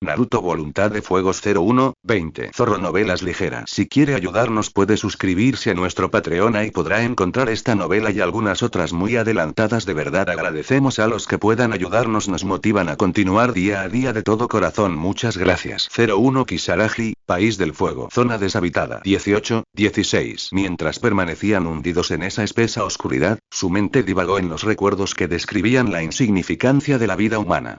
Naruto Voluntad de Fuegos 01-20 Zorro Novelas Ligeras. Si quiere ayudarnos puede suscribirse a nuestro Patreon y podrá encontrar esta novela y algunas otras muy adelantadas. De verdad agradecemos a los que puedan ayudarnos, nos motivan a continuar día a día de todo corazón. Muchas gracias. 01 Kisaragi, País del Fuego. Zona deshabitada. 18-16. Mientras permanecían hundidos en esa espesa oscuridad, su mente divagó en los recuerdos que describían la insignificancia de la vida humana.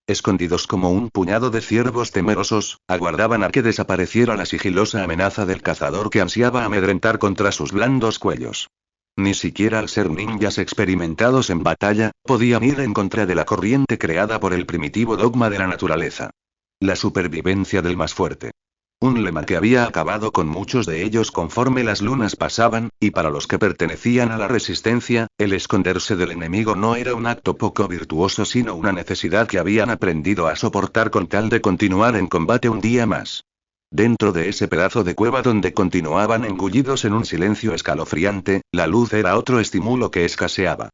Escondidos como un puñado de ciervos temerosos, aguardaban a que desapareciera la sigilosa amenaza del cazador que ansiaba amedrentar contra sus blandos cuellos. Ni siquiera al ser ninjas experimentados en batalla, podían ir en contra de la corriente creada por el primitivo dogma de la naturaleza. La supervivencia del más fuerte. Un lema que había acabado con muchos de ellos conforme las lunas pasaban, y para los que pertenecían a la resistencia, el esconderse del enemigo no era un acto poco virtuoso sino una necesidad que habían aprendido a soportar con tal de continuar en combate un día más. Dentro de ese pedazo de cueva donde continuaban engullidos en un silencio escalofriante, la luz era otro estímulo que escaseaba.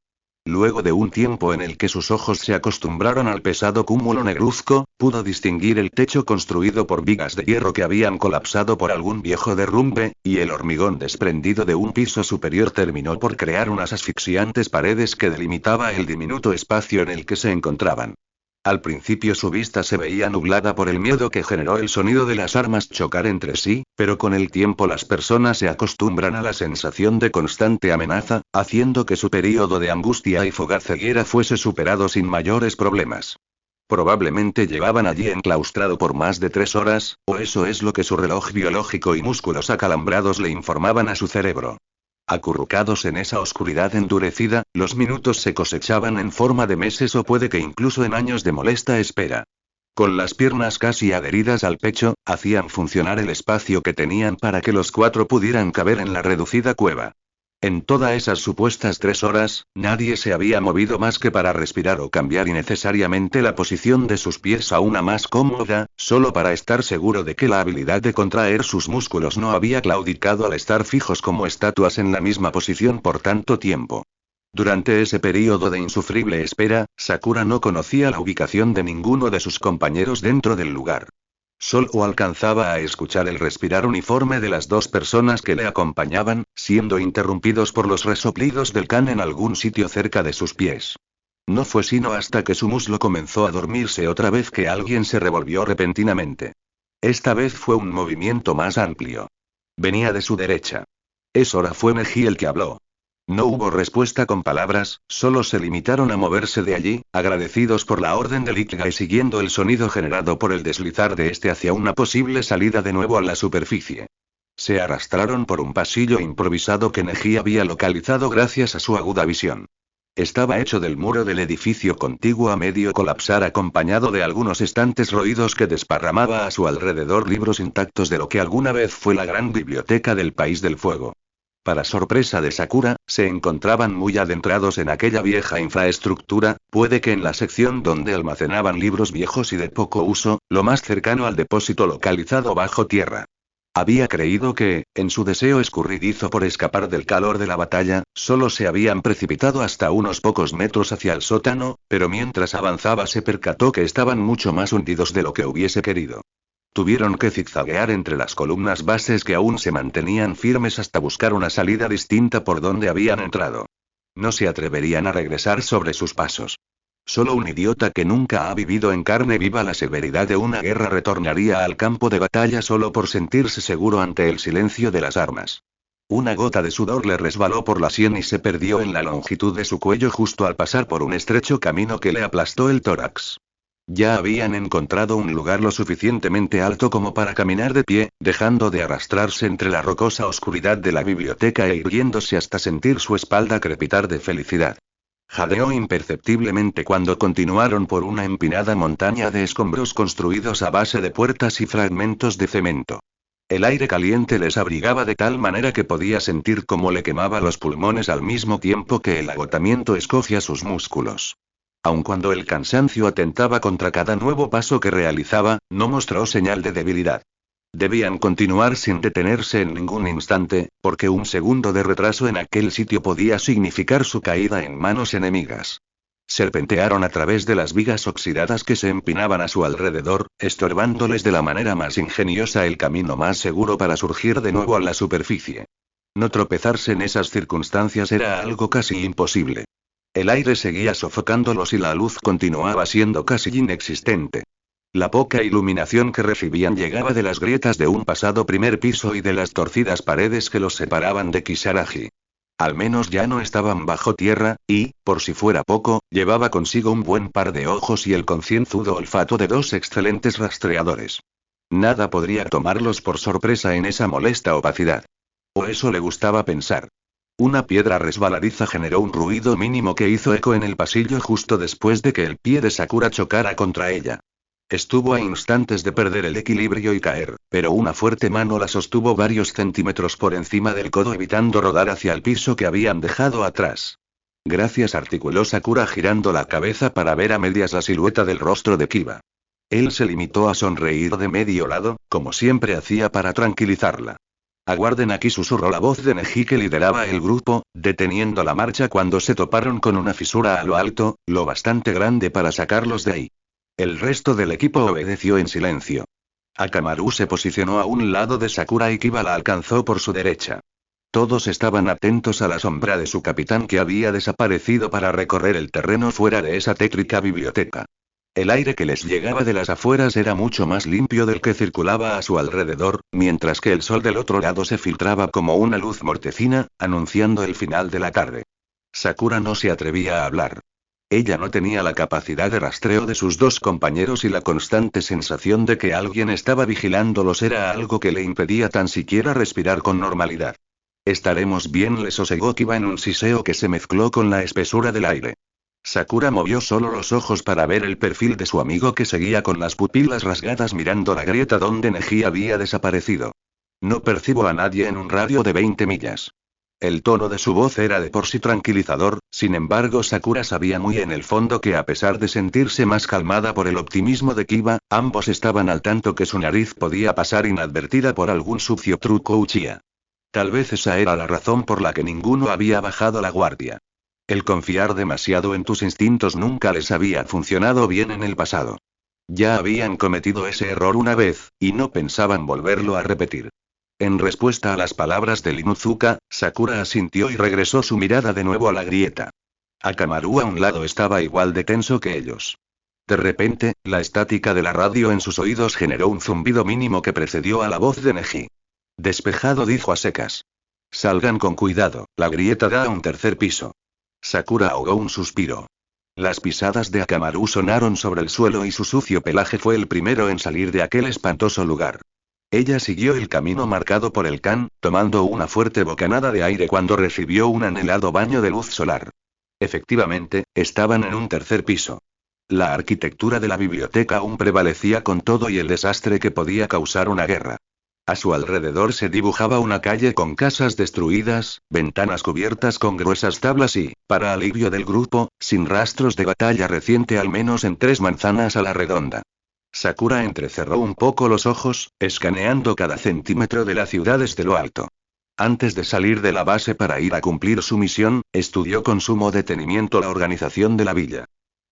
Luego de un tiempo en el que sus ojos se acostumbraron al pesado cúmulo negruzco, pudo distinguir el techo construido por vigas de hierro que habían colapsado por algún viejo derrumbe, y el hormigón desprendido de un piso superior terminó por crear unas asfixiantes paredes que delimitaba el diminuto espacio en el que se encontraban. Al principio su vista se veía nublada por el miedo que generó el sonido de las armas chocar entre sí, pero con el tiempo las personas se acostumbran a la sensación de constante amenaza, haciendo que su período de angustia y fugaz ceguera fuese superado sin mayores problemas. Probablemente llevaban allí enclaustrado por más de 3 horas, o eso es lo que su reloj biológico y músculos acalambrados le informaban a su cerebro. Acurrucados en esa oscuridad endurecida, los minutos se cosechaban en forma de meses o puede que incluso en años de molesta espera. Con las piernas casi adheridas al pecho, hacían funcionar el espacio que tenían para que los 4 pudieran caber en la reducida cueva. En todas esas supuestas 3 horas, nadie se había movido más que para respirar o cambiar innecesariamente la posición de sus pies a una más cómoda, solo para estar seguro de que la habilidad de contraer sus músculos no había claudicado al estar fijos como estatuas en la misma posición por tanto tiempo. Durante ese período de insufrible espera, Sakura no conocía la ubicación de ninguno de sus compañeros dentro del lugar. Solo alcanzaba a escuchar el respirar uniforme de las 2 personas que le acompañaban, siendo interrumpidos por los resoplidos del can en algún sitio cerca de sus pies. No fue sino hasta que su muslo comenzó a dormirse otra vez que alguien se revolvió repentinamente. Esta vez fue un movimiento más amplio. Venía de su derecha. Fue Neji el que habló. No hubo respuesta con palabras, solo se limitaron a moverse de allí, agradecidos por la orden del Ikigai y siguiendo el sonido generado por el deslizar de este hacia una posible salida de nuevo a la superficie. Se arrastraron por un pasillo improvisado que Neji había localizado gracias a su aguda visión. Estaba hecho del muro del edificio contiguo a medio colapsar, acompañado de algunos estantes roídos que desparramaba a su alrededor libros intactos de lo que alguna vez fue la gran biblioteca del País del Fuego. Para sorpresa de Sakura, se encontraban muy adentrados en aquella vieja infraestructura, puede que en la sección donde almacenaban libros viejos y de poco uso, lo más cercano al depósito localizado bajo tierra. Había creído que, en su deseo escurridizo por escapar del calor de la batalla, solo se habían precipitado hasta unos pocos metros hacia el sótano, pero mientras avanzaba se percató que estaban mucho más hundidos de lo que hubiese querido. Tuvieron que zigzaguear entre las columnas bases que aún se mantenían firmes hasta buscar una salida distinta por donde habían entrado. No se atreverían a regresar sobre sus pasos. Solo un idiota que nunca ha vivido en carne viva la severidad de una guerra retornaría al campo de batalla solo por sentirse seguro ante el silencio de las armas. Una gota de sudor le resbaló por la sien y se perdió en la longitud de su cuello justo al pasar por un estrecho camino que le aplastó el tórax. Ya habían encontrado un lugar lo suficientemente alto como para caminar de pie, dejando de arrastrarse entre la rocosa oscuridad de la biblioteca e irguiéndose hasta sentir su espalda crepitar de felicidad. Jadeó imperceptiblemente cuando continuaron por una empinada montaña de escombros construidos a base de puertas y fragmentos de cemento. El aire caliente les abrigaba de tal manera que podía sentir cómo le quemaba los pulmones al mismo tiempo que el agotamiento escogía sus músculos. Aun cuando el cansancio atentaba contra cada nuevo paso que realizaba, no mostró señal de debilidad. Debían continuar sin detenerse en ningún instante, porque un segundo de retraso en aquel sitio podía significar su caída en manos enemigas. Serpentearon a través de las vigas oxidadas que se empinaban a su alrededor, estorbándoles de la manera más ingeniosa el camino más seguro para surgir de nuevo a la superficie. No tropezarse en esas circunstancias era algo casi imposible. El aire seguía sofocándolos y la luz continuaba siendo casi inexistente. La poca iluminación que recibían llegaba de las grietas de un pasado primer piso y de las torcidas paredes que los separaban de Kisaragi. Al menos ya no estaban bajo tierra, y, por si fuera poco, llevaba consigo un buen par de ojos y el concienzudo olfato de dos excelentes rastreadores. Nada podría tomarlos por sorpresa en esa molesta opacidad. O eso le gustaba pensar. Una piedra resbaladiza generó un ruido mínimo que hizo eco en el pasillo justo después de que el pie de Sakura chocara contra ella. Estuvo a instantes de perder el equilibrio y caer, pero una fuerte mano la sostuvo varios centímetros por encima del codo evitando rodar hacia el piso que habían dejado atrás. Gracias, articuló Sakura girando la cabeza para ver a medias la silueta del rostro de Kiba. Él se limitó a sonreír de medio lado, como siempre hacía para tranquilizarla. Aguarden aquí, susurró la voz de Neji que lideraba el grupo, deteniendo la marcha cuando se toparon con una fisura a lo alto, lo bastante grande para sacarlos de ahí. El resto del equipo obedeció en silencio. Akamaru se posicionó a un lado de Sakura y Kiba la alcanzó por su derecha. Todos estaban atentos a la sombra de su capitán que había desaparecido para recorrer el terreno fuera de esa tétrica biblioteca. El aire que les llegaba de las afueras era mucho más limpio del que circulaba a su alrededor, mientras que el sol del otro lado se filtraba como una luz mortecina, anunciando el final de la tarde. Sakura no se atrevía a hablar. Ella no tenía la capacidad de rastreo de sus dos compañeros y la constante sensación de que alguien estaba vigilándolos era algo que le impedía tan siquiera respirar con normalidad. Estaremos bien, le sosegó Kiba en un siseo que se mezcló con la espesura del aire. Sakura movió solo los ojos para ver el perfil de su amigo que seguía con las pupilas rasgadas mirando la grieta donde Neji había desaparecido. No percibo a nadie en un radio de 20 millas. El tono de su voz era de por sí tranquilizador, sin embargo Sakura sabía muy en el fondo que a pesar de sentirse más calmada por el optimismo de Kiba, ambos estaban al tanto que su nariz podía pasar inadvertida por algún sucio truco Uchiha. Tal vez esa era la razón por la que ninguno había bajado la guardia. El confiar demasiado en tus instintos nunca les había funcionado bien en el pasado. Ya habían cometido ese error una vez, y no pensaban volverlo a repetir. En respuesta a las palabras de Inuzuka, Sakura asintió y regresó su mirada de nuevo a la grieta. Akamaru a un lado estaba igual de tenso que ellos. De repente, la estática de la radio en sus oídos generó un zumbido mínimo que precedió a la voz de Neji. Despejado, dijo a secas. Salgan con cuidado, la grieta da a un tercer piso. Sakura ahogó un suspiro. Las pisadas de Akamaru sonaron sobre el suelo y su sucio pelaje fue el primero en salir de aquel espantoso lugar. Ella siguió el camino marcado por el can, tomando una fuerte bocanada de aire cuando recibió un anhelado baño de luz solar. Efectivamente, estaban en un tercer piso. La arquitectura de la biblioteca aún prevalecía con todo y el desastre que podía causar una guerra. A su alrededor se dibujaba una calle con casas destruidas, ventanas cubiertas con gruesas tablas y, para alivio del grupo, sin rastros de batalla reciente al menos en 3 manzanas a la redonda. Sakura entrecerró un poco los ojos, escaneando cada centímetro de la ciudad desde lo alto. Antes de salir de la base para ir a cumplir su misión, estudió con sumo detenimiento la organización de la villa.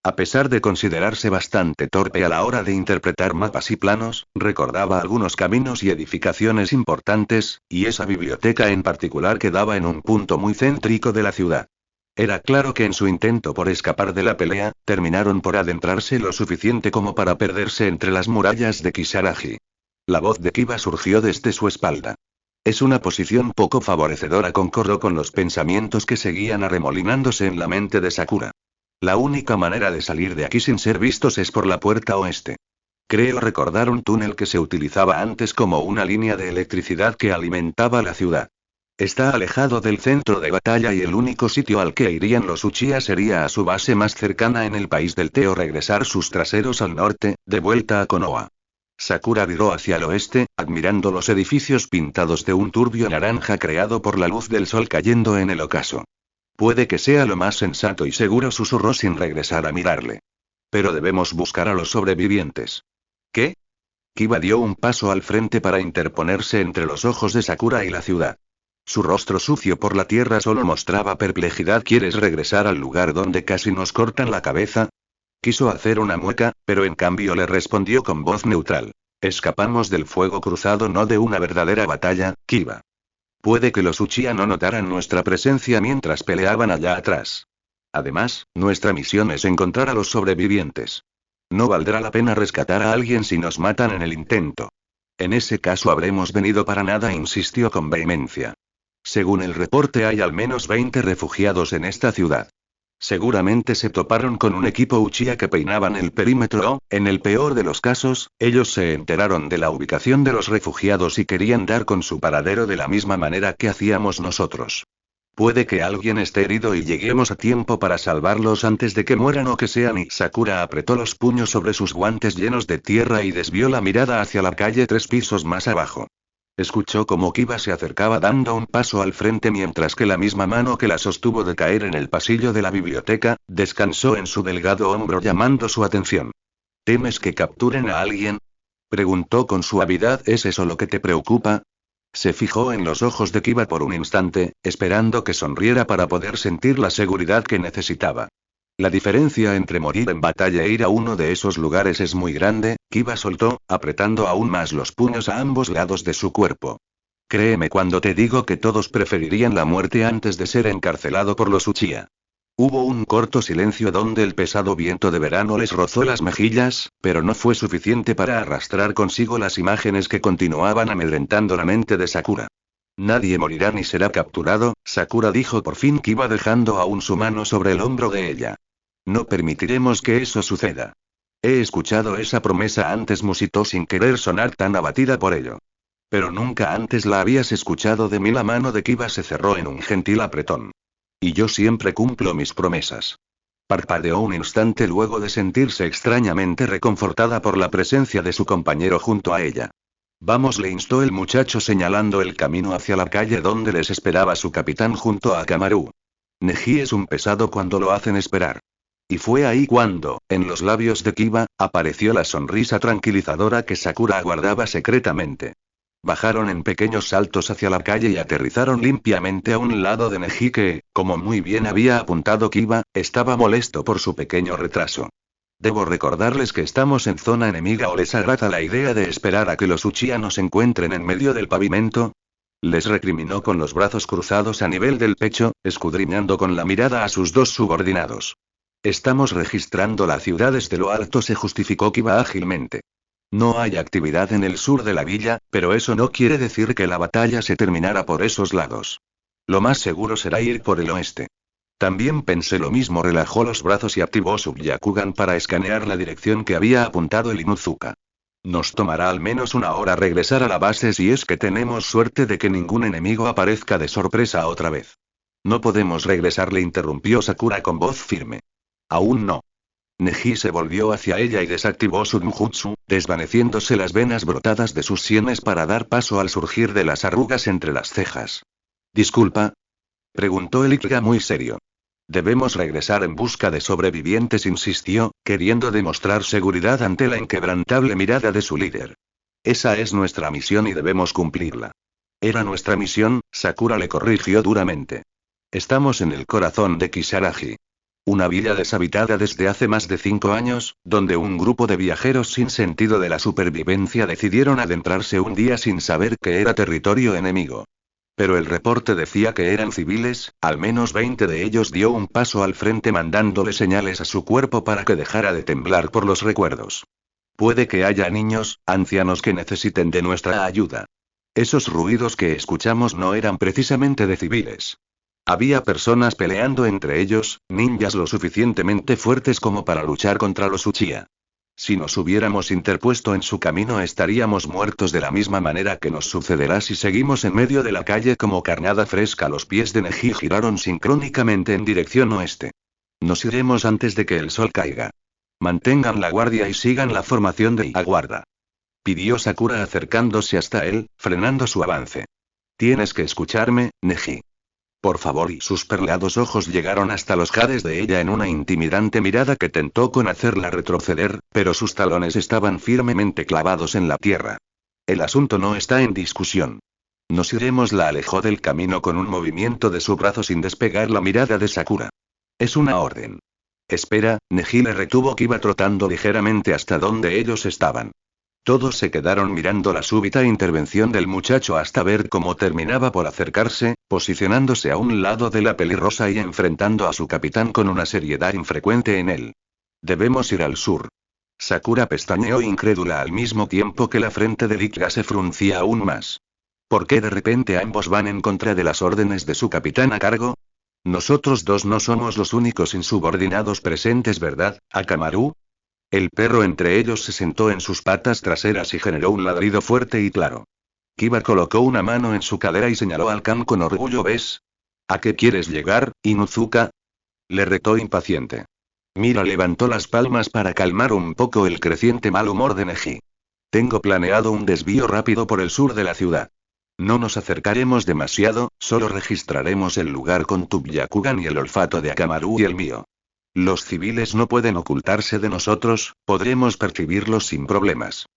A pesar de considerarse bastante torpe a la hora de interpretar mapas y planos, recordaba algunos caminos y edificaciones importantes, y esa biblioteca en particular quedaba en un punto muy céntrico de la ciudad. Era claro que en su intento por escapar de la pelea, terminaron por adentrarse lo suficiente como para perderse entre las murallas de Kisaragi. La voz de Kiba surgió desde su espalda. Es una posición poco favorecedora, concordó con los pensamientos que seguían arremolinándose en la mente de Sakura. La única manera de salir de aquí sin ser vistos es por la puerta oeste. Creo recordar un túnel que se utilizaba antes como una línea de electricidad que alimentaba la ciudad. Está alejado del centro de batalla y el único sitio al que irían los Uchiha sería a su base más cercana en el país del té o regresar sus traseros al norte, de vuelta a Konoha. Sakura viró hacia el oeste, admirando los edificios pintados de un turbio naranja creado por la luz del sol cayendo en el ocaso. Puede que sea lo más sensato y seguro, susurró sin regresar a mirarle. Pero debemos buscar a los sobrevivientes. ¿Qué? Kiba dio un paso al frente para interponerse entre los ojos de Sakura y la ciudad. Su rostro sucio por la tierra solo mostraba perplejidad. ¿Quieres regresar al lugar donde casi nos cortan la cabeza? Quiso hacer una mueca, pero en cambio le respondió con voz neutral. Escapamos del fuego cruzado, no de una verdadera batalla, Kiba. Puede que los Uchiha no notaran nuestra presencia mientras peleaban allá atrás. Además, nuestra misión es encontrar a los sobrevivientes. No valdrá la pena rescatar a alguien si nos matan en el intento. En ese caso habremos venido para nada, insistió con vehemencia. Según el reporte hay al menos 20 refugiados en esta ciudad. Seguramente se toparon con un equipo Uchiha que peinaban el perímetro o, en el peor de los casos, ellos se enteraron de la ubicación de los refugiados y querían dar con su paradero de la misma manera que hacíamos nosotros. Puede que alguien esté herido y lleguemos a tiempo para salvarlos antes de que mueran o que sean. Y Sakura apretó los puños sobre sus guantes llenos de tierra y desvió la mirada hacia la calle 3 pisos más abajo. Escuchó cómo Kiba se acercaba dando un paso al frente mientras que la misma mano que la sostuvo de caer en el pasillo de la biblioteca, descansó en su delgado hombro llamando su atención. ¿Temes que capturen a alguien? Preguntó con suavidad. ¿Es eso lo que te preocupa? Se fijó en los ojos de Kiba por un instante, esperando que sonriera para poder sentir la seguridad que necesitaba. La diferencia entre morir en batalla e ir a uno de esos lugares es muy grande, Kiba soltó, apretando aún más los puños a ambos lados de su cuerpo. Créeme cuando te digo que todos preferirían la muerte antes de ser encarcelado por los Uchiha. Hubo un corto silencio donde el pesado viento de verano les rozó las mejillas, pero no fue suficiente para arrastrar consigo las imágenes que continuaban amedrentando la mente de Sakura. Nadie morirá ni será capturado, Sakura dijo por fin, Kiba dejando aún su mano sobre el hombro de ella. No permitiremos que eso suceda. He escuchado esa promesa antes, musitó sin querer sonar tan abatida por ello. Pero nunca antes la habías escuchado de mí. La mano de Kiba se cerró en un gentil apretón. Y yo siempre cumplo mis promesas. Parpadeó un instante luego de sentirse extrañamente reconfortada por la presencia de su compañero junto a ella. Vamos, le instó el muchacho señalando el camino hacia la calle donde les esperaba su capitán junto a Kamaru. Neji es un pesado cuando lo hacen esperar. Y fue ahí cuando, en los labios de Kiba, apareció la sonrisa tranquilizadora que Sakura aguardaba secretamente. Bajaron en pequeños saltos hacia la calle y aterrizaron limpiamente a un lado de Neji que, como muy bien había apuntado Kiba, estaba molesto por su pequeño retraso. ¿Debo recordarles que estamos en zona enemiga o les agrada la idea de esperar a que los Uchiha nos encuentren en medio del pavimento? Les recriminó con los brazos cruzados a nivel del pecho, escudriñando con la mirada a sus dos subordinados. Estamos registrando la ciudad desde lo alto, se justificó Kiba ágilmente. No hay actividad en el sur de la villa, pero eso no quiere decir que la batalla se terminara por esos lados. Lo más seguro será ir por el oeste. También pensé lo mismo, relajó los brazos y activó su Byakugan para escanear la dirección que había apuntado el Inuzuka. Nos tomará al menos una hora regresar a la base si es que tenemos suerte de que ningún enemigo aparezca de sorpresa otra vez. No podemos regresar, le interrumpió Sakura con voz firme. Aún no. Neji se volvió hacia ella y desactivó su Nujutsu, desvaneciéndose las venas brotadas de sus sienes para dar paso al surgir de las arrugas entre las cejas. ¿Disculpa? Preguntó el Ikkiga muy serio. Debemos regresar en busca de sobrevivientes, insistió, queriendo demostrar seguridad ante la inquebrantable mirada de su líder. Esa es nuestra misión y debemos cumplirla. Era nuestra misión, Sakura le corrigió duramente. Estamos en el corazón de Kisaragi. Una villa deshabitada desde hace más de 5 años, donde un grupo de viajeros sin sentido de la supervivencia decidieron adentrarse un día sin saber que era territorio enemigo. Pero el reporte decía que eran civiles, al menos 20 de ellos. Dio un paso al frente mandándole señales a su cuerpo para que dejara de temblar por los recuerdos. Puede que haya niños, ancianos que necesiten de nuestra ayuda. Esos ruidos que escuchamos no eran precisamente de civiles. Había personas peleando entre ellos, ninjas lo suficientemente fuertes como para luchar contra los Uchiha. Si nos hubiéramos interpuesto en su camino estaríamos muertos de la misma manera que nos sucederá si seguimos en medio de la calle como carnada fresca. Los pies de Neji giraron sincrónicamente en dirección oeste. Nos iremos antes de que el sol caiga. Mantengan la guardia y sigan la formación de aguarda. Pidió Sakura acercándose hasta él, frenando su avance. Tienes que escucharme, Neji. Por favor, y sus perlados ojos llegaron hasta los jades de ella en una intimidante mirada que tentó con hacerla retroceder, pero sus talones estaban firmemente clavados en la tierra. El asunto no está en discusión. Nos iremos. La alejó del camino con un movimiento de su brazo sin despegar la mirada de Sakura. Es una orden. Espera, Neji le retuvo. Kiba trotando ligeramente hasta donde ellos estaban. Todos se quedaron mirando la súbita intervención del muchacho hasta ver cómo terminaba por acercarse, posicionándose a un lado de la pelirrosa y enfrentando a su capitán con una seriedad infrecuente en él. Debemos ir al sur. Sakura pestañeó incrédula al mismo tiempo que la frente de Ikka se fruncía aún más. ¿Por qué de repente ambos van en contra de las órdenes de su capitán a cargo? Nosotros dos no somos los únicos insubordinados presentes, ¿verdad, Akamaru? El perro entre ellos se sentó en sus patas traseras y generó un ladrido fuerte y claro. Kiba colocó una mano en su cadera y señaló al Khan con orgullo. ¿Ves? ¿A qué quieres llegar, Inuzuka? Le retó impaciente. Mira levantó las palmas para calmar un poco el creciente mal humor de Neji. Tengo planeado un desvío rápido por el sur de la ciudad. No nos acercaremos demasiado, solo registraremos el lugar con tu Byakugan y el olfato de Akamaru y el mío. Los civiles no pueden ocultarse de nosotros, podremos percibirlos sin problemas.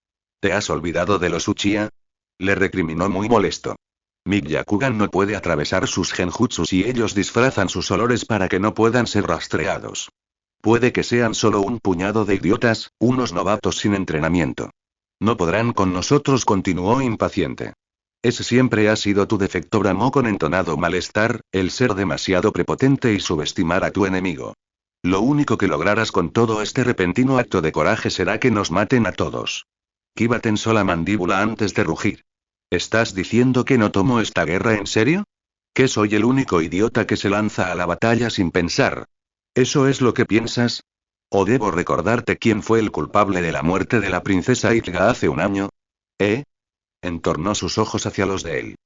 ¿Te has olvidado de los Uchiha? Le recriminó muy molesto. Mi Byakugan no puede atravesar sus genjutsus y ellos disfrazan sus olores para que no puedan ser rastreados. Puede que sean solo un puñado de idiotas, unos novatos sin entrenamiento. No podrán con nosotros, continuó impaciente. Ese siempre ha sido tu defecto, bramó con entonado malestar, el ser demasiado prepotente y subestimar a tu enemigo. Lo único que lograrás con todo este repentino acto de coraje será que nos maten a todos. Kiba tensó la mandíbula antes de rugir. ¿Estás diciendo que no tomo esta guerra en serio? ¿Que soy el único idiota que se lanza a la batalla sin pensar? ¿Eso es lo que piensas? ¿O debo recordarte quién fue el culpable de la muerte de la princesa Itga hace un año? ¿Eh? Entornó sus ojos hacia los de él.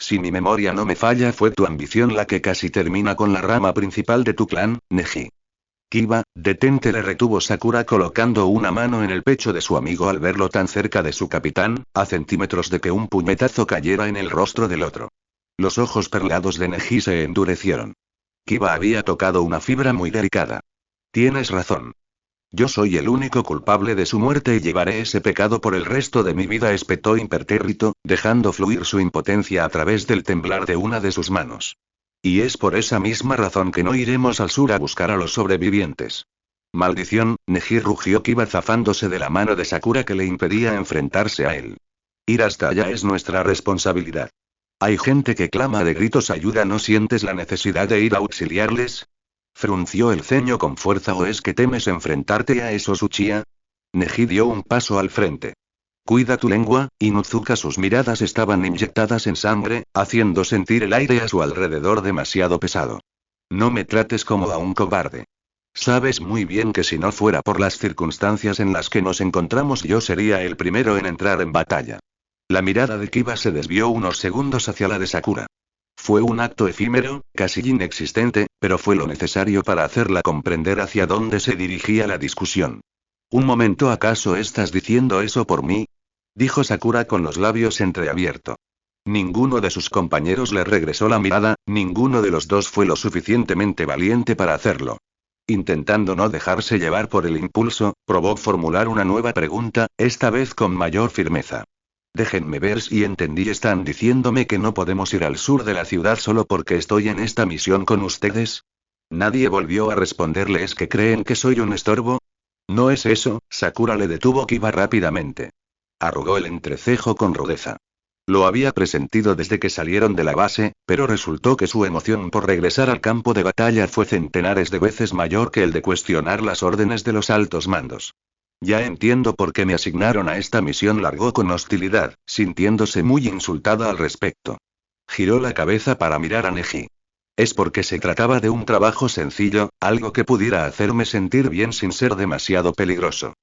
Si mi memoria no me falla, fue tu ambición la que casi termina con la rama principal de tu clan, Neji. Kiba, detente, le retuvo Sakura colocando una mano en el pecho de su amigo al verlo tan cerca de su capitán, a centímetros de que un puñetazo cayera en el rostro del otro. Los ojos perlados de Neji se endurecieron. Kiba había tocado una fibra muy delicada. Tienes razón. Yo soy el único culpable de su muerte y llevaré ese pecado por el resto de mi vida, espetó impertérrito, dejando fluir su impotencia a través del temblar de una de sus manos. Y es por esa misma razón que no iremos al sur a buscar a los sobrevivientes. Maldición, Neji, rugió Kiba zafándose de la mano de Sakura que le impedía enfrentarse a él. Ir hasta allá es nuestra responsabilidad. Hay gente que clama de gritos ayuda, ¿no sientes la necesidad de ir a auxiliarles? Frunció el ceño con fuerza. ¿O es que temes enfrentarte a esos Uchiha? Neji dio un paso al frente. Cuida tu lengua, Inuzuka. Sus miradas estaban inyectadas en sangre, haciendo sentir el aire a su alrededor demasiado pesado. No me trates como a un cobarde. Sabes muy bien que si no fuera por las circunstancias en las que nos encontramos, yo sería el primero en entrar en batalla. La mirada de Kiba se desvió unos segundos hacia la de Sakura. Fue un acto efímero, casi inexistente, pero fue lo necesario para hacerla comprender hacia dónde se dirigía la discusión. Un momento, ¿acaso estás diciendo eso por mí? Dijo Sakura con los labios entreabiertos. Ninguno de sus compañeros le regresó la mirada, ninguno de los dos fue lo suficientemente valiente para hacerlo. Intentando no dejarse llevar por el impulso, probó formular una nueva pregunta, esta vez con mayor firmeza. Déjenme ver si entendí. ¿Están diciéndome que no podemos ir al sur de la ciudad solo porque estoy en esta misión con ustedes? Nadie volvió a responderle. ¿Es que creen que soy un estorbo? No es eso, Sakura le detuvo Kiba rápidamente. Arrugó el entrecejo con rudeza. Lo había presentido desde que salieron de la base, pero resultó que su emoción por regresar al campo de batalla fue centenares de veces mayor que el de cuestionar las órdenes de los altos mandos. Ya entiendo por qué me asignaron a esta misión, largó con hostilidad, sintiéndose muy insultada al respecto. Giró la cabeza para mirar a Neji. Es porque se trataba de un trabajo sencillo, algo que pudiera hacerme sentir bien sin ser demasiado peligroso.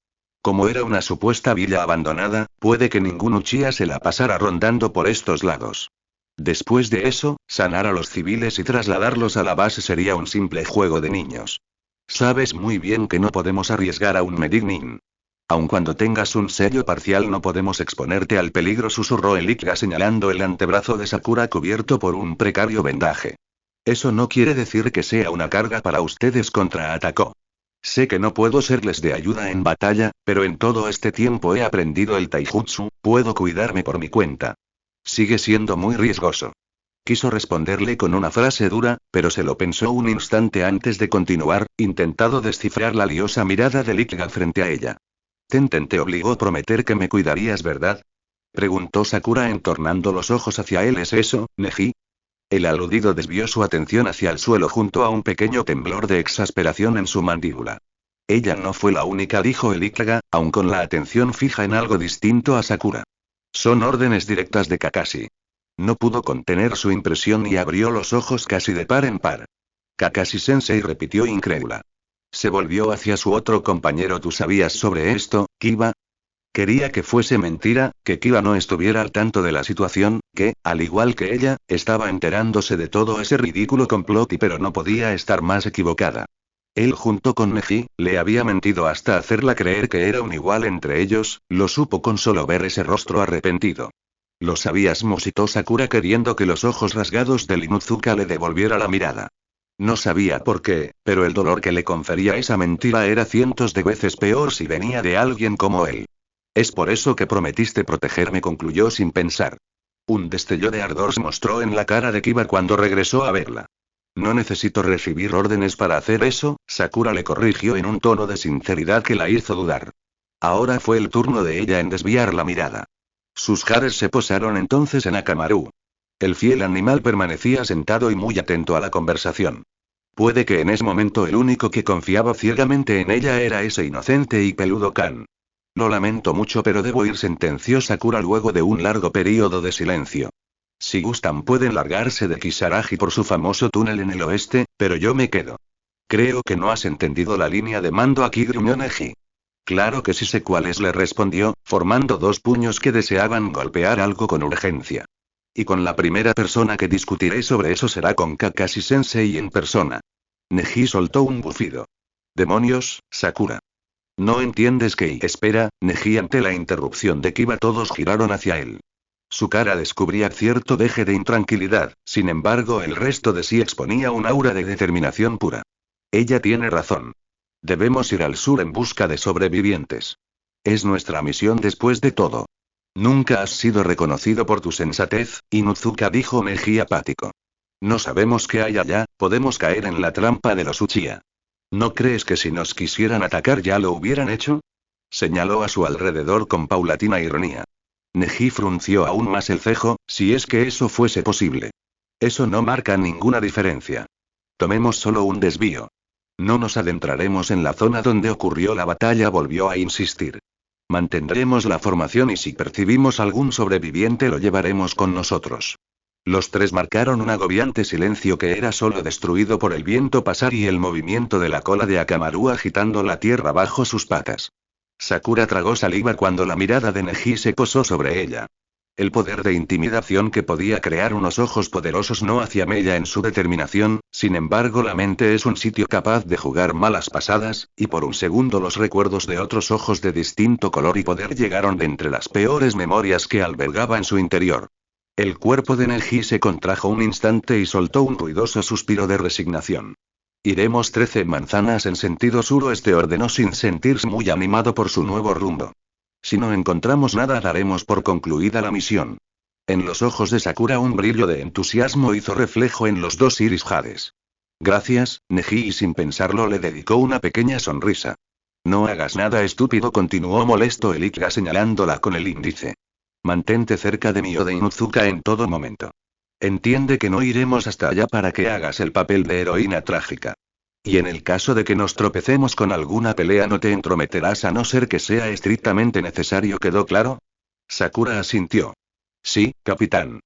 Como era una supuesta villa abandonada, puede que ningún Uchiha se la pasara rondando por estos lados. Después de eso, sanar a los civiles y trasladarlos a la base sería un simple juego de niños. Sabes muy bien que no podemos arriesgar a un Medignin. Aun cuando tengas un sello parcial no podemos exponerte al peligro, susurró el Ikga señalando el antebrazo de Sakura cubierto por un precario vendaje. Eso no quiere decir que sea una carga para ustedes, contraatacó. Sé que no puedo serles de ayuda en batalla, pero en todo este tiempo he aprendido el taijutsu, puedo cuidarme por mi cuenta. Sigue siendo muy riesgoso. Quiso responderle con una frase dura, pero se lo pensó un instante antes de continuar, intentando descifrar la liosa mirada de Ikga frente a ella. Tenten te obligó a prometer que me cuidarías, ¿verdad? Preguntó Sakura entornando los ojos hacia él. ¿Es eso, Neji? El aludido desvió su atención hacia el suelo junto a un pequeño temblor de exasperación en su mandíbula. Ella no fue la única, dijo el Ikga, aun con la atención fija en algo distinto a Sakura. Son órdenes directas de Kakashi. No pudo contener su impresión y abrió los ojos casi de par en par. Kakashi-sensei, repitió incrédula. Se volvió hacia su otro compañero. ¿Tú sabías sobre esto, Kiba? Quería que fuese mentira, que Kiba no estuviera al tanto de la situación, que, al igual que ella, estaba enterándose de todo ese ridículo complot pero no podía estar más equivocada. Él junto con Neji, le había mentido hasta hacerla creer que era un igual entre ellos, lo supo con solo ver ese rostro arrepentido. Lo sabías, musitó Sakura queriendo que los ojos rasgados de Inuzuka le devolviera la mirada. No sabía por qué, pero el dolor que le confería esa mentira era cientos de veces peor si venía de alguien como él. Es por eso que prometiste protegerme, concluyó sin pensar. Un destello de ardor se mostró en la cara de Kiba cuando regresó a verla. No necesito recibir órdenes para hacer eso, Sakura le corrigió en un tono de sinceridad que la hizo dudar. Ahora fue el turno de ella en desviar la mirada. Sus jares se posaron entonces en Akamaru. El fiel animal permanecía sentado y muy atento a la conversación. Puede que en ese momento el único que confiaba ciegamente en ella era ese inocente y peludo Kan. Lo lamento mucho, pero debo ir, sentenció Sakura luego de un largo período de silencio. Si gustan pueden largarse de Kisaragi por su famoso túnel en el oeste, pero yo me quedo. Creo que no has entendido la línea de mando aquí, gruñó Neji. Claro que sí sé cuál es, le respondió, formando dos puños que deseaban golpear algo con urgencia. Y con la primera persona que discutiré sobre eso será con Kakashi-sensei en persona. Neji soltó un bufido. Demonios, Sakura. ¿No entiendes que? Espera, Neji. Ante la interrupción de Kiba todos giraron hacia él. Su cara descubría cierto deje de intranquilidad, sin embargo el resto de sí exponía un aura de determinación pura. Ella tiene razón. Debemos ir al sur en busca de sobrevivientes. Es nuestra misión después de todo. Nunca has sido reconocido por tu sensatez, Inuzuka, dijo Neji apático. No sabemos qué hay allá, podemos caer en la trampa de los Uchiha. ¿No crees que si nos quisieran atacar ya lo hubieran hecho? Señaló a su alrededor con paulatina ironía. Neji frunció aún más el cejo, si es que eso fuese posible. Eso no marca ninguna diferencia. Tomemos solo un desvío. No nos adentraremos en la zona donde ocurrió la batalla, volvió a insistir. Mantendremos la formación y si percibimos algún sobreviviente lo llevaremos con nosotros. Los tres marcaron un agobiante silencio que era solo destruido por el viento pasar y el movimiento de la cola de Akamaru agitando la tierra bajo sus patas. Sakura tragó saliva cuando la mirada de Neji se posó sobre ella. El poder de intimidación que podía crear unos ojos poderosos no hacía mella en su determinación, sin embargo la mente es un sitio capaz de jugar malas pasadas, y por un segundo los recuerdos de otros ojos de distinto color y poder llegaron de entre las peores memorias que albergaba en su interior. El cuerpo de Neji se contrajo un instante y soltó un ruidoso suspiro de resignación. Iremos 13 manzanas en sentido suroeste, ordenó sin sentirse muy animado por su nuevo rumbo. Si no encontramos nada daremos por concluida la misión. En los ojos de Sakura un brillo de entusiasmo hizo reflejo en los dos iris jades. Gracias, Neji, y sin pensarlo le dedicó una pequeña sonrisa. No hagas nada estúpido, continuó molesto el Ikga señalándola con el índice. Mantente cerca de mí o de Inuzuka en todo momento. Entiende que no iremos hasta allá para que hagas el papel de heroína trágica. Y en el caso de que nos tropecemos con alguna pelea no te entrometerás a no ser que sea estrictamente necesario, ¿quedó claro? Sakura asintió. Sí, capitán.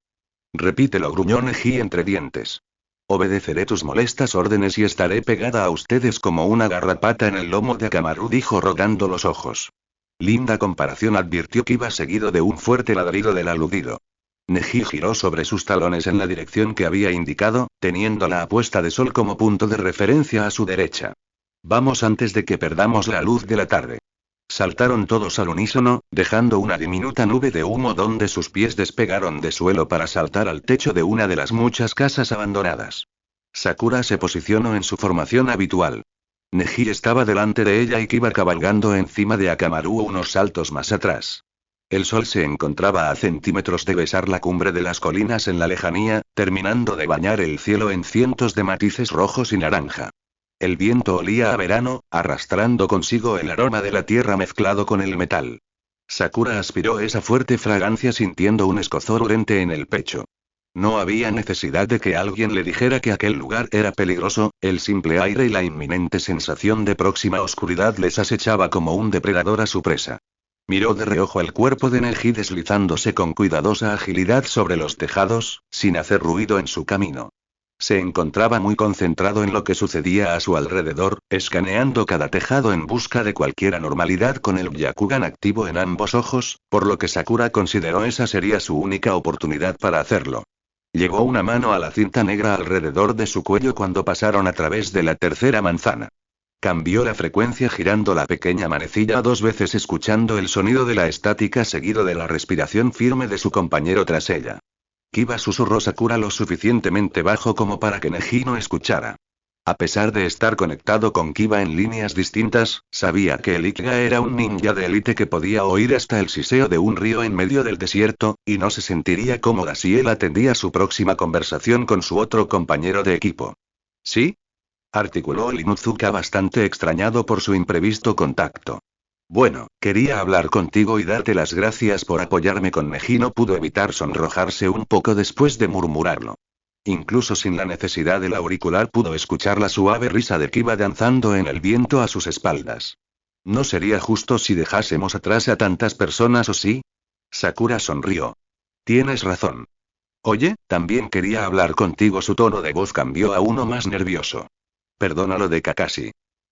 Repítelo, gruñó Neji entre dientes. Obedeceré tus molestas órdenes y estaré pegada a ustedes como una garrapata en el lomo de Akamaru, dijo rogando los ojos. Linda comparación, advirtió Kiba seguido de un fuerte ladrido del aludido. Neji giró sobre sus talones en la dirección que había indicado, teniendo la puesta de sol como punto de referencia a su derecha. Vamos antes de que perdamos la luz de la tarde. Saltaron todos al unísono, dejando una diminuta nube de humo donde sus pies despegaron de suelo para saltar al techo de una de las muchas casas abandonadas. Sakura se posicionó en su formación habitual. Neji estaba delante de ella y Kiba cabalgando encima de Akamaru unos saltos más atrás. El sol se encontraba a centímetros de besar la cumbre de las colinas en la lejanía, terminando de bañar el cielo en cientos de matices rojos y naranja. El viento olía a verano, arrastrando consigo el aroma de la tierra mezclado con el metal. Sakura aspiró esa fuerte fragancia sintiendo un escozor urente en el pecho. No había necesidad de que alguien le dijera que aquel lugar era peligroso, el simple aire y la inminente sensación de próxima oscuridad les acechaba como un depredador a su presa. Miró de reojo el cuerpo de Neji deslizándose con cuidadosa agilidad sobre los tejados, sin hacer ruido en su camino. Se encontraba muy concentrado en lo que sucedía a su alrededor, escaneando cada tejado en busca de cualquier anormalidad con el Byakugan activo en ambos ojos, por lo que Sakura consideró esa sería su única oportunidad para hacerlo. Llevó una mano a la cinta negra alrededor de su cuello cuando pasaron a través de la tercera manzana. Cambió la frecuencia girando la pequeña manecilla 2 veces escuchando el sonido de la estática seguido de la respiración firme de su compañero tras ella. Kiba susurró Sakura lo suficientemente bajo como para que Neji no escuchara. A pesar de estar conectado con Kiba en líneas distintas, sabía que el Ikga era un ninja de élite que podía oír hasta el siseo de un río en medio del desierto, y no se sentiría cómoda si él atendía su próxima conversación con su otro compañero de equipo. ¿Sí? Articuló el Inuzuka bastante extrañado por su imprevisto contacto. Bueno, quería hablar contigo y darte las gracias por apoyarme con Neji. No pudo evitar sonrojarse un poco después de murmurarlo. Incluso sin la necesidad del auricular pudo escuchar la suave risa de Kiba danzando en el viento a sus espaldas. ¿No sería justo si dejásemos atrás a tantas personas o sí? Sakura sonrió. Tienes razón. Oye, también quería hablar contigo. Su tono de voz cambió a uno más nervioso. Perdona lo de Kakashi.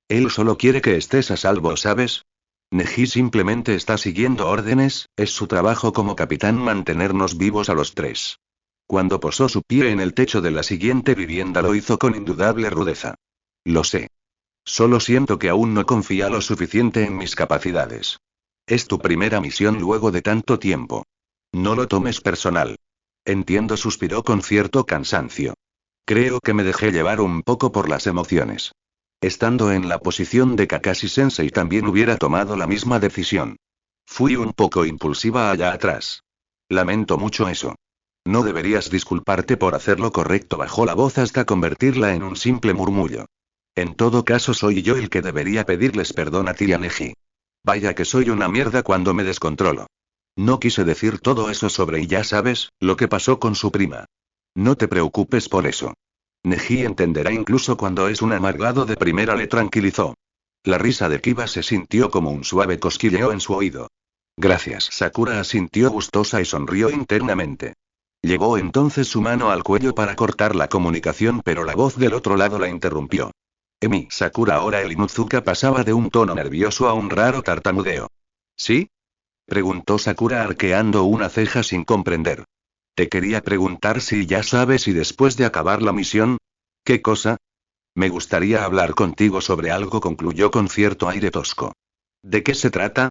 Él solo quiere que estés a salvo, ¿sabes? Neji simplemente está siguiendo órdenes, es su trabajo como capitán mantenernos vivos a los 3. Cuando posó su pie en el techo de la siguiente vivienda lo hizo con indudable rudeza. Lo sé. Solo siento que aún no confía lo suficiente en mis capacidades. Es tu primera misión luego de tanto tiempo. No lo tomes personal. Entiendo, suspiró con cierto cansancio. Creo que me dejé llevar un poco por las emociones. Estando en la posición de Kakashi-sensei también hubiera tomado la misma decisión. Fui un poco impulsiva allá atrás. Lamento mucho eso. No deberías disculparte por hacer lo correcto. Bajó la voz hasta convertirla en un simple murmullo. En todo caso soy yo el que debería pedirles perdón a ti y a Neji. Vaya que soy una mierda cuando me descontrolo. No quise decir todo eso sobre y ya sabes, lo que pasó con su prima. No te preocupes por eso. Neji entenderá incluso cuando es un amargado de primera, le tranquilizó. La risa de Kiba se sintió como un suave cosquilleo en su oído. Gracias. Sakura asintió gustosa y sonrió internamente. Llevó entonces su mano al cuello para cortar la comunicación, pero la voz del otro lado la interrumpió. Emi. Sakura. Ahora el Inuzuka pasaba de un tono nervioso a un raro tartamudeo. ¿Sí? Preguntó Sakura arqueando una ceja sin comprender. Te quería preguntar si ya sabes y después de acabar la misión. ¿Qué cosa? Me gustaría hablar contigo sobre algo, concluyó con cierto aire tosco. ¿De qué se trata?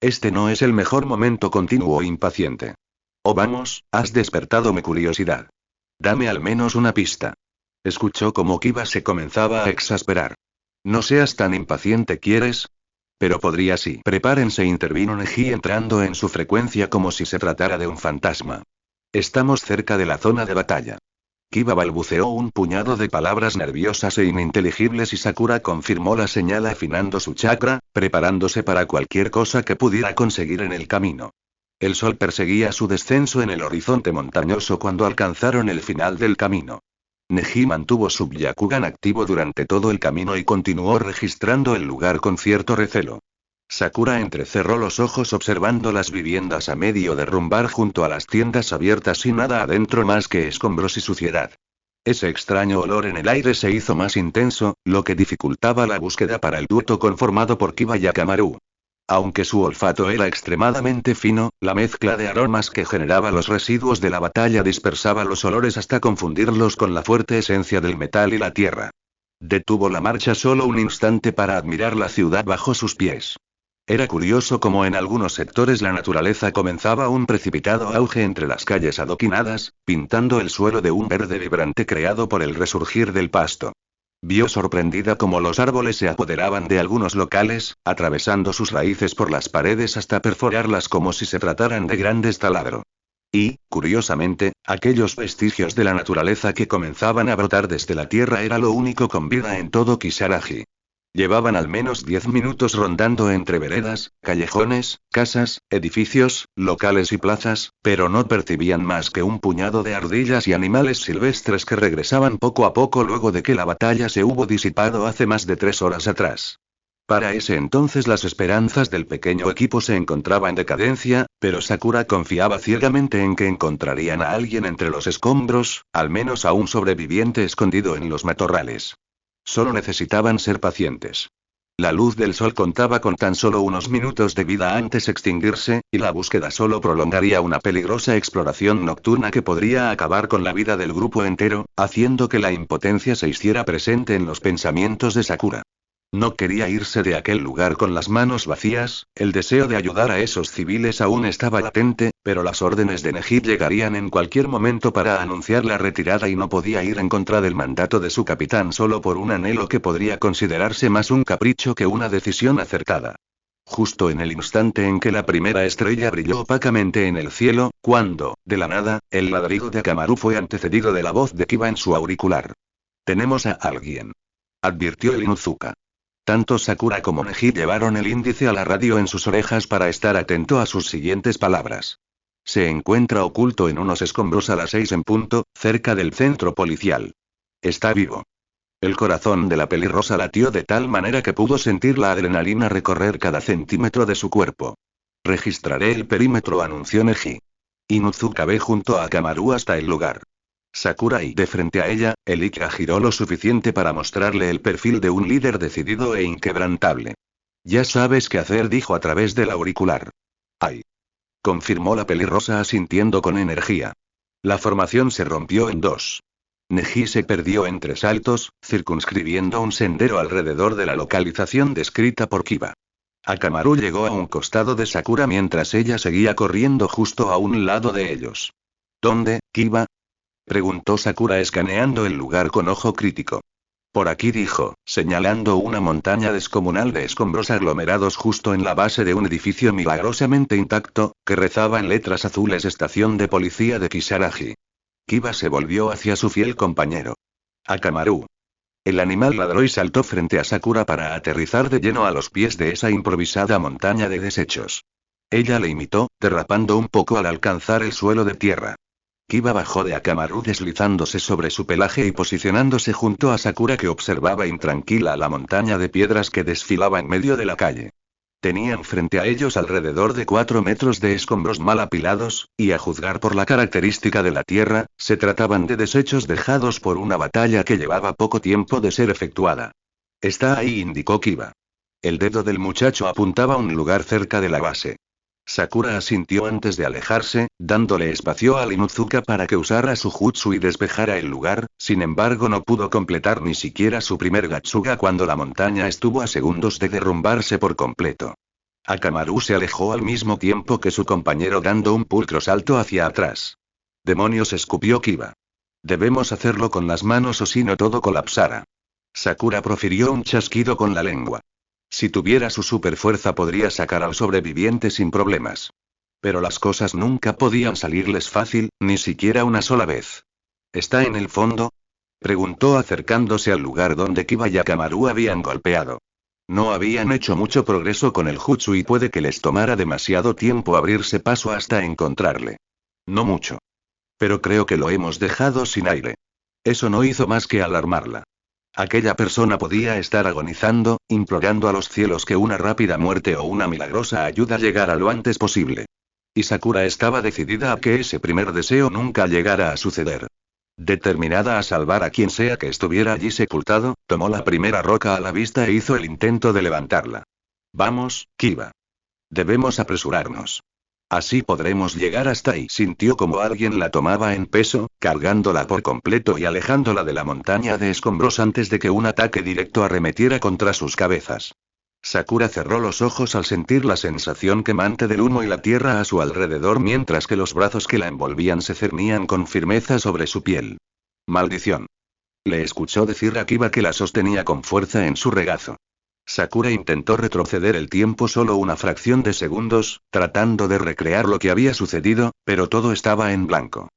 Este no es el mejor momento, continuó impaciente. Oh vamos, has despertado mi curiosidad. Dame al menos una pista. Escuchó como Kiba se comenzaba a exasperar. No seas tan impaciente, ¿quieres? Pero podría sí. Prepárense, intervino Neji entrando en su frecuencia como si se tratara de un fantasma. Estamos cerca de la zona de batalla. Kiba balbuceó un puñado de palabras nerviosas e ininteligibles y Sakura confirmó la señal afinando su chakra, preparándose para cualquier cosa que pudiera conseguir en el camino. El sol perseguía su descenso en el horizonte montañoso cuando alcanzaron el final del camino. Neji mantuvo su Byakugan activo durante todo el camino y continuó registrando el lugar con cierto recelo. Sakura entrecerró los ojos observando las viviendas a medio derrumbar junto a las tiendas abiertas sin nada adentro más que escombros y suciedad. Ese extraño olor en el aire se hizo más intenso, lo que dificultaba la búsqueda para el dueto conformado por Kiba y Akamaru. Aunque su olfato era extremadamente fino, la mezcla de aromas que generaba los residuos de la batalla dispersaba los olores hasta confundirlos con la fuerte esencia del metal y la tierra. Detuvo la marcha solo un instante para admirar la ciudad bajo sus pies. Era curioso cómo en algunos sectores la naturaleza comenzaba un precipitado auge entre las calles adoquinadas, pintando el suelo de un verde vibrante creado por el resurgir del pasto. Vio sorprendida cómo los árboles se apoderaban de algunos locales, atravesando sus raíces por las paredes hasta perforarlas como si se trataran de grandes taladro. Y, curiosamente, aquellos vestigios de la naturaleza que comenzaban a brotar desde la tierra era lo único con vida en todo Kisaragi. Llevaban al menos 10 minutos rondando entre veredas, callejones, casas, edificios, locales y plazas, pero no percibían más que un puñado de ardillas y animales silvestres que regresaban poco a poco luego de que la batalla se hubo disipado hace más de 3 horas atrás. Para ese entonces las esperanzas del pequeño equipo se encontraban en decadencia, pero Sakura confiaba ciegamente en que encontrarían a alguien entre los escombros, al menos a un sobreviviente escondido en los matorrales. Solo necesitaban ser pacientes. La luz del sol contaba con tan solo unos minutos de vida antes de extinguirse, y la búsqueda solo prolongaría una peligrosa exploración nocturna que podría acabar con la vida del grupo entero, haciendo que la impotencia se hiciera presente en los pensamientos de Sakura. No quería irse de aquel lugar con las manos vacías, el deseo de ayudar a esos civiles aún estaba latente, pero las órdenes de Neji llegarían en cualquier momento para anunciar la retirada y no podía ir en contra del mandato de su capitán solo por un anhelo que podría considerarse más un capricho que una decisión acertada. Justo en el instante en que la primera estrella brilló opacamente en el cielo, cuando, de la nada, el ladrido de Akamaru fue antecedido de la voz de Kiba en su auricular. «Tenemos a alguien», advirtió el Inuzuka. Tanto Sakura como Neji llevaron el índice a la radio en sus orejas para estar atento a sus siguientes palabras. Se encuentra oculto en unos escombros a las 6 en punto, cerca del centro policial. Está vivo. El corazón de la pelirrosa latió de tal manera que pudo sentir la adrenalina recorrer cada centímetro de su cuerpo. Registraré el perímetro, anunció Neji. Inuzuka ve junto a Akamaru hasta el lugar. Sakura y de frente a ella, el Ikka giró lo suficiente para mostrarle el perfil de un líder decidido e inquebrantable. Ya sabes qué hacer, dijo a través del auricular. ¡Ay! Confirmó la pelirrosa asintiendo con energía. La formación se rompió en dos. Neji se perdió entre saltos, circunscribiendo un sendero alrededor de la localización descrita por Kiba. Akamaru llegó a un costado de Sakura mientras ella seguía corriendo justo a un lado de ellos. ¿Dónde, Kiba?, preguntó Sakura escaneando el lugar con ojo crítico. Por aquí, dijo, señalando una montaña descomunal de escombros aglomerados justo en la base de un edificio milagrosamente intacto, que rezaba en letras azules Estación de Policía de Kisaragi. Kiba se volvió hacia su fiel compañero. Akamaru. El animal ladró y saltó frente a Sakura para aterrizar de lleno a los pies de esa improvisada montaña de desechos. Ella le imitó, derrapando un poco al alcanzar el suelo de tierra. Kiba bajó de Akamaru deslizándose sobre su pelaje y posicionándose junto a Sakura, que observaba intranquila la montaña de piedras que desfilaba en medio de la calle. Tenían frente a ellos alrededor de 4 metros de escombros mal apilados, y a juzgar por la característica de la tierra, se trataban de desechos dejados por una batalla que llevaba poco tiempo de ser efectuada. Está ahí, indicó Kiba. El dedo del muchacho apuntaba a un lugar cerca de la base. Sakura asintió antes de alejarse, dándole espacio al Inuzuka para que usara su jutsu y despejara el lugar, sin embargo no pudo completar ni siquiera su primer Gatsuga cuando la montaña estuvo a segundos de derrumbarse por completo. Akamaru se alejó al mismo tiempo que su compañero dando un pulcro salto hacia atrás. «Demonios», escupió Kiba. «Debemos hacerlo con las manos o si no todo colapsará». Sakura profirió un chasquido con la lengua. Si tuviera su superfuerza podría sacar al sobreviviente sin problemas. Pero las cosas nunca podían salirles fácil, ni siquiera una sola vez. ¿Está en el fondo?, preguntó acercándose al lugar donde Kiba y Akamaru habían golpeado. No habían hecho mucho progreso con el jutsu y puede que les tomara demasiado tiempo abrirse paso hasta encontrarle. No mucho. Pero creo que lo hemos dejado sin aire. Eso no hizo más que alarmarla. Aquella persona podía estar agonizando, implorando a los cielos que una rápida muerte o una milagrosa ayuda llegara lo antes posible. Y Sakura estaba decidida a que ese primer deseo nunca llegara a suceder. Determinada a salvar a quien sea que estuviera allí sepultado, tomó la primera roca a la vista e hizo el intento de levantarla. «Vamos, Kiba. Debemos apresurarnos. Así podremos llegar hasta ahí». Sintió como alguien la tomaba en peso, cargándola por completo y alejándola de la montaña de escombros antes de que un ataque directo arremetiera contra sus cabezas. Sakura cerró los ojos al sentir la sensación quemante del humo y la tierra a su alrededor mientras que los brazos que la envolvían se cernían con firmeza sobre su piel. «Maldición». Le escuchó decir a Kiba que la sostenía con fuerza en su regazo. Sakura intentó retroceder el tiempo solo una fracción de segundos, tratando de recrear lo que había sucedido, pero todo estaba en blanco.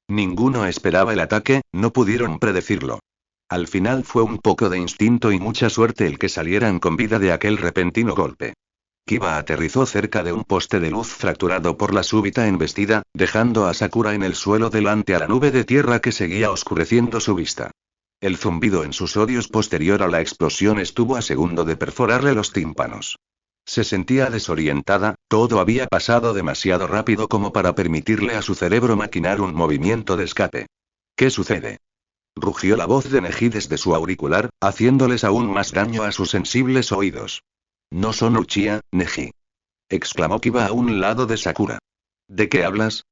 Ninguno esperaba el ataque, no pudieron predecirlo. Al final fue un poco de instinto y mucha suerte el que salieran con vida de aquel repentino golpe. Kiba aterrizó cerca de un poste de luz fracturado por la súbita embestida, dejando a Sakura en el suelo delante a la nube de tierra que seguía oscureciendo su vista. El zumbido en sus oídos posterior a la explosión estuvo a segundo de perforarle los tímpanos. Se sentía desorientada, todo había pasado demasiado rápido como para permitirle a su cerebro maquinar un movimiento de escape. ¿Qué sucede? Rugió la voz de Neji desde su auricular, haciéndoles aún más daño a sus sensibles oídos. No son Uchiha, Neji. Exclamó Kiba a un lado de Sakura. ¿De qué hablas?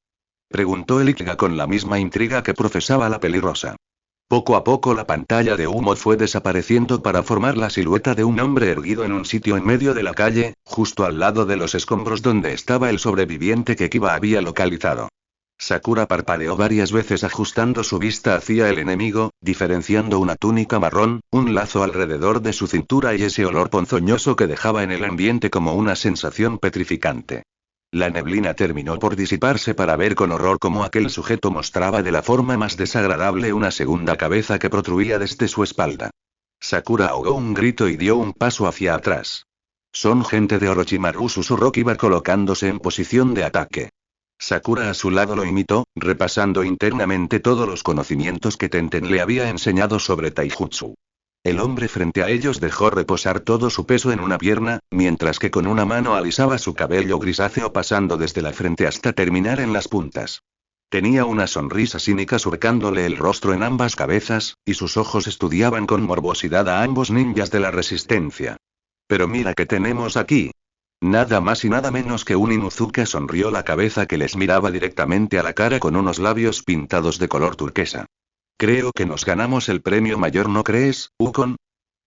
Preguntó el Ichiga con la misma intriga que profesaba la pelirrosa. Poco a poco la pantalla de humo fue desapareciendo para formar la silueta de un hombre erguido en un sitio en medio de la calle, justo al lado de los escombros donde estaba el sobreviviente que Kiba había localizado. Sakura parpadeó varias veces ajustando su vista hacia el enemigo, diferenciando una túnica marrón, un lazo alrededor de su cintura y ese olor ponzoñoso que dejaba en el ambiente como una sensación petrificante. La neblina terminó por disiparse para ver con horror cómo aquel sujeto mostraba de la forma más desagradable una segunda cabeza que protruía desde su espalda. Sakura ahogó un grito y dio un paso hacia atrás. Son gente de Orochimaru, susurró Kiba colocándose en posición de ataque. Sakura a su lado lo imitó, repasando internamente todos los conocimientos que Tenten le había enseñado sobre Taijutsu. El hombre frente a ellos dejó reposar todo su peso en una pierna, mientras que con una mano alisaba su cabello grisáceo pasando desde la frente hasta terminar en las puntas. Tenía una sonrisa cínica surcándole el rostro en ambas cabezas, y sus ojos estudiaban con morbosidad a ambos ninjas de la resistencia. Pero mira que tenemos aquí. Nada más y nada menos que un Inuzuka, sonrió la cabeza que les miraba directamente a la cara con unos labios pintados de color turquesa. Creo que nos ganamos el premio mayor, ¿no crees, Ukon?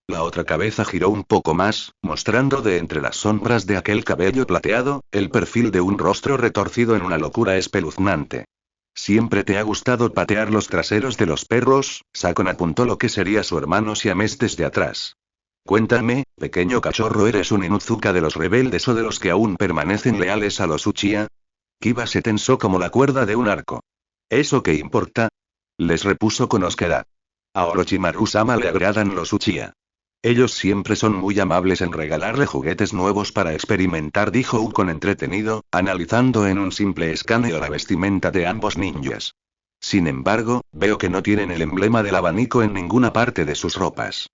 La otra cabeza giró un poco más, mostrando de entre las sombras de aquel cabello plateado, el perfil de un rostro retorcido en una locura espeluznante. Siempre te ha gustado patear los traseros de los perros, Sakon apuntó lo que sería su hermano siamés desde atrás. Cuéntame, pequeño cachorro, ¿eres un Inuzuka de los rebeldes o de los que aún permanecen leales a los Uchiha? Kiba se tensó como la cuerda de un arco. ¿Eso qué importa? Les repuso con osquedad. A Orochimaru-sama le agradan los Uchiha. Ellos siempre son muy amables en regalarle juguetes nuevos para experimentar, dijo Ukon entretenido, analizando en un simple escaneo la vestimenta de ambos ninjas. Sin embargo, veo que no tienen el emblema del abanico en ninguna parte de sus ropas.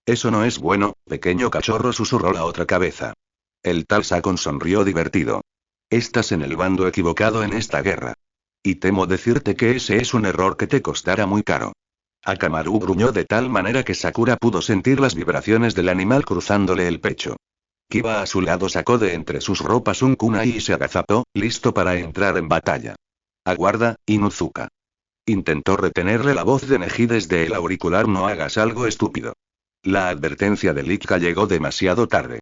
Eso no es bueno, pequeño cachorro, susurró la otra cabeza. El tal Sakon sonrió divertido. Estás en el bando equivocado en esta guerra. Y temo decirte que ese es un error que te costará muy caro. Akamaru gruñó de tal manera que Sakura pudo sentir las vibraciones del animal cruzándole el pecho. Kiba a su lado sacó de entre sus ropas un kunai y se agazapó, listo para entrar en batalla. Aguarda, Inuzuka. Intentó retenerle la voz de Neji desde el auricular. No hagas algo estúpido. La advertencia de Ichiga llegó demasiado tarde.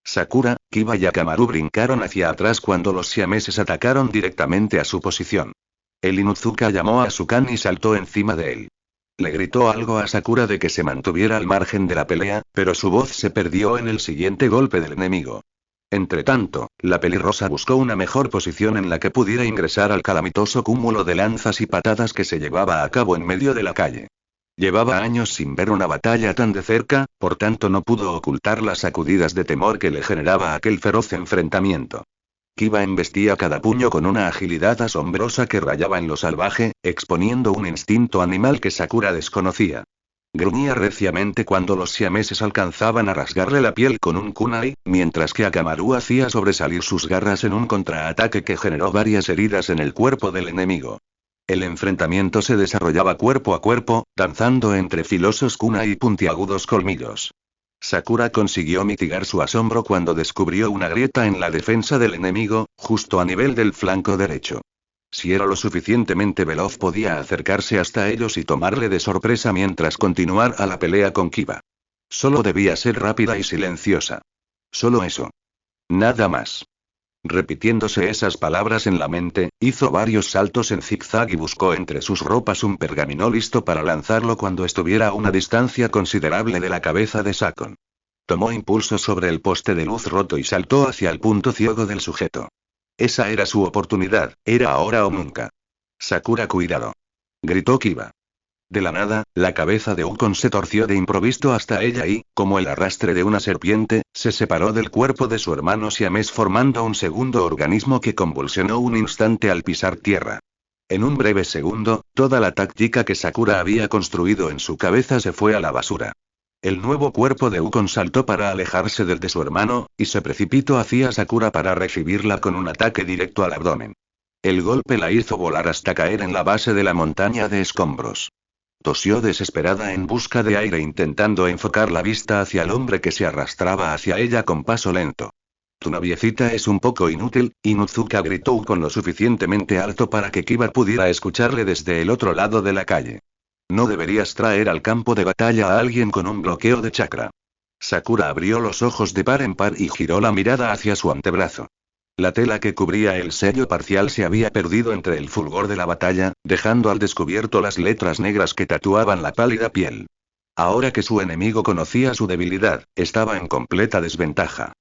Sakura, Kiba y Akamaru brincaron hacia atrás cuando los siameses atacaron directamente a su posición. El Inuzuka llamó a su kan y saltó encima de él. Le gritó algo a Sakura de que se mantuviera al margen de la pelea, pero su voz se perdió en el siguiente golpe del enemigo. Entretanto, la pelirrosa buscó una mejor posición en la que pudiera ingresar al calamitoso cúmulo de lanzas y patadas que se llevaba a cabo en medio de la calle. Llevaba años sin ver una batalla tan de cerca, por tanto no pudo ocultar las sacudidas de temor que le generaba aquel feroz enfrentamiento. Kiba embestía cada puño con una agilidad asombrosa que rayaba en lo salvaje, exponiendo un instinto animal que Sakura desconocía. Gruñía reciamente cuando los siameses alcanzaban a rasgarle la piel con un kunai, mientras que Akamaru hacía sobresalir sus garras en un contraataque que generó varias heridas en el cuerpo del enemigo. El enfrentamiento se desarrollaba cuerpo a cuerpo, danzando entre filosos kunai y puntiagudos colmillos. Sakura consiguió mitigar su asombro cuando descubrió una grieta en la defensa del enemigo, justo a nivel del flanco derecho. Si era lo suficientemente veloz podía acercarse hasta ellos y tomarle de sorpresa mientras continuar a la pelea con Kiba. Solo debía ser rápida y silenciosa. Solo eso. Nada más. Repitiéndose esas palabras en la mente, hizo varios saltos en zigzag y buscó entre sus ropas un pergamino listo para lanzarlo cuando estuviera a una distancia considerable de la cabeza de Sakon. Tomó impulso sobre el poste de luz roto y saltó hacia el punto ciego del sujeto. Esa era su oportunidad, era ahora o nunca. Sakura, cuidado. Gritó Kiba. De la nada, la cabeza de Ukon se torció de improviso hasta ella y, como el arrastre de una serpiente, se separó del cuerpo de su hermano siamés formando un segundo organismo que convulsionó un instante al pisar tierra. En un breve segundo, toda la táctica que Sakura había construido en su cabeza se fue a la basura. El nuevo cuerpo de Ukon saltó para alejarse del de su hermano, y se precipitó hacia Sakura para recibirla con un ataque directo al abdomen. El golpe la hizo volar hasta caer en la base de la montaña de escombros. Tosió desesperada en busca de aire intentando enfocar la vista hacia el hombre que se arrastraba hacia ella con paso lento. Tu noviecita es un poco inútil, Inuzuka gritó con lo suficientemente alto para que Kiba pudiera escucharle desde el otro lado de la calle. No deberías traer al campo de batalla a alguien con un bloqueo de chakra. Sakura abrió los ojos de par en par y giró la mirada hacia su antebrazo. La tela que cubría el sello parcial se había perdido entre el fulgor de la batalla, dejando al descubierto las letras negras que tatuaban la pálida piel. Ahora que su enemigo conocía su debilidad, estaba en completa desventaja.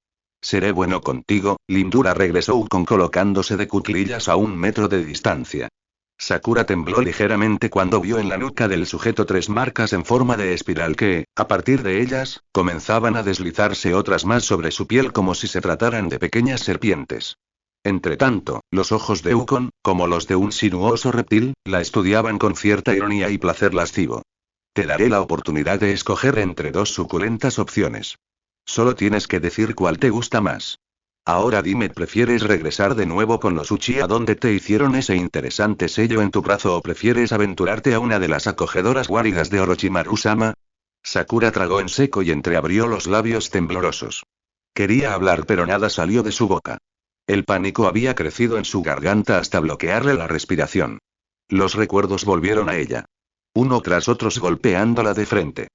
Seré bueno contigo, lindura, regresó Ukon colocándose de cuclillas a 1 metro de distancia. Sakura tembló ligeramente cuando vio en la nuca del sujeto 3 marcas en forma de espiral que, a partir de ellas, comenzaban a deslizarse otras más sobre su piel como si se trataran de pequeñas serpientes. Entretanto, los ojos de Ukon, como los de un sinuoso reptil, la estudiaban con cierta ironía y placer lascivo. Te daré la oportunidad de escoger entre 2 suculentas opciones. Solo tienes que decir cuál te gusta más. Ahora dime, ¿prefieres regresar de nuevo con los Uchiha donde te hicieron ese interesante sello en tu brazo o prefieres aventurarte a una de las acogedoras guaridas de Orochimaru-sama? Sakura tragó en seco y entreabrió los labios temblorosos. Quería hablar pero nada salió de su boca. El pánico había crecido en su garganta hasta bloquearle la respiración. Los recuerdos volvieron a ella. Uno tras otros golpeándola de frente.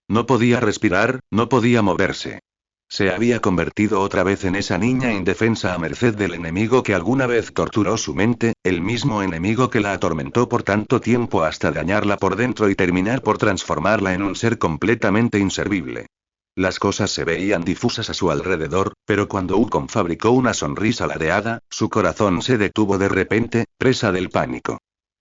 No podía respirar, no podía moverse. Se había convertido otra vez en esa niña indefensa a merced del enemigo que alguna vez torturó su mente, el mismo enemigo que la atormentó por tanto tiempo hasta dañarla por dentro y terminar por transformarla en un ser completamente inservible. Las cosas se veían difusas a su alrededor, pero cuando Ukon fabricó una sonrisa ladeada, su corazón se detuvo de repente, presa del pánico.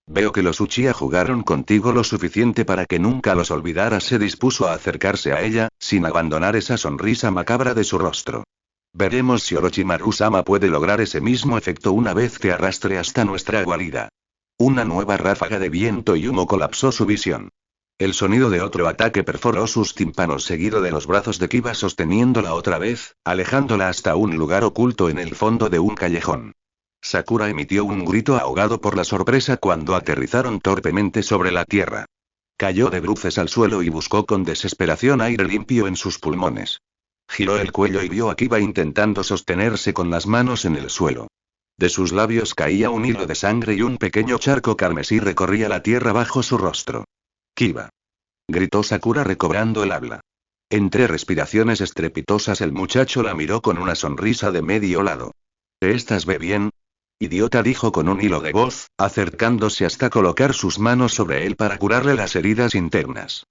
Veo que los Uchiha jugaron contigo lo suficiente para que nunca los olvidaras. Se dispuso a acercarse a ella, sin abandonar esa sonrisa macabra de su rostro. Veremos si Orochimaru-sama puede lograr ese mismo efecto una vez te arrastre hasta nuestra guarida. Una nueva ráfaga de viento y humo colapsó su visión. El sonido de otro ataque perforó sus tímpanos seguido de los brazos de Kiba sosteniéndola otra vez, alejándola hasta un lugar oculto en el fondo de un callejón. Sakura emitió un grito ahogado por la sorpresa cuando aterrizaron torpemente sobre la tierra. Cayó de bruces al suelo y buscó con desesperación aire limpio en sus pulmones. Giró el cuello y vio a Kiba intentando sostenerse con las manos en el suelo. De sus labios caía un hilo de sangre y un pequeño charco carmesí recorría la tierra bajo su rostro. Kiba. Gritó Sakura recobrando el habla. Entre respiraciones estrepitosas el muchacho la miró con una sonrisa de medio lado. ¿Estás bien? Idiota, dijo con un hilo de voz, acercándose hasta colocar sus manos sobre él para curarle las heridas internas.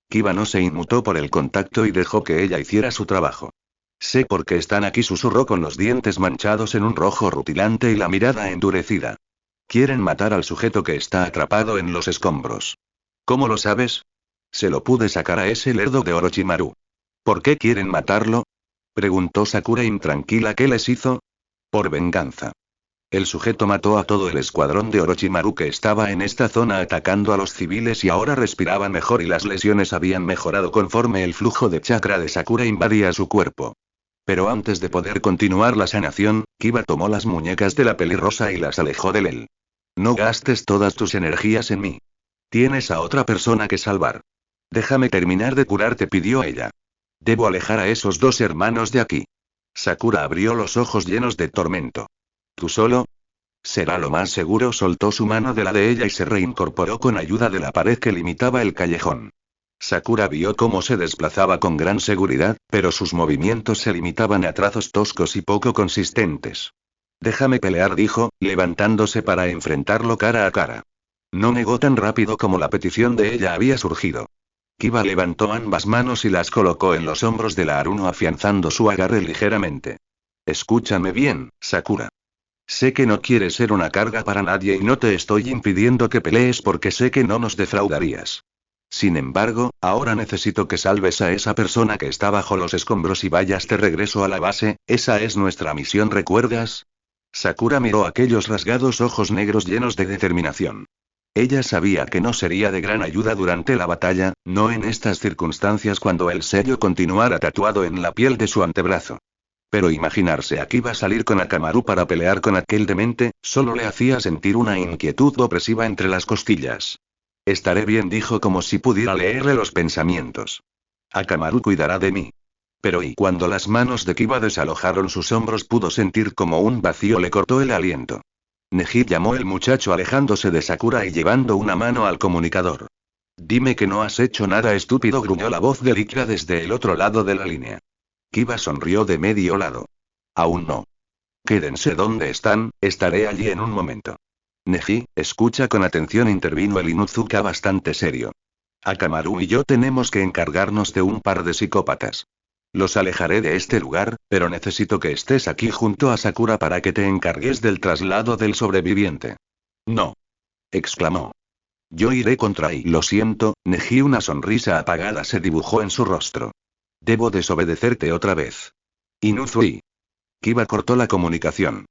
Kiba no se inmutó por el contacto y dejó que ella hiciera su trabajo. Sé por qué están aquí, susurró con los dientes manchados en un rojo rutilante y la mirada endurecida. Quieren matar al sujeto que está atrapado en los escombros. ¿Cómo lo sabes? Se lo pude sacar a ese lerdo de Orochimaru. ¿Por qué quieren matarlo? Preguntó Sakura intranquila. ¿Qué les hizo? Por venganza. El sujeto mató a todo el escuadrón de Orochimaru que estaba en esta zona atacando a los civiles y ahora respiraban mejor y las lesiones habían mejorado conforme el flujo de chakra de Sakura invadía su cuerpo. Pero antes de poder continuar la sanación, Kiba tomó las muñecas de la pelirrosa y las alejó de él. No gastes todas tus energías en mí. Tienes a otra persona que salvar. Déjame terminar de curarte, pidió ella. Debo alejar a esos 2 hermanos de aquí. Sakura abrió los ojos llenos de tormento. ¿Tú solo? Será lo más seguro. Soltó su mano de la de ella y se reincorporó con ayuda de la pared que limitaba el callejón. Sakura vio cómo se desplazaba con gran seguridad, pero sus movimientos se limitaban a trazos toscos y poco consistentes. Déjame pelear, dijo, levantándose para enfrentarlo cara a cara. No negó tan rápido como la petición de ella había surgido. Kiba levantó ambas manos y las colocó en los hombros de la Aruno afianzando su agarre ligeramente. Escúchame bien, Sakura. Sé que no quieres ser una carga para nadie y no te estoy impidiendo que pelees porque sé que no nos defraudarías. Sin embargo, ahora necesito que salves a esa persona que está bajo los escombros y vayas de regreso a la base, esa es nuestra misión, ¿recuerdas? Sakura miró aquellos rasgados ojos negros llenos de determinación. Ella sabía que no sería de gran ayuda durante la batalla, no en estas circunstancias cuando el sello continuara tatuado en la piel de su antebrazo. Pero imaginarse a Kiba salir con Akamaru para pelear con aquel demente, solo le hacía sentir una inquietud opresiva entre las costillas. Estaré bien, dijo como si pudiera leerle los pensamientos. Akamaru cuidará de mí. Pero y cuando las manos de Kiba desalojaron sus hombros pudo sentir como un vacío le cortó el aliento. Neji, llamó el muchacho alejándose de Sakura y llevando una mano al comunicador. Dime que no has hecho nada estúpido, gruñó la voz de Ikra desde el otro lado de la línea. Kiba sonrió de medio lado. Aún no. Quédense donde están, estaré allí en un momento. Neji, escucha con atención, intervino el Inuzuka bastante serio. Akamaru y yo tenemos que encargarnos de un par de psicópatas. Los alejaré de este lugar, pero necesito que estés aquí junto a Sakura para que te encargues del traslado del sobreviviente. No. Exclamó. Yo iré contra y lo siento, Neji, una sonrisa apagada se dibujó en su rostro. Debo desobedecerte otra vez. Inuzui. Kiba cortó la comunicación.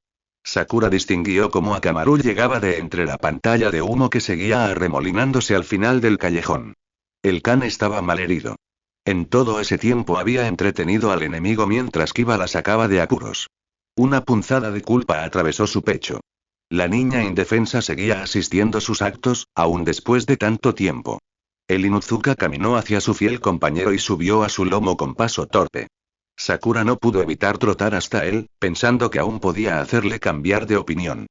Sakura distinguió cómo Akamaru llegaba de entre la pantalla de humo que seguía arremolinándose al final del callejón. El Kan estaba malherido. En todo ese tiempo había entretenido al enemigo mientras Kiba la sacaba de apuros. Una punzada de culpa atravesó su pecho. La niña indefensa seguía asistiendo sus actos, aún después de tanto tiempo. El Inuzuka caminó hacia su fiel compañero y subió a su lomo con paso torpe. Sakura no pudo evitar trotar hasta él, pensando que aún podía hacerle cambiar de opinión.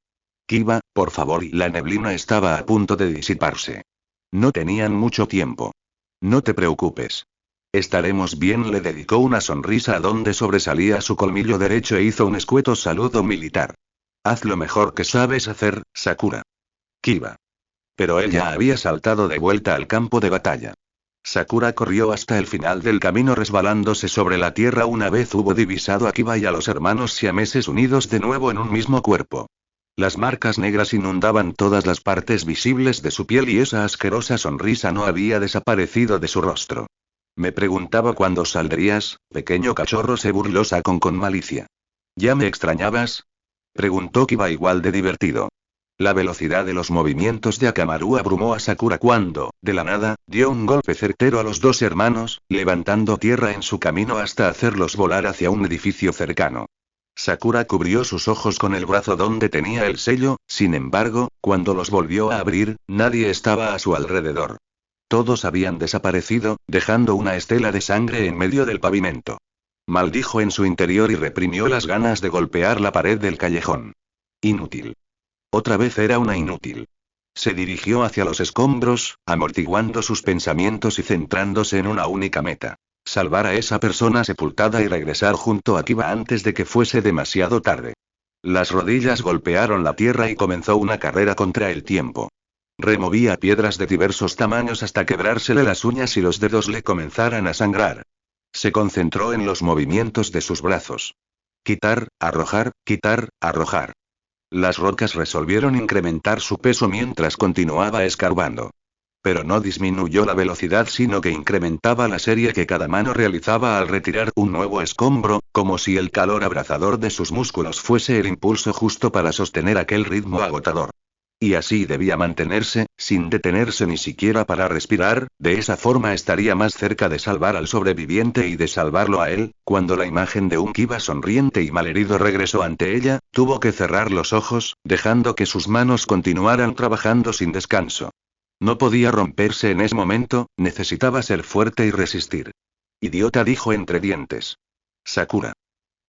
Kiba, por favor, y la neblina estaba a punto de disiparse. No tenían mucho tiempo. No te preocupes. Estaremos bien, le dedicó una sonrisa a donde sobresalía su colmillo derecho e hizo un escueto saludo militar. Haz lo mejor que sabes hacer, Sakura. Kiba. Pero él ya había saltado de vuelta al campo de batalla. Sakura corrió hasta el final del camino resbalándose sobre la tierra una vez hubo divisado a Kiba y a los hermanos siameses unidos de nuevo en un mismo cuerpo. Las marcas negras inundaban todas las partes visibles de su piel y esa asquerosa sonrisa no había desaparecido de su rostro. Me preguntaba cuándo saldrías, pequeño cachorro, se burló Sakon con malicia. ¿Ya me extrañabas? Preguntó Kiba igual de divertido. La velocidad de los movimientos de Akamaru abrumó a Sakura cuando, de la nada, dio un golpe certero a los dos hermanos, levantando tierra en su camino hasta hacerlos volar hacia un edificio cercano. Sakura cubrió sus ojos con el brazo donde tenía el sello, sin embargo, cuando los volvió a abrir, nadie estaba a su alrededor. Todos habían desaparecido, dejando una estela de sangre en medio del pavimento. Maldijo en su interior y reprimió las ganas de golpear la pared del callejón. Inútil. Otra vez era una inútil. Se dirigió hacia los escombros, amortiguando sus pensamientos y centrándose en una única meta. Salvar a esa persona sepultada y regresar junto a Kiba antes de que fuese demasiado tarde. Las rodillas golpearon la tierra y comenzó una carrera contra el tiempo. Removía piedras de diversos tamaños hasta quebrársele las uñas y los dedos le comenzaran a sangrar. Se concentró en los movimientos de sus brazos. Quitar, arrojar, quitar, arrojar. Las rocas resolvieron incrementar su peso mientras continuaba escarbando. Pero no disminuyó la velocidad, sino que incrementaba la serie que cada mano realizaba al retirar un nuevo escombro, como si el calor abrasador de sus músculos fuese el impulso justo para sostener aquel ritmo agotador. Y así debía mantenerse, sin detenerse ni siquiera para respirar, de esa forma estaría más cerca de salvar al sobreviviente y de salvarlo a él. Cuando la imagen de un Kiba sonriente y malherido regresó ante ella, tuvo que cerrar los ojos, dejando que sus manos continuaran trabajando sin descanso. No podía romperse en ese momento, necesitaba ser fuerte y resistir. Idiota, dijo entre dientes. Sakura.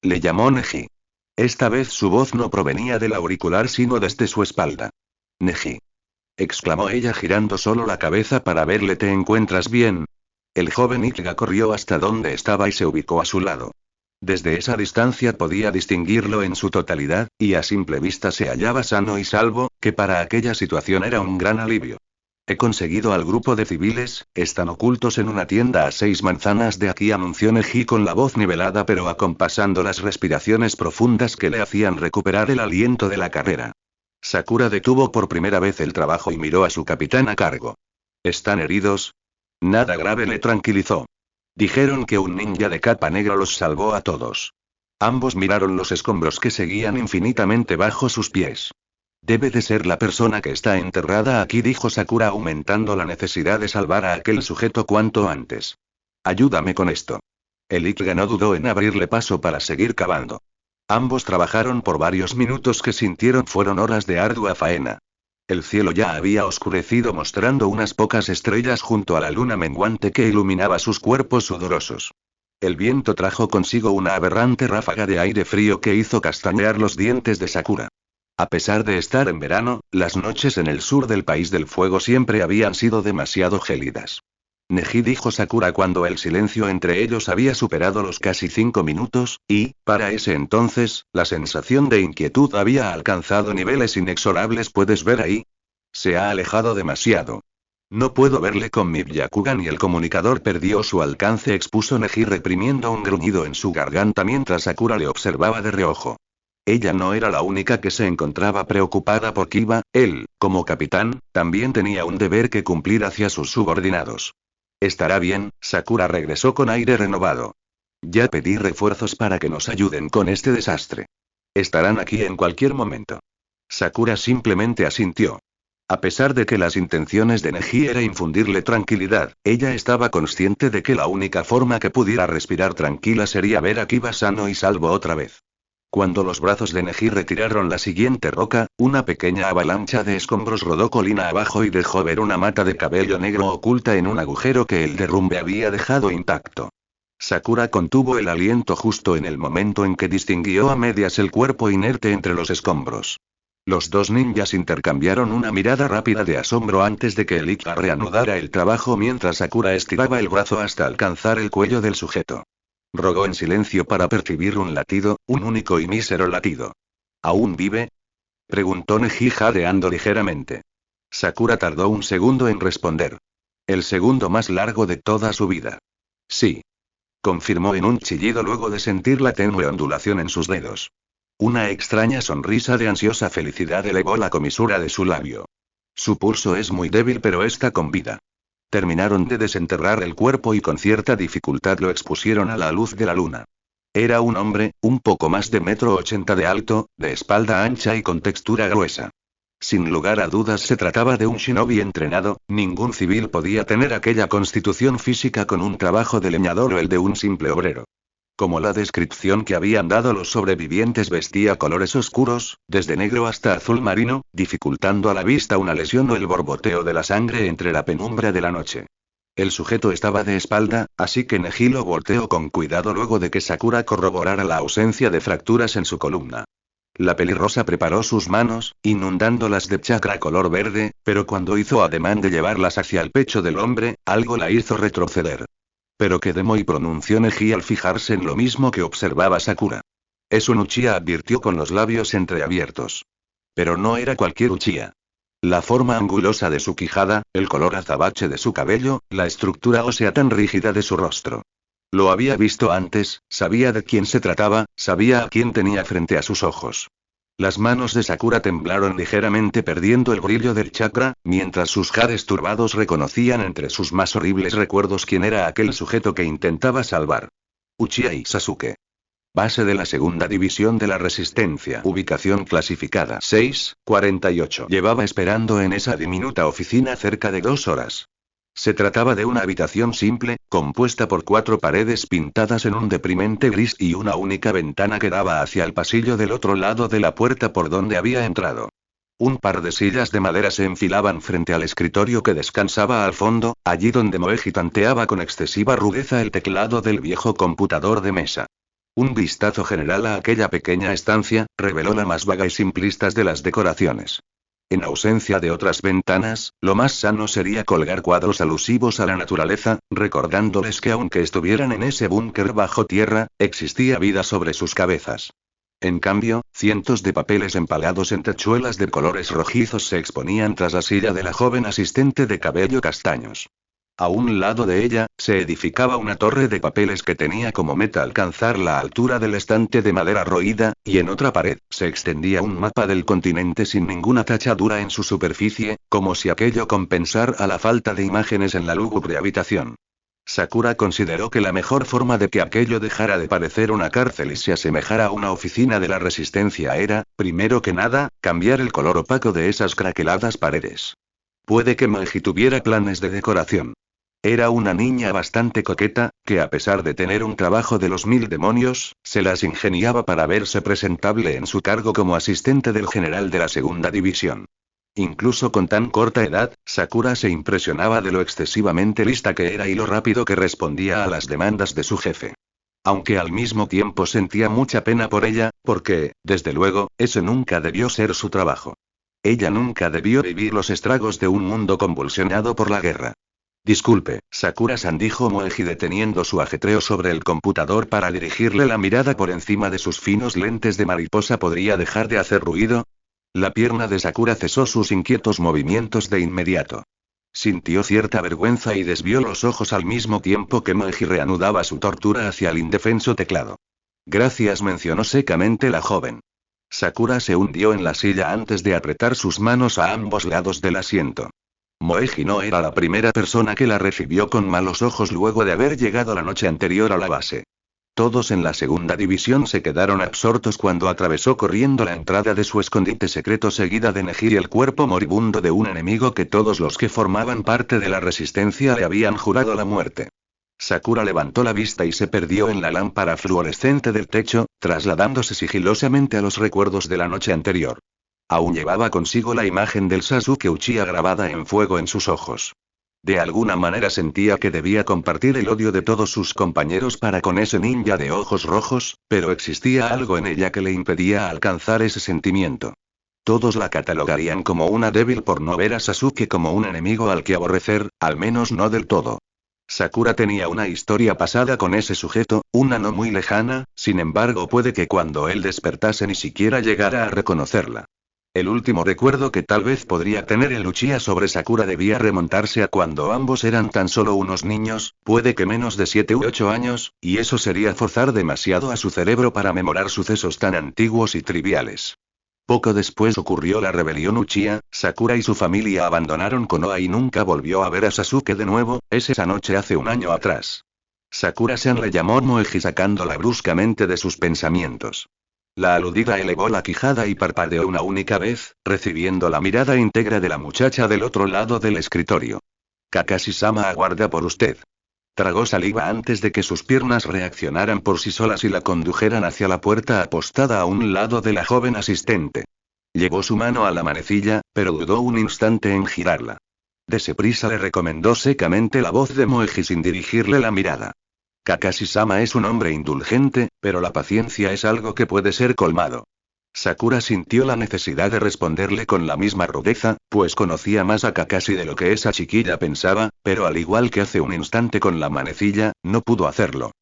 Le llamó Neji. Esta vez su voz no provenía del auricular sino desde su espalda. Neji. Exclamó ella girando solo la cabeza para verle. ¿Te encuentras bien? El joven Ikga corrió hasta donde estaba y se ubicó a su lado. Desde esa distancia podía distinguirlo en su totalidad, y a simple vista se hallaba sano y salvo, que para aquella situación era un gran alivio. He conseguido al grupo de civiles, están ocultos en una tienda a 6 manzanas de aquí, anunció Neji con la voz nivelada pero acompasando las respiraciones profundas que le hacían recuperar el aliento de la carrera. Sakura detuvo por primera vez el trabajo y miró a su capitán a cargo. ¿Están heridos? Nada grave, le tranquilizó. Dijeron que un ninja de capa negra los salvó a todos. Ambos miraron los escombros que seguían infinitamente bajo sus pies. Debe de ser la persona que está enterrada aquí, dijo Sakura, aumentando la necesidad de salvar a aquel sujeto cuanto antes. Ayúdame con esto. El Ikga no dudó en abrirle paso para seguir cavando. Ambos trabajaron por varios minutos que sintieron fueron horas de ardua faena. El cielo ya había oscurecido mostrando unas pocas estrellas junto a la luna menguante que iluminaba sus cuerpos sudorosos. El viento trajo consigo una aberrante ráfaga de aire frío que hizo castañear los dientes de Sakura. A pesar de estar en verano, las noches en el sur del país del fuego siempre habían sido demasiado gélidas. Neji, dijo Sakura cuando el silencio entre ellos había superado los casi 5 minutos, y, para ese entonces, la sensación de inquietud había alcanzado niveles inexorables. ¿Puedes ver ahí? Se ha alejado demasiado. No puedo verle con mi Byakugan y el comunicador perdió su alcance, expuso Neji reprimiendo un gruñido en su garganta mientras Sakura le observaba de reojo. Ella no era la única que se encontraba preocupada por Kiba, él, como capitán, también tenía un deber que cumplir hacia sus subordinados. Estará bien, Sakura regresó con aire renovado. Ya pedí refuerzos para que nos ayuden con este desastre. Estarán aquí en cualquier momento. Sakura simplemente asintió. A pesar de que las intenciones de Neji era infundirle tranquilidad, ella estaba consciente de que la única forma que pudiera respirar tranquila sería ver a Kiba sano y salvo otra vez. Cuando los brazos de Neji retiraron la siguiente roca, una pequeña avalancha de escombros rodó colina abajo y dejó ver una mata de cabello negro oculta en un agujero que el derrumbe había dejado intacto. Sakura contuvo el aliento justo en el momento en que distinguió a medias el cuerpo inerte entre los escombros. Los dos ninjas intercambiaron una mirada rápida de asombro antes de que el Ikga reanudara el trabajo mientras Sakura estiraba el brazo hasta alcanzar el cuello del sujeto. Rogó en silencio para percibir un latido, un único y mísero latido. ¿Aún vive? Preguntó Neji jadeando ligeramente. Sakura tardó un segundo en responder. El segundo más largo de toda su vida. Sí. Confirmó en un chillido luego de sentir la tenue ondulación en sus dedos. Una extraña sonrisa de ansiosa felicidad elevó la comisura de su labio. Su pulso es muy débil pero está con vida. Terminaron de desenterrar el cuerpo y con cierta dificultad lo expusieron a la luz de la luna. Era un hombre, un poco más de 1,80 m de alto, de espalda ancha y con textura gruesa. Sin lugar a dudas se trataba de un shinobi entrenado, ningún civil podía tener aquella constitución física con un trabajo de leñador o el de un simple obrero. Como la descripción que habían dado los sobrevivientes vestía colores oscuros, desde negro hasta azul marino, dificultando a la vista una lesión o el borboteo de la sangre entre la penumbra de la noche. El sujeto estaba de espalda, así que Neji lo volteó con cuidado luego de que Sakura corroborara la ausencia de fracturas en su columna. La pelirrosa preparó sus manos, inundándolas de chakra color verde, pero cuando hizo ademán de llevarlas hacia el pecho del hombre, algo la hizo retroceder. Pero que demo, y pronunció Neji al fijarse en lo mismo que observaba Sakura. Es un Uchiha, advirtió con los labios entreabiertos. Pero no era cualquier Uchiha. La forma angulosa de su quijada, el color azabache de su cabello, la estructura ósea tan rígida de su rostro. Lo había visto antes, sabía de quién se trataba, sabía a quién tenía frente a sus ojos. Las manos de Sakura temblaron ligeramente perdiendo el brillo del chakra, mientras sus jades turbados reconocían entre sus más horribles recuerdos quién era aquel sujeto que intentaba salvar. Uchiha Sasuke. Base de la segunda división de la Resistencia. Ubicación clasificada 648. Llevaba esperando en esa diminuta oficina cerca de 2 horas. Se trataba de una habitación simple, compuesta por 4 paredes pintadas en un deprimente gris y una única ventana que daba hacia el pasillo del otro lado de la puerta por donde había entrado. Un par de sillas de madera se enfilaban frente al escritorio que descansaba al fondo, allí donde Moeji tanteaba con excesiva rudeza el teclado del viejo computador de mesa. Un vistazo general a aquella pequeña estancia, reveló la más vaga y simplista de las decoraciones. En ausencia de otras ventanas, lo más sano sería colgar cuadros alusivos a la naturaleza, recordándoles que aunque estuvieran en ese búnker bajo tierra, existía vida sobre sus cabezas. En cambio, cientos de papeles empalados en tachuelas de colores rojizos se exponían tras la silla de la joven asistente de cabello castaños. A un lado de ella, se edificaba una torre de papeles que tenía como meta alcanzar la altura del estante de madera roída, y en otra pared, se extendía un mapa del continente sin ninguna tachadura en su superficie, como si aquello compensara la falta de imágenes en la lúgubre habitación. Sakura consideró que la mejor forma de que aquello dejara de parecer una cárcel y se asemejara a una oficina de la resistencia era, primero que nada, cambiar el color opaco de esas craqueladas paredes. Puede que Meiji tuviera planes de decoración. Era una niña bastante coqueta, que a pesar de tener un trabajo de los 1000 demonios, se las ingeniaba para verse presentable en su cargo como asistente del general de la segunda división. Incluso con tan corta edad, Sakura se impresionaba de lo excesivamente lista que era y lo rápido que respondía a las demandas de su jefe. Aunque al mismo tiempo sentía mucha pena por ella, porque, desde luego, ese nunca debió ser su trabajo. Ella nunca debió vivir los estragos de un mundo convulsionado por la guerra. Disculpe, Sakura-san, dijo Moeji deteniendo su ajetreo sobre el computador para dirigirle la mirada por encima de sus finos lentes de mariposa. ¿Podría dejar de hacer ruido? La pierna de Sakura cesó sus inquietos movimientos de inmediato. Sintió cierta vergüenza y desvió los ojos al mismo tiempo que Moeji reanudaba su tortura hacia el indefenso teclado. Gracias, mencionó secamente la joven. Sakura se hundió en la silla antes de apretar sus manos a ambos lados del asiento. Moeji no era la primera persona que la recibió con malos ojos luego de haber llegado la noche anterior a la base. Todos en la segunda división se quedaron absortos cuando atravesó corriendo la entrada de su escondite secreto seguida de Neji y el cuerpo moribundo de un enemigo que todos los que formaban parte de la resistencia le habían jurado la muerte. Sakura levantó la vista y se perdió en la lámpara fluorescente del techo, trasladándose sigilosamente a los recuerdos de la noche anterior. Aún llevaba consigo la imagen del Sasuke Uchiha grabada en fuego en sus ojos. De alguna manera sentía que debía compartir el odio de todos sus compañeros para con ese ninja de ojos rojos, pero existía algo en ella que le impedía alcanzar ese sentimiento. Todos la catalogarían como una débil por no ver a Sasuke como un enemigo al que aborrecer, al menos no del todo. Sakura tenía una historia pasada con ese sujeto, una no muy lejana, sin embargo puede que cuando él despertase ni siquiera llegara a reconocerla. El último recuerdo que tal vez podría tener el Uchiha sobre Sakura debía remontarse a cuando ambos eran tan solo unos niños, puede que menos de 7 u 8 años, y eso sería forzar demasiado a su cerebro para memorar sucesos tan antiguos y triviales. Poco después ocurrió la rebelión Uchiha, Sakura y su familia abandonaron Konoha y nunca volvió a ver a Sasuke de nuevo, esa noche hace un año atrás. Sakura-san, le llamó Moeji sacándola bruscamente de sus pensamientos. La aludida elevó la quijada y parpadeó una única vez, recibiendo la mirada íntegra de la muchacha del otro lado del escritorio. Kakashi-sama aguarda por usted. Tragó saliva antes de que sus piernas reaccionaran por sí solas y la condujeran hacia la puerta apostada a un lado de la joven asistente. Llevó su mano a la manecilla, pero dudó un instante en girarla. Dese prisa, le recomendó secamente la voz de Moeji sin dirigirle la mirada. Kakashi-sama es un hombre indulgente, pero la paciencia es algo que puede ser colmado. Sakura sintió la necesidad de responderle con la misma rudeza, pues conocía más a Kakashi de lo que esa chiquilla pensaba, pero al igual que hace un instante con la manecilla, no pudo hacerlo.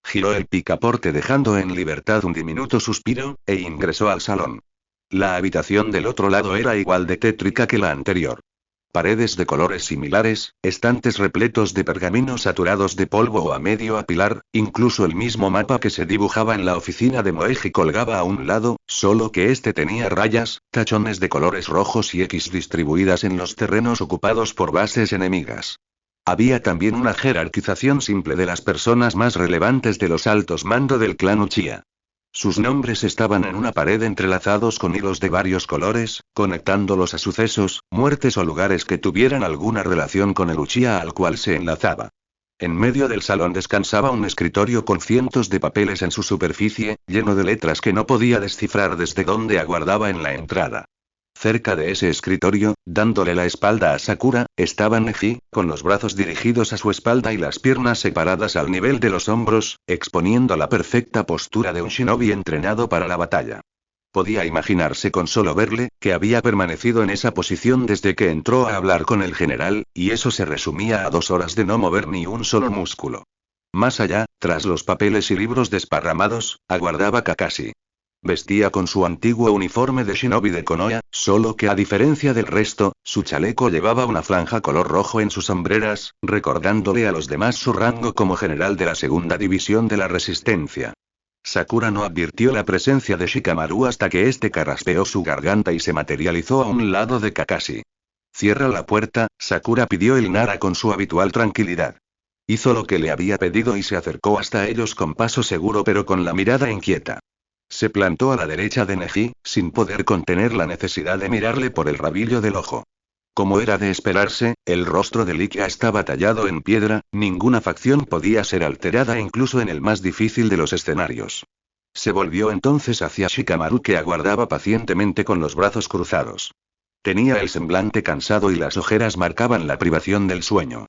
Giró el picaporte dejando en libertad un diminuto suspiro, e ingresó al salón. La habitación del otro lado era igual de tétrica que la anterior. Paredes de colores similares, estantes repletos de pergaminos saturados de polvo o a medio apilar, incluso el mismo mapa que se dibujaba en la oficina de Moeji colgaba a un lado, solo que este tenía rayas, tachones de colores rojos y X distribuidas en los terrenos ocupados por bases enemigas. Había también una jerarquización simple de las personas más relevantes de los altos mando del clan Uchiha. Sus nombres estaban en una pared entrelazados con hilos de varios colores, conectándolos a sucesos, muertes o lugares que tuvieran alguna relación con el Uchiha al cual se enlazaba. En medio del salón descansaba un escritorio con cientos de papeles en su superficie, lleno de letras que no podía descifrar desde donde aguardaba en la entrada. Cerca de ese escritorio, dándole la espalda a Sakura, estaba Neji, con los brazos dirigidos a su espalda y las piernas separadas al nivel de los hombros, exponiendo la perfecta postura de un shinobi entrenado para la batalla. Podía imaginarse con solo verle, que había permanecido en esa posición desde que entró a hablar con el general, y eso se resumía a 2 horas de no mover ni un solo músculo. Más allá, tras los papeles y libros desparramados, aguardaba Kakashi. Vestía con su antiguo uniforme de shinobi de Konoha, solo que a diferencia del resto, su chaleco llevaba una franja color rojo en sus hombreras, recordándole a los demás su rango como general de la segunda división de la resistencia. Sakura no advirtió la presencia de Shikamaru hasta que este carraspeó su garganta y se materializó a un lado de Kakashi. «Cierra la puerta», Sakura pidió el Nara con su habitual tranquilidad. Hizo lo que le había pedido y se acercó hasta ellos con paso seguro pero con la mirada inquieta. Se plantó a la derecha de Neji, sin poder contener la necesidad de mirarle por el rabillo del ojo. Como era de esperarse, el rostro de Likia estaba tallado en piedra, ninguna facción podía ser alterada incluso en el más difícil de los escenarios. Se volvió entonces hacia Shikamaru que aguardaba pacientemente con los brazos cruzados. Tenía el semblante cansado y las ojeras marcaban la privación del sueño.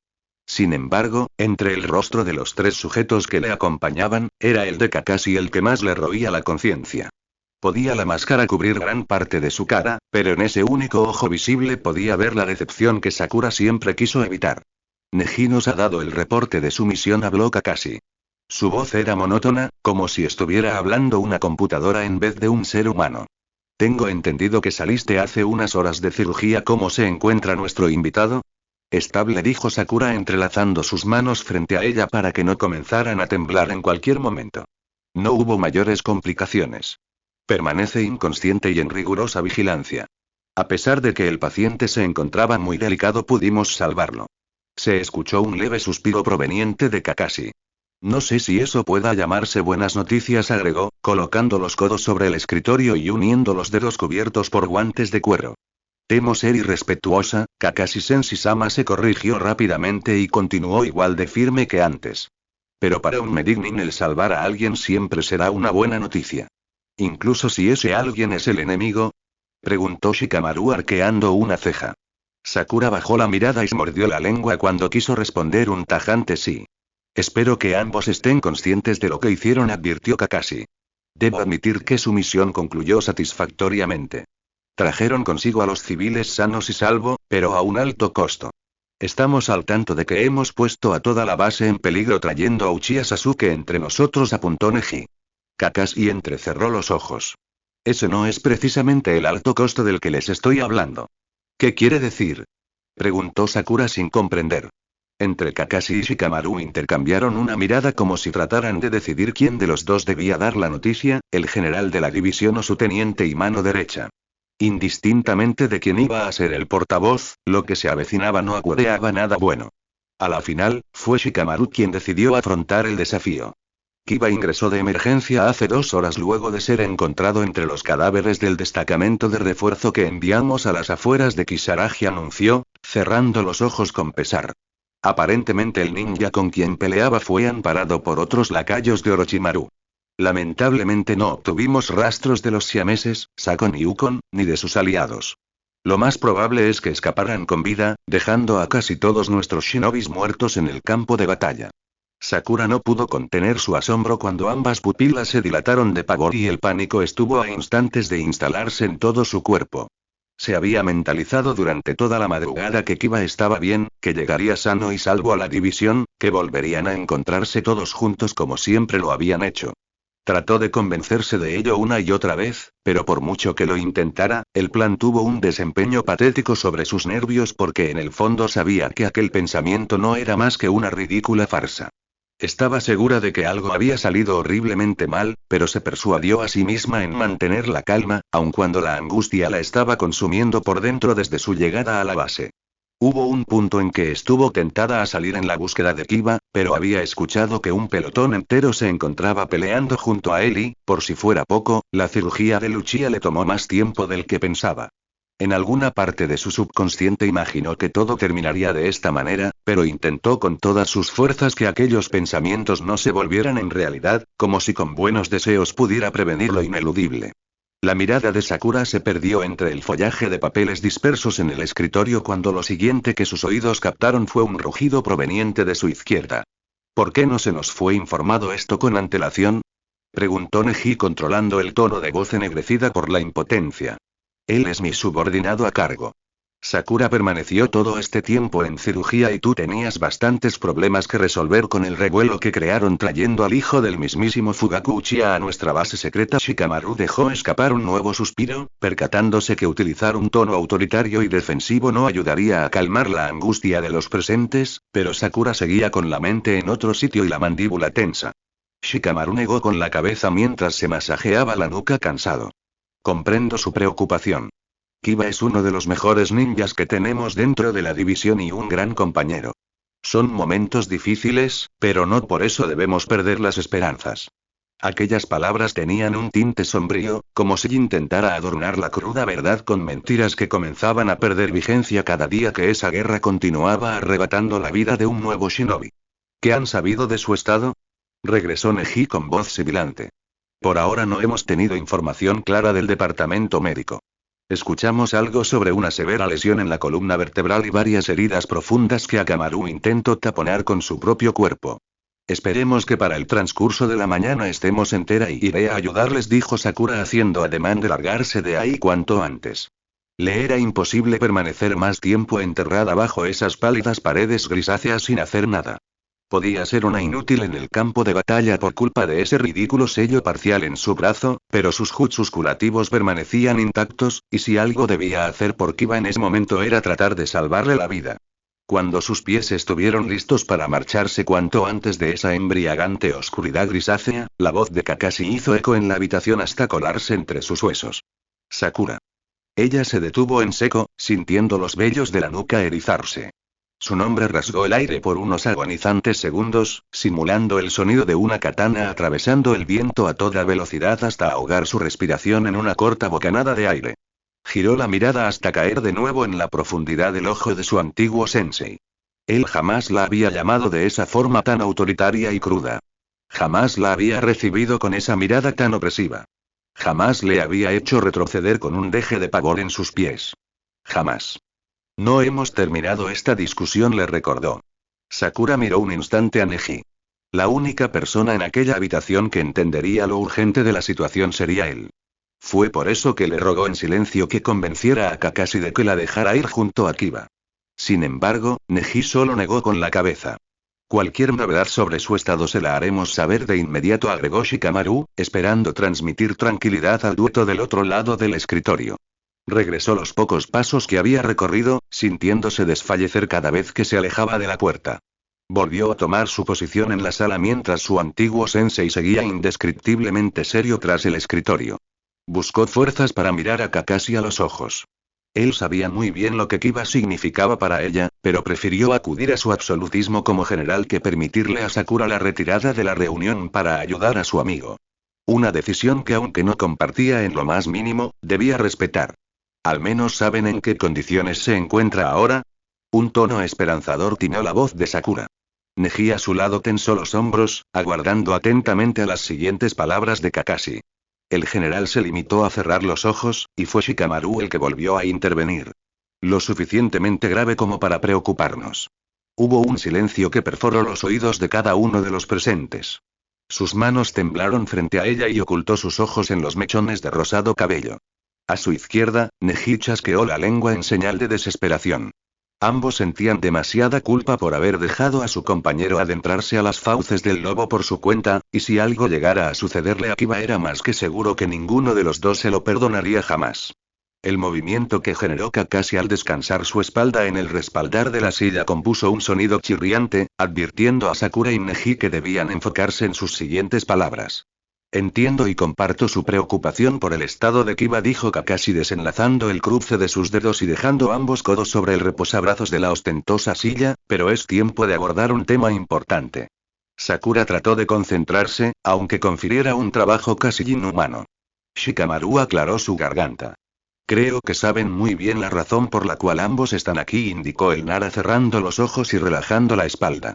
Sin embargo, entre el rostro de los 3 sujetos que le acompañaban, era el de Kakashi el que más le roía la conciencia. Podía la máscara cubrir gran parte de su cara, pero en ese único ojo visible podía ver la decepción que Sakura siempre quiso evitar. «Neji nos ha dado el reporte de su misión», habló Kakashi. Su voz era monótona, como si estuviera hablando una computadora en vez de un ser humano. «Tengo entendido que saliste hace unas horas de cirugía. ¿Cómo se encuentra nuestro invitado?» «Estable», dijo Sakura entrelazando sus manos frente a ella para que no comenzaran a temblar en cualquier momento. No hubo mayores complicaciones. Permanece inconsciente y en rigurosa vigilancia. A pesar de que el paciente se encontraba muy delicado, pudimos salvarlo. Se escuchó un leve suspiro proveniente de Kakashi. «No sé si eso pueda llamarse buenas noticias», agregó, colocando los codos sobre el escritorio y uniendo los dedos cubiertos por guantes de cuero. «Temo ser irrespetuosa», Kakashi Senshi-sama se corrigió rápidamente y continuó igual de firme que antes. «Pero para un Medignin el salvar a alguien siempre será una buena noticia. ¿Incluso si ese alguien es el enemigo?», preguntó Shikamaru arqueando una ceja. Sakura bajó la mirada y se mordió la lengua cuando quiso responder un tajante sí. «Espero que ambos estén conscientes de lo que hicieron», advirtió Kakashi. «Debo admitir que su misión concluyó satisfactoriamente. Trajeron consigo a los civiles sanos y salvo, pero a un alto costo. Estamos al tanto de que hemos puesto a toda la base en peligro trayendo a Uchiha Sasuke entre nosotros», apuntó Neji. Kakashi entrecerró los ojos. «Ese no es precisamente el alto costo del que les estoy hablando». «¿Qué quiere decir?», preguntó Sakura sin comprender. Entre Kakashi y Shikamaru intercambiaron una mirada como si trataran de decidir quién de los dos debía dar la noticia, el general de la división o su teniente y mano derecha. Indistintamente de quién iba a ser el portavoz, lo que se avecinaba no auguraba nada bueno. A la final, fue Shikamaru quien decidió afrontar el desafío. Kiba ingresó de emergencia hace 2 horas luego de ser encontrado entre los cadáveres del destacamento de refuerzo que enviamos a las afueras de Kisaragi, anunció, cerrando los ojos con pesar. Aparentemente el ninja con quien peleaba fue amparado por otros lacayos de Orochimaru. Lamentablemente no obtuvimos rastros de los siameses, Sakon y Ukon, ni de sus aliados. Lo más probable es que escaparan con vida, dejando a casi todos nuestros shinobis muertos en el campo de batalla. Sakura no pudo contener su asombro cuando ambas pupilas se dilataron de pavor y el pánico estuvo a instantes de instalarse en todo su cuerpo. Se había mentalizado durante toda la madrugada que Kiba estaba bien, que llegaría sano y salvo a la división, que volverían a encontrarse todos juntos como siempre lo habían hecho. Trató de convencerse de ello una y otra vez, pero por mucho que lo intentara, el plan tuvo un desempeño patético sobre sus nervios porque en el fondo sabía que aquel pensamiento no era más que una ridícula farsa. Estaba segura de que algo había salido horriblemente mal, pero se persuadió a sí misma en mantener la calma, aun cuando la angustia la estaba consumiendo por dentro desde su llegada a la base. Hubo un punto en que estuvo tentada a salir en la búsqueda de Kiba, pero había escuchado que un pelotón entero se encontraba peleando junto a él y, por si fuera poco, la cirugía de Uchiha le tomó más tiempo del que pensaba. En alguna parte de su subconsciente imaginó que todo terminaría de esta manera, pero intentó con todas sus fuerzas que aquellos pensamientos no se volvieran en realidad, como si con buenos deseos pudiera prevenir lo ineludible. La mirada de Sakura se perdió entre el follaje de papeles dispersos en el escritorio cuando lo siguiente que sus oídos captaron fue un rugido proveniente de su izquierda. ¿Por qué no se nos fue informado esto con antelación?, Preguntó Neji controlando el tono de voz ennegrecida por la impotencia. Él es mi subordinado a cargo. Sakura permaneció todo este tiempo en cirugía y tú tenías bastantes problemas que resolver con el revuelo que crearon trayendo al hijo del mismísimo Fugaku Uchiha a nuestra base secreta. Shikamaru dejó escapar un nuevo suspiro, percatándose que utilizar un tono autoritario y defensivo no ayudaría a calmar la angustia de los presentes, pero Sakura seguía con la mente en otro sitio y la mandíbula tensa. Shikamaru negó con la cabeza mientras se masajeaba la nuca cansado. Comprendo su preocupación. Kiba es uno de los mejores ninjas que tenemos dentro de la división y un gran compañero. Son momentos difíciles, pero no por eso debemos perder las esperanzas. Aquellas palabras tenían un tinte sombrío, como si intentara adornar la cruda verdad con mentiras que comenzaban a perder vigencia cada día que esa guerra continuaba arrebatando la vida de un nuevo shinobi. ¿Qué han sabido de su estado? Regresó Neji con voz sibilante. Por ahora no hemos tenido información clara del departamento médico. Escuchamos algo sobre una severa lesión en la columna vertebral y varias heridas profundas que Akamaru intentó taponar con su propio cuerpo. Esperemos que para el transcurso de la mañana estemos entera y iré a ayudarles, dijo Sakura haciendo ademán de largarse de ahí cuanto antes. Le era imposible permanecer más tiempo enterrada bajo esas pálidas paredes grisáceas sin hacer nada. Podía ser una inútil en el campo de batalla por culpa de ese ridículo sello parcial en su brazo, pero sus jutsus curativos permanecían intactos, y si algo debía hacer por Kiba en ese momento era tratar de salvarle la vida. Cuando sus pies estuvieron listos para marcharse cuanto antes de esa embriagante oscuridad grisácea, la voz de Kakashi hizo eco en la habitación hasta colarse entre sus huesos. Sakura. Ella se detuvo en seco, sintiendo los vellos de la nuca erizarse. Su nombre rasgó el aire por unos agonizantes segundos, simulando el sonido de una katana atravesando el viento a toda velocidad hasta ahogar su respiración en una corta bocanada de aire. Giró la mirada hasta caer de nuevo en la profundidad del ojo de su antiguo sensei. Él jamás la había llamado de esa forma tan autoritaria y cruda. Jamás la había recibido con esa mirada tan opresiva. Jamás le había hecho retroceder con un deje de pavor en sus pies. Jamás. No hemos terminado esta discusión, le recordó. Sakura miró un instante a Neji. La única persona en aquella habitación que entendería lo urgente de la situación sería él. Fue por eso que le rogó en silencio que convenciera a Kakashi de que la dejara ir junto a Kiba. Sin embargo, Neji solo negó con la cabeza. Cualquier novedad sobre su estado se la haremos saber de inmediato, agregó Shikamaru, esperando transmitir tranquilidad al dueto del otro lado del escritorio. Regresó los pocos pasos que había recorrido, sintiéndose desfallecer cada vez que se alejaba de la puerta. Volvió a tomar su posición en la sala mientras su antiguo sensei seguía indescriptiblemente serio tras el escritorio. Buscó fuerzas para mirar a Kakashi a los ojos. Él sabía muy bien lo que Kiba significaba para ella, pero prefirió acudir a su absolutismo como general que permitirle a Sakura la retirada de la reunión para ayudar a su amigo. Una decisión que, aunque no compartía en lo más mínimo, debía respetar. ¿Al menos saben en qué condiciones se encuentra ahora? Un tono esperanzador tiñó la voz de Sakura. Neji a su lado tensó los hombros, aguardando atentamente a las siguientes palabras de Kakashi. El general se limitó a cerrar los ojos, y fue Shikamaru el que volvió a intervenir. Lo suficientemente grave como para preocuparnos. Hubo un silencio que perforó los oídos de cada uno de los presentes. Sus manos temblaron frente a ella y ocultó sus ojos en los mechones de rosado cabello. A su izquierda, Neji chasqueó la lengua en señal de desesperación. Ambos sentían demasiada culpa por haber dejado a su compañero adentrarse a las fauces del lobo por su cuenta, y si algo llegara a sucederle a Kiba era más que seguro que ninguno de los dos se lo perdonaría jamás. El movimiento que generó Kakashi al descansar su espalda en el respaldar de la silla compuso un sonido chirriante, advirtiendo a Sakura y Neji que debían enfocarse en sus siguientes palabras. Entiendo y comparto su preocupación por el estado de Kiba, dijo Kakashi desenlazando el cruce de sus dedos y dejando ambos codos sobre el reposabrazos de la ostentosa silla, pero es tiempo de abordar un tema importante. Sakura trató de concentrarse, aunque confiriera un trabajo casi inhumano. Shikamaru aclaró su garganta. Creo que saben muy bien la razón por la cual ambos están aquí, indicó el Nara cerrando los ojos y relajando la espalda.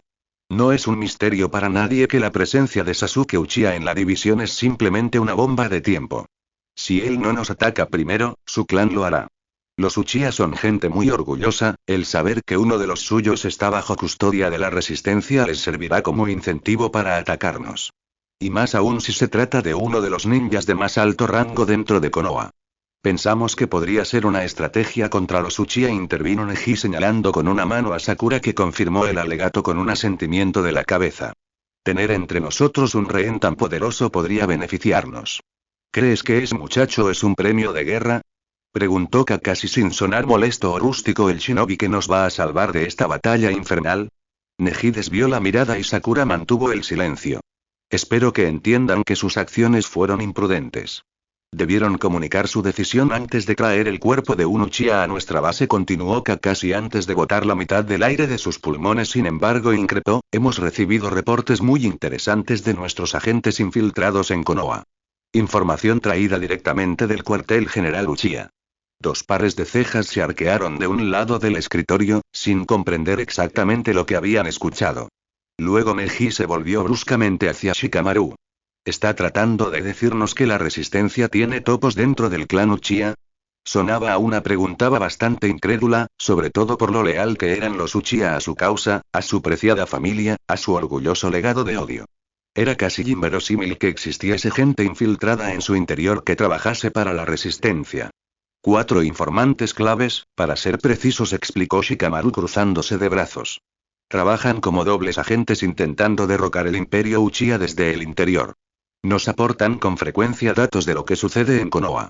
No es un misterio para nadie que la presencia de Sasuke Uchiha en la división es simplemente una bomba de tiempo. Si él no nos ataca primero, su clan lo hará. Los Uchiha son gente muy orgullosa, el saber que uno de los suyos está bajo custodia de la resistencia les servirá como incentivo para atacarnos. Y más aún si se trata de uno de los ninjas de más alto rango dentro de Konoha. Pensamos que podría ser una estrategia contra los Uchiha, intervino Neji señalando con una mano a Sakura, que confirmó el alegato con un asentimiento de la cabeza. Tener entre nosotros un rehén tan poderoso podría beneficiarnos. ¿Crees que ese muchacho es un premio de guerra? Preguntó Kakashi sin sonar molesto o rústico. ¿El shinobi que nos va a salvar de esta batalla infernal? Neji desvió la mirada y Sakura mantuvo el silencio. Espero que entiendan que sus acciones fueron imprudentes. Debieron comunicar su decisión antes de traer el cuerpo de un Uchiha a nuestra base, continuó Kakashi antes de botar la mitad del aire de sus pulmones. Sin embargo, increpó, hemos recibido reportes muy interesantes de nuestros agentes infiltrados en Konoha. Información traída directamente del cuartel general Uchiha. Dos pares de cejas se arquearon de un lado del escritorio, sin comprender exactamente lo que habían escuchado. Luego Neji se volvió bruscamente hacia Shikamaru. ¿Está tratando de decirnos que la resistencia tiene topos dentro del clan Uchiha? Sonaba a una pregunta bastante incrédula, sobre todo por lo leal que eran los Uchiha a su causa, a su preciada familia, a su orgulloso legado de odio. Era casi inverosímil que existiese gente infiltrada en su interior que trabajase para la resistencia. 4 informantes claves, para ser precisos, explicó Shikamaru cruzándose de brazos. Trabajan como dobles agentes intentando derrocar el imperio Uchiha desde el interior. Nos aportan con frecuencia datos de lo que sucede en Konoha.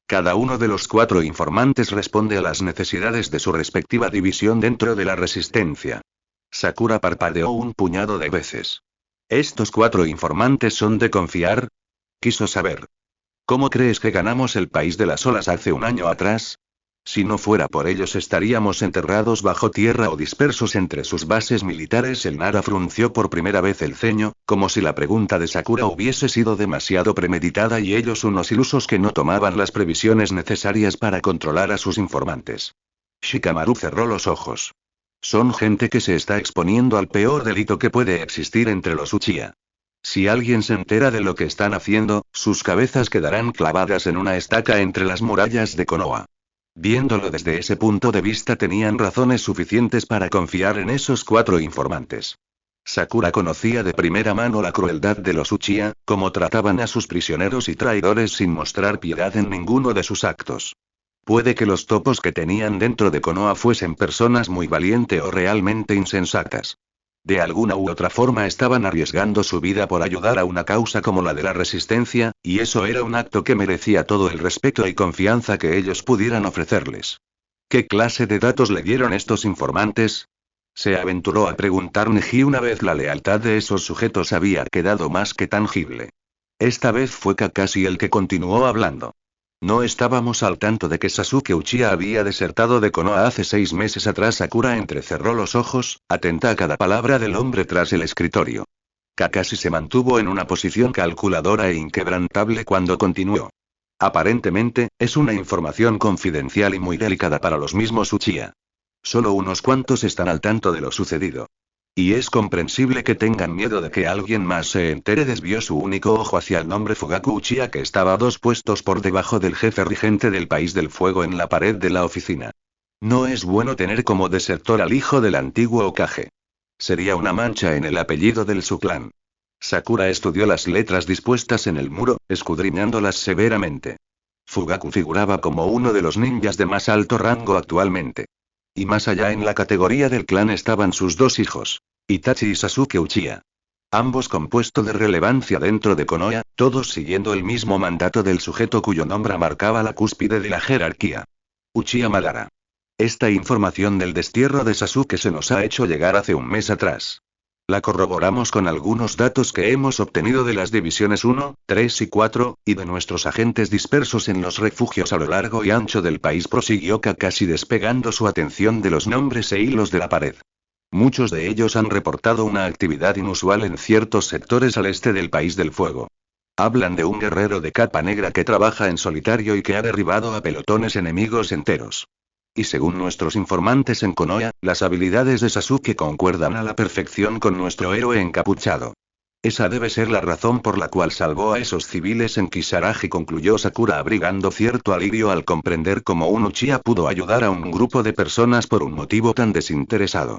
Cada uno de los 4 informantes responde a las necesidades de su respectiva división dentro de la resistencia. Sakura parpadeó un puñado de veces. ¿Estos 4 informantes son de confiar? Quiso saber. ¿Cómo crees que ganamos el país de las olas hace un año atrás? Si no fuera por ellos estaríamos enterrados bajo tierra o dispersos entre sus bases militares. El Nara frunció por primera vez el ceño, como si la pregunta de Sakura hubiese sido demasiado premeditada y ellos unos ilusos que no tomaban las previsiones necesarias para controlar a sus informantes. Shikamaru cerró los ojos. Son gente que se está exponiendo al peor delito que puede existir entre los Uchiha. Si alguien se entera de lo que están haciendo, sus cabezas quedarán clavadas en una estaca entre las murallas de Konoha. Viéndolo desde ese punto de vista, tenían razones suficientes para confiar en esos 4 informantes. Sakura conocía de primera mano la crueldad de los Uchiha, cómo trataban a sus prisioneros y traidores sin mostrar piedad en ninguno de sus actos. Puede que los topos que tenían dentro de Konoha fuesen personas muy valientes o realmente insensatas. De alguna u otra forma estaban arriesgando su vida por ayudar a una causa como la de la resistencia, y eso era un acto que merecía todo el respeto y confianza que ellos pudieran ofrecerles. ¿Qué clase de datos le dieron estos informantes? Se aventuró a preguntar Neji una vez la lealtad de esos sujetos había quedado más que tangible. Esta vez fue Kakashi el que continuó hablando. No estábamos al tanto de que Sasuke Uchiha había desertado de Konoha hace 6 meses atrás. Sakura entrecerró los ojos, atenta a cada palabra del hombre tras el escritorio. Kakashi se mantuvo en una posición calculadora e inquebrantable cuando continuó. Aparentemente, es una información confidencial y muy delicada para los mismos Uchiha. Solo unos cuantos están al tanto de lo sucedido. Y es comprensible que tengan miedo de que alguien más se entere. Desvió su único ojo hacia el nombre Fugaku Uchiha, que estaba 2 puestos por debajo del jefe regente del País del Fuego en la pared de la oficina. No es bueno tener como desertor al hijo del antiguo Hokage. Sería una mancha en el apellido del su clan. Sakura estudió las letras dispuestas en el muro, escudriñándolas severamente. Fugaku figuraba como uno de los ninjas de más alto rango actualmente. Y más allá en la categoría del clan estaban sus 2 hijos, Itachi y Sasuke Uchiha. Ambos con puesto de relevancia dentro de Konoha, todos siguiendo el mismo mandato del sujeto cuyo nombre marcaba la cúspide de la jerarquía. Uchiha Madara. Esta información del destierro de Sasuke se nos ha hecho llegar hace un mes atrás. La corroboramos con algunos datos que hemos obtenido de las divisiones 1, 3 y 4, y de nuestros agentes dispersos en los refugios a lo largo y ancho del país, prosiguió Kakashi despegando su atención de los nombres e hilos de la pared. Muchos de ellos han reportado una actividad inusual en ciertos sectores al este del País del Fuego. Hablan de un guerrero de capa negra que trabaja en solitario y que ha derribado a pelotones enemigos enteros. Y según nuestros informantes en Konoha, las habilidades de Sasuke concuerdan a la perfección con nuestro héroe encapuchado. Esa debe ser la razón por la cual salvó a esos civiles en Kisaragi, concluyó Sakura, abrigando cierto alivio al comprender cómo un Uchiha pudo ayudar a un grupo de personas por un motivo tan desinteresado.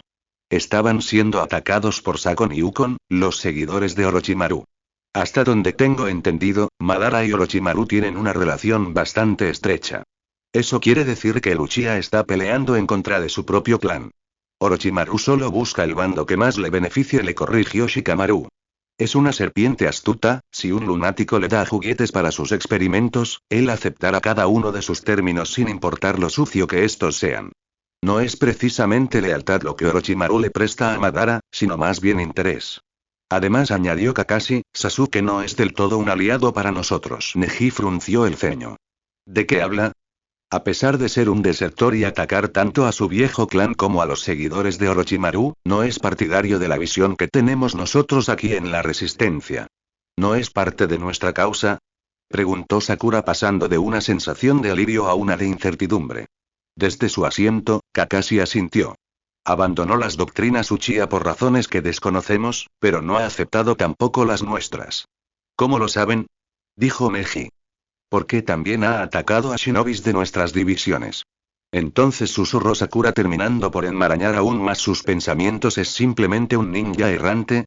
Estaban siendo atacados por Sakon y Ukon, los seguidores de Orochimaru. Hasta donde tengo entendido, Madara y Orochimaru tienen una relación bastante estrecha. Eso quiere decir que el Uchiha está peleando en contra de su propio clan. Orochimaru solo busca el bando que más le beneficie, le corrigió Shikamaru. Es una serpiente astuta, si un lunático le da juguetes para sus experimentos, él aceptará cada uno de sus términos sin importar lo sucio que estos sean. No es precisamente lealtad lo que Orochimaru le presta a Madara, sino más bien interés. Además, añadió Kakashi, Sasuke no es del todo un aliado para nosotros. Neji frunció el ceño. ¿De qué habla? A pesar de ser un desertor y atacar tanto a su viejo clan como a los seguidores de Orochimaru, no es partidario de la visión que tenemos nosotros aquí en la Resistencia. ¿No es parte de nuestra causa? Preguntó Sakura, pasando de una sensación de alivio a una de incertidumbre. Desde su asiento, Kakashi asintió. Abandonó las doctrinas Uchiha por razones que desconocemos, pero no ha aceptado tampoco las nuestras. ¿Cómo lo saben? Dijo Neji. Porque también ha atacado a shinobis de nuestras divisiones. Entonces, susurró Sakura, terminando por enmarañar aún más sus pensamientos, ¿es simplemente un ninja errante?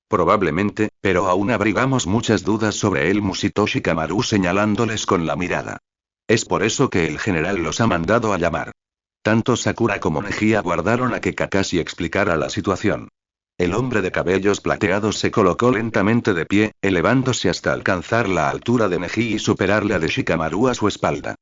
Probablemente, pero aún abrigamos muchas dudas sobre él, musitó Shikamaru señalándoles con la mirada. Es por eso que el general los ha mandado a llamar. Tanto Sakura como Neji aguardaron a que Kakashi explicara la situación. El hombre de cabellos plateados se colocó lentamente de pie, elevándose hasta alcanzar la altura de Neji y superarle a de Shikamaru a su espalda.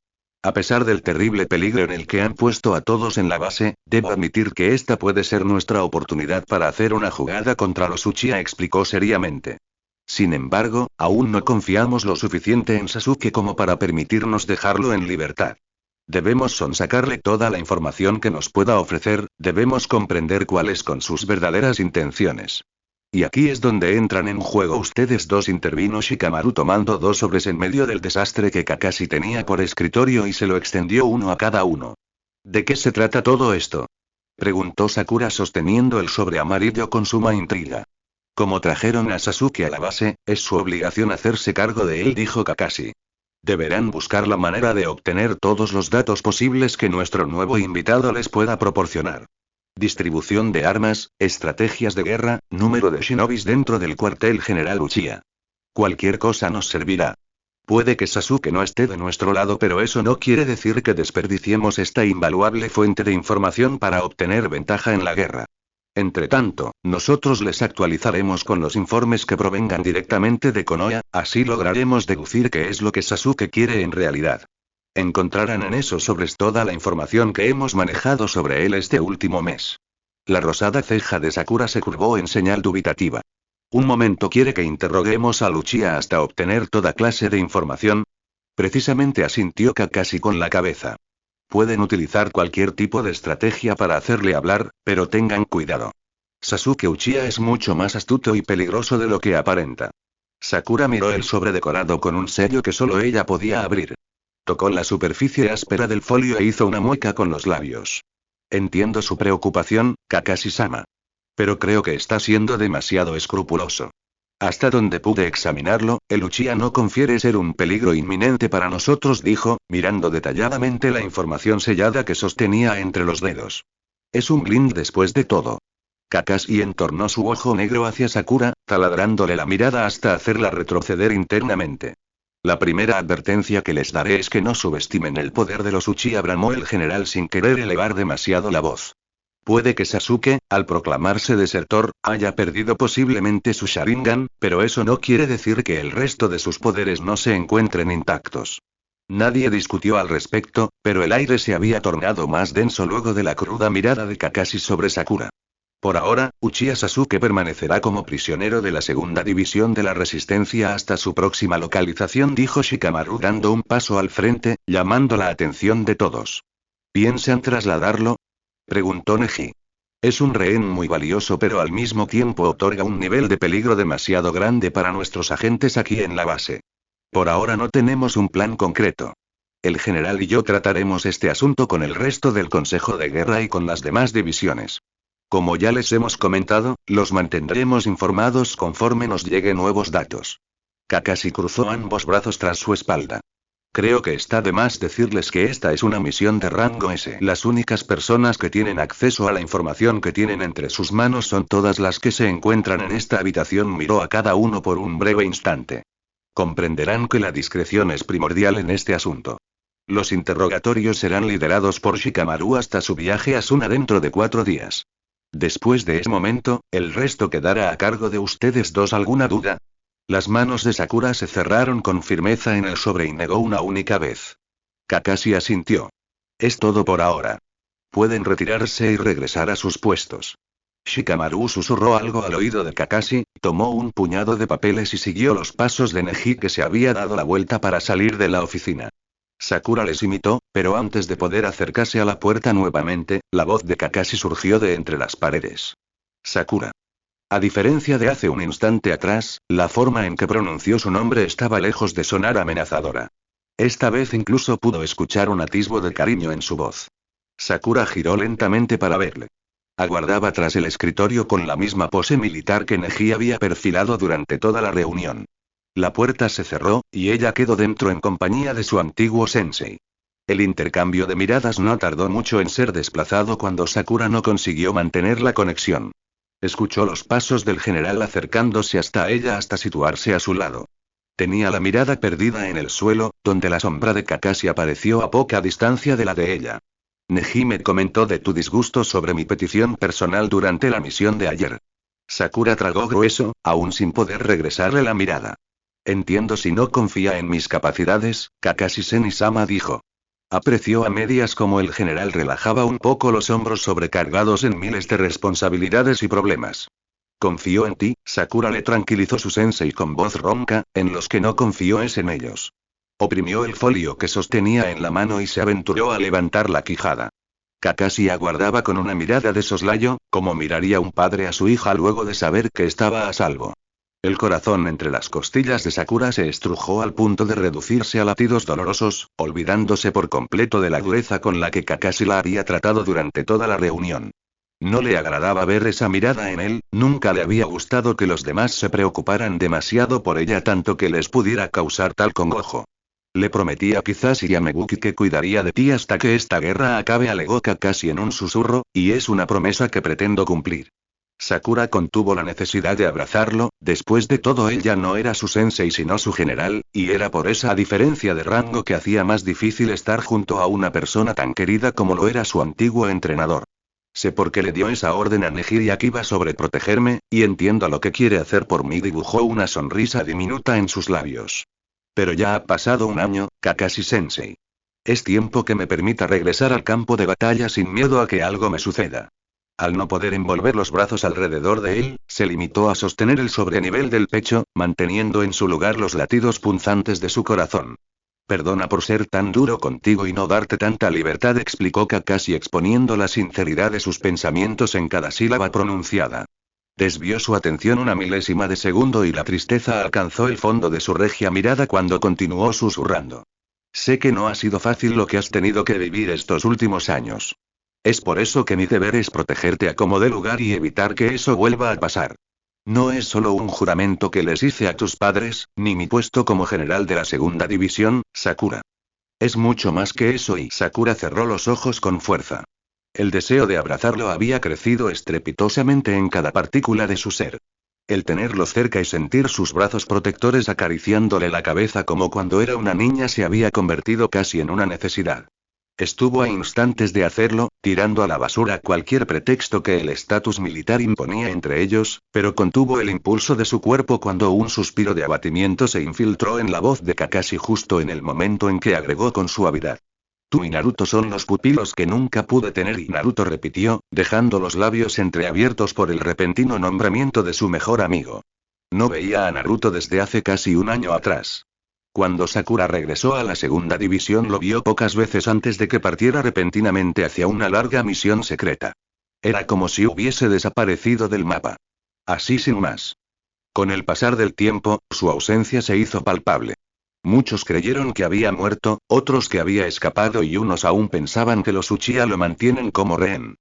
A pesar del terrible peligro en el que han puesto a todos en la base, debo admitir que esta puede ser nuestra oportunidad para hacer una jugada contra los Uchiha, explicó seriamente. Sin embargo, aún no confiamos lo suficiente en Sasuke como para permitirnos dejarlo en libertad. Debemos sonsacarle toda la información que nos pueda ofrecer, debemos comprender cuáles son sus verdaderas intenciones. Y aquí es donde entran en juego ustedes dos, intervino Shikamaru, tomando dos sobres en medio del desastre que Kakashi tenía por escritorio y se lo extendió uno a cada uno. ¿De qué se trata todo esto? Preguntó Sakura, sosteniendo el sobre amarillo con suma intriga. Como trajeron a Sasuke a la base, es su obligación hacerse cargo de él, dijo Kakashi. Deberán buscar la manera de obtener todos los datos posibles que nuestro nuevo invitado les pueda proporcionar. Distribución de armas, estrategias de guerra, número de shinobis dentro del cuartel general Uchiha. Cualquier cosa nos servirá. Puede que Sasuke no esté de nuestro lado, pero eso no quiere decir que desperdiciemos esta invaluable fuente de información para obtener ventaja en la guerra. Entretanto, nosotros les actualizaremos con los informes que provengan directamente de Konoha, así lograremos deducir qué es lo que Sasuke quiere en realidad. Encontrarán en esos sobres toda la información que hemos manejado sobre él este último mes. La rosada ceja de Sakura se curvó en señal dubitativa. Un momento, ¿quiere que interroguemos a Uchiha hasta obtener toda clase de información? Precisamente, asintió Kakashi con la cabeza. Pueden utilizar cualquier tipo de estrategia para hacerle hablar, pero tengan cuidado. Sasuke Uchiha es mucho más astuto y peligroso de lo que aparenta. Sakura miró el sobre decorado con un sello que solo ella podía abrir. Tocó la superficie áspera del folio e hizo una mueca con los labios. Entiendo su preocupación, Kakashi-sama. Pero creo que está siendo demasiado escrupuloso. Hasta donde pude examinarlo, el Uchiha no confiere ser un peligro inminente para nosotros, dijo, mirando detalladamente la información sellada que sostenía entre los dedos. Es un blind después de todo. Kakashi entornó su ojo negro hacia Sakura, taladrándole la mirada hasta hacerla retroceder internamente. La primera advertencia que les daré es que no subestimen el poder de los Uchiha, bramó el general sin querer elevar demasiado la voz. Puede que Sasuke, al proclamarse desertor, haya perdido posiblemente su Sharingan, pero eso no quiere decir que el resto de sus poderes no se encuentren intactos. Nadie discutió al respecto, pero el aire se había tornado más denso luego de la cruda mirada de Kakashi sobre Sakura. Por ahora, Uchiha Sasuke permanecerá como prisionero de la segunda división de la Resistencia hasta su próxima localización, dijo Shikamaru dando un paso al frente, llamando la atención de todos. ¿Piensan trasladarlo?, preguntó Neji. Es un rehén muy valioso, pero al mismo tiempo otorga un nivel de peligro demasiado grande para nuestros agentes aquí en la base. Por ahora no tenemos un plan concreto. El general y yo trataremos este asunto con el resto del Consejo de Guerra y con las demás divisiones. Como ya les hemos comentado, los mantendremos informados conforme nos lleguen nuevos datos. Kakashi cruzó ambos brazos tras su espalda. creo que está de más decirles que esta es una misión de rango S. Las únicas personas que tienen acceso a la información que tienen entre sus manos son todas las que se encuentran en esta habitación. Miró a cada uno por un breve instante. Comprenderán que la discreción es primordial en este asunto. Los interrogatorios serán liderados por Shikamaru hasta su viaje a Suna dentro de 4 días. Después de ese momento, el resto quedará a cargo de ustedes dos. ¿Alguna duda? Las manos de Sakura se cerraron con firmeza en el sobre y negó una única vez. Kakashi asintió. Es todo por ahora. Pueden retirarse y regresar a sus puestos. Shikamaru susurró algo al oído de Kakashi, tomó un puñado de papeles y siguió los pasos de Neji, que se había dado la vuelta para salir de la oficina. Sakura les imitó, pero antes de poder acercarse a la puerta nuevamente, la voz de Kakashi surgió de entre las paredes. Sakura. A diferencia de hace un instante atrás, la forma en que pronunció su nombre estaba lejos de sonar amenazadora. Esta vez incluso pudo escuchar un atisbo de cariño en su voz. Sakura giró lentamente para verle. Aguardaba tras el escritorio con la misma pose militar que Neji había perfilado durante toda la reunión. La puerta se cerró, y ella quedó dentro en compañía de su antiguo sensei. El intercambio de miradas no tardó mucho en ser desplazado cuando Sakura no consiguió mantener la conexión. Escuchó los pasos del general acercándose hasta ella hasta situarse a su lado. Tenía la mirada perdida en el suelo, donde la sombra de Kakashi apareció a poca distancia de la de ella. Neji me comentó de tu disgusto sobre mi petición personal durante la misión de ayer. Sakura tragó grueso, aún sin poder regresarle la mirada. Entiendo si no confía en mis capacidades, Kakashi Seni-sama dijo. Apreció a medias como el general relajaba un poco los hombros sobrecargados en miles de responsabilidades y problemas. Confío en ti, Sakura le tranquilizó su sensei con voz ronca, en los que no confío es en ellos. Oprimió el folio que sostenía en la mano y se aventuró a levantar la quijada. Kakashi aguardaba con una mirada de soslayo, como miraría un padre a su hija luego de saber que estaba a salvo. El corazón entre las costillas de Sakura se estrujó al punto de reducirse a latidos dolorosos, olvidándose por completo de la dureza con la que Kakashi la había tratado durante toda la reunión. No le agradaba ver esa mirada en él, nunca le había gustado que los demás se preocuparan demasiado por ella tanto que les pudiera causar tal congojo. Le prometí a Kizashi y a Meguki que cuidaría de ti hasta que esta guerra acabe, alegó Kakashi en un susurro, y es una promesa que pretendo cumplir. Sakura contuvo la necesidad de abrazarlo, después de todo él ya no era su sensei sino su general, y era por esa diferencia de rango que hacía más difícil estar junto a una persona tan querida como lo era su antiguo entrenador. Sé por qué le dio esa orden a Neji y Akiba sobre protegerme, y entiendo lo que quiere hacer por mí. Dibujó una sonrisa diminuta en sus labios. Pero ya ha pasado un año, Kakashi-sensei. Es tiempo que me permita regresar al campo de batalla sin miedo a que algo me suceda. Al no poder envolver los brazos alrededor de él, se limitó a sostener el sobre a nivel del pecho, manteniendo en su lugar los latidos punzantes de su corazón. Perdona por ser tan duro contigo y no darte tanta libertad, explicó Kakashi exponiendo la sinceridad de sus pensamientos en cada sílaba pronunciada. Desvió su atención una milésima de segundo y la tristeza alcanzó el fondo de su regia mirada cuando continuó susurrando. Sé que no ha sido fácil lo que has tenido que vivir estos últimos años. Es por eso que mi deber es protegerte a como dé lugar y evitar que eso vuelva a pasar. No es solo un juramento que les hice a tus padres, ni mi puesto como general de la segunda división, Sakura. Es mucho más que eso y Sakura cerró los ojos con fuerza. El deseo de abrazarlo había crecido estrepitosamente en cada partícula de su ser. El tenerlo cerca y sentir sus brazos protectores acariciándole la cabeza como cuando era una niña se había convertido casi en una necesidad. Estuvo a instantes de hacerlo, tirando a la basura cualquier pretexto que el estatus militar imponía entre ellos, pero contuvo el impulso de su cuerpo cuando un suspiro de abatimiento se infiltró en la voz de Kakashi justo en el momento en que agregó con suavidad. Tú y Naruto son los pupilos que nunca pude tener, y Naruto repitió, dejando los labios entreabiertos por el repentino nombramiento de su mejor amigo. No veía a Naruto desde hace casi un año atrás. Cuando Sakura regresó a la segunda división lo vio pocas veces antes de que partiera repentinamente hacia una larga misión secreta. Era como si hubiese desaparecido del mapa. Así sin más. Con el pasar del tiempo, su ausencia se hizo palpable. Muchos creyeron que había muerto, otros que había escapado y unos aún pensaban que los Uchiha lo mantienen como rehén.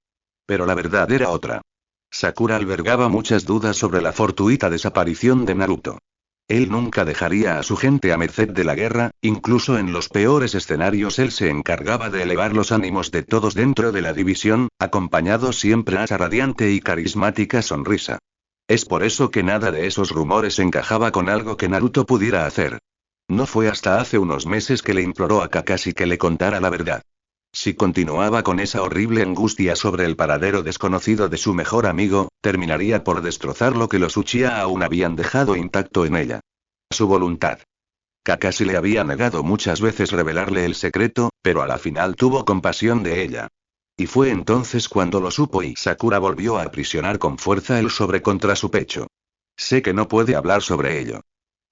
Pero la verdad era otra. Sakura albergaba muchas dudas sobre la fortuita desaparición de Naruto. Él nunca dejaría a su gente a merced de la guerra, incluso en los peores escenarios él se encargaba de elevar los ánimos de todos dentro de la división, acompañado siempre a esa radiante y carismática sonrisa. Es por eso que nada de esos rumores encajaba con algo que Naruto pudiera hacer. No fue hasta hace unos meses que le imploró a Kakashi que le contara la verdad. Si continuaba con esa horrible angustia sobre el paradero desconocido de su mejor amigo, terminaría por destrozar lo que los Uchiha aún habían dejado intacto en ella. Su voluntad. Kakashi le había negado muchas veces revelarle el secreto, pero a la final tuvo compasión de ella. Y fue entonces cuando lo supo y Sakura volvió a aprisionar con fuerza el sobre contra su pecho. Sé que no puede hablar sobre ello.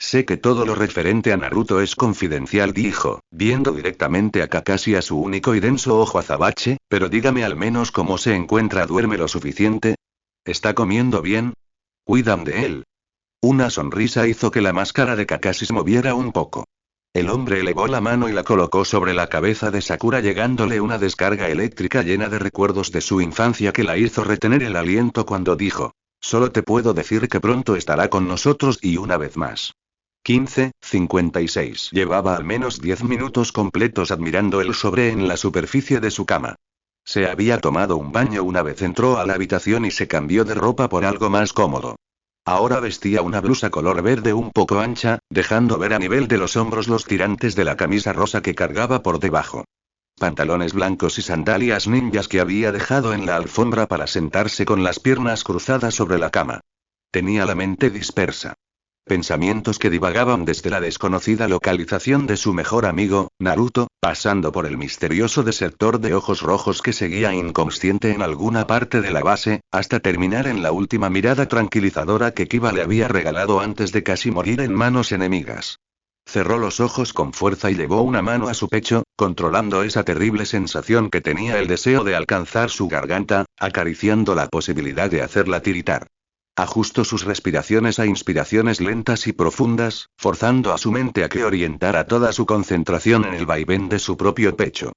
Sé que todo lo referente a Naruto es confidencial, dijo, viendo directamente a Kakashi a su único y denso ojo azabache, pero dígame al menos cómo se encuentra. ¿Duerme lo suficiente? ¿Está comiendo bien? ¿Cuidan de él? Una sonrisa hizo que la máscara de Kakashi se moviera un poco. El hombre elevó la mano y la colocó sobre la cabeza de Sakura, llegándole una descarga eléctrica llena de recuerdos de su infancia que la hizo retener el aliento cuando dijo: solo te puedo decir que pronto estará con nosotros. Y una vez más. 15:56. Llevaba al menos 10 minutos completos admirando el sobre en la superficie de su cama. Se había tomado un baño una vez entró a la habitación y se cambió de ropa por algo más cómodo. Ahora vestía una blusa color verde un poco ancha, dejando ver a nivel de los hombros los tirantes de la camisa rosa que cargaba por debajo. Pantalones blancos y sandalias ninjas que había dejado en la alfombra para sentarse con las piernas cruzadas sobre la cama. Tenía la mente dispersa. Pensamientos que divagaban desde la desconocida localización de su mejor amigo, Naruto, pasando por el misterioso desertor de ojos rojos que seguía inconsciente en alguna parte de la base, hasta terminar en la última mirada tranquilizadora que Kiba le había regalado antes de casi morir en manos enemigas. Cerró los ojos con fuerza y llevó una mano a su pecho, controlando esa terrible sensación que tenía el deseo de alcanzar su garganta, acariciando la posibilidad de hacerla tiritar. Ajustó sus respiraciones a inspiraciones lentas y profundas, forzando a su mente a que orientara toda su concentración en el vaivén de su propio pecho.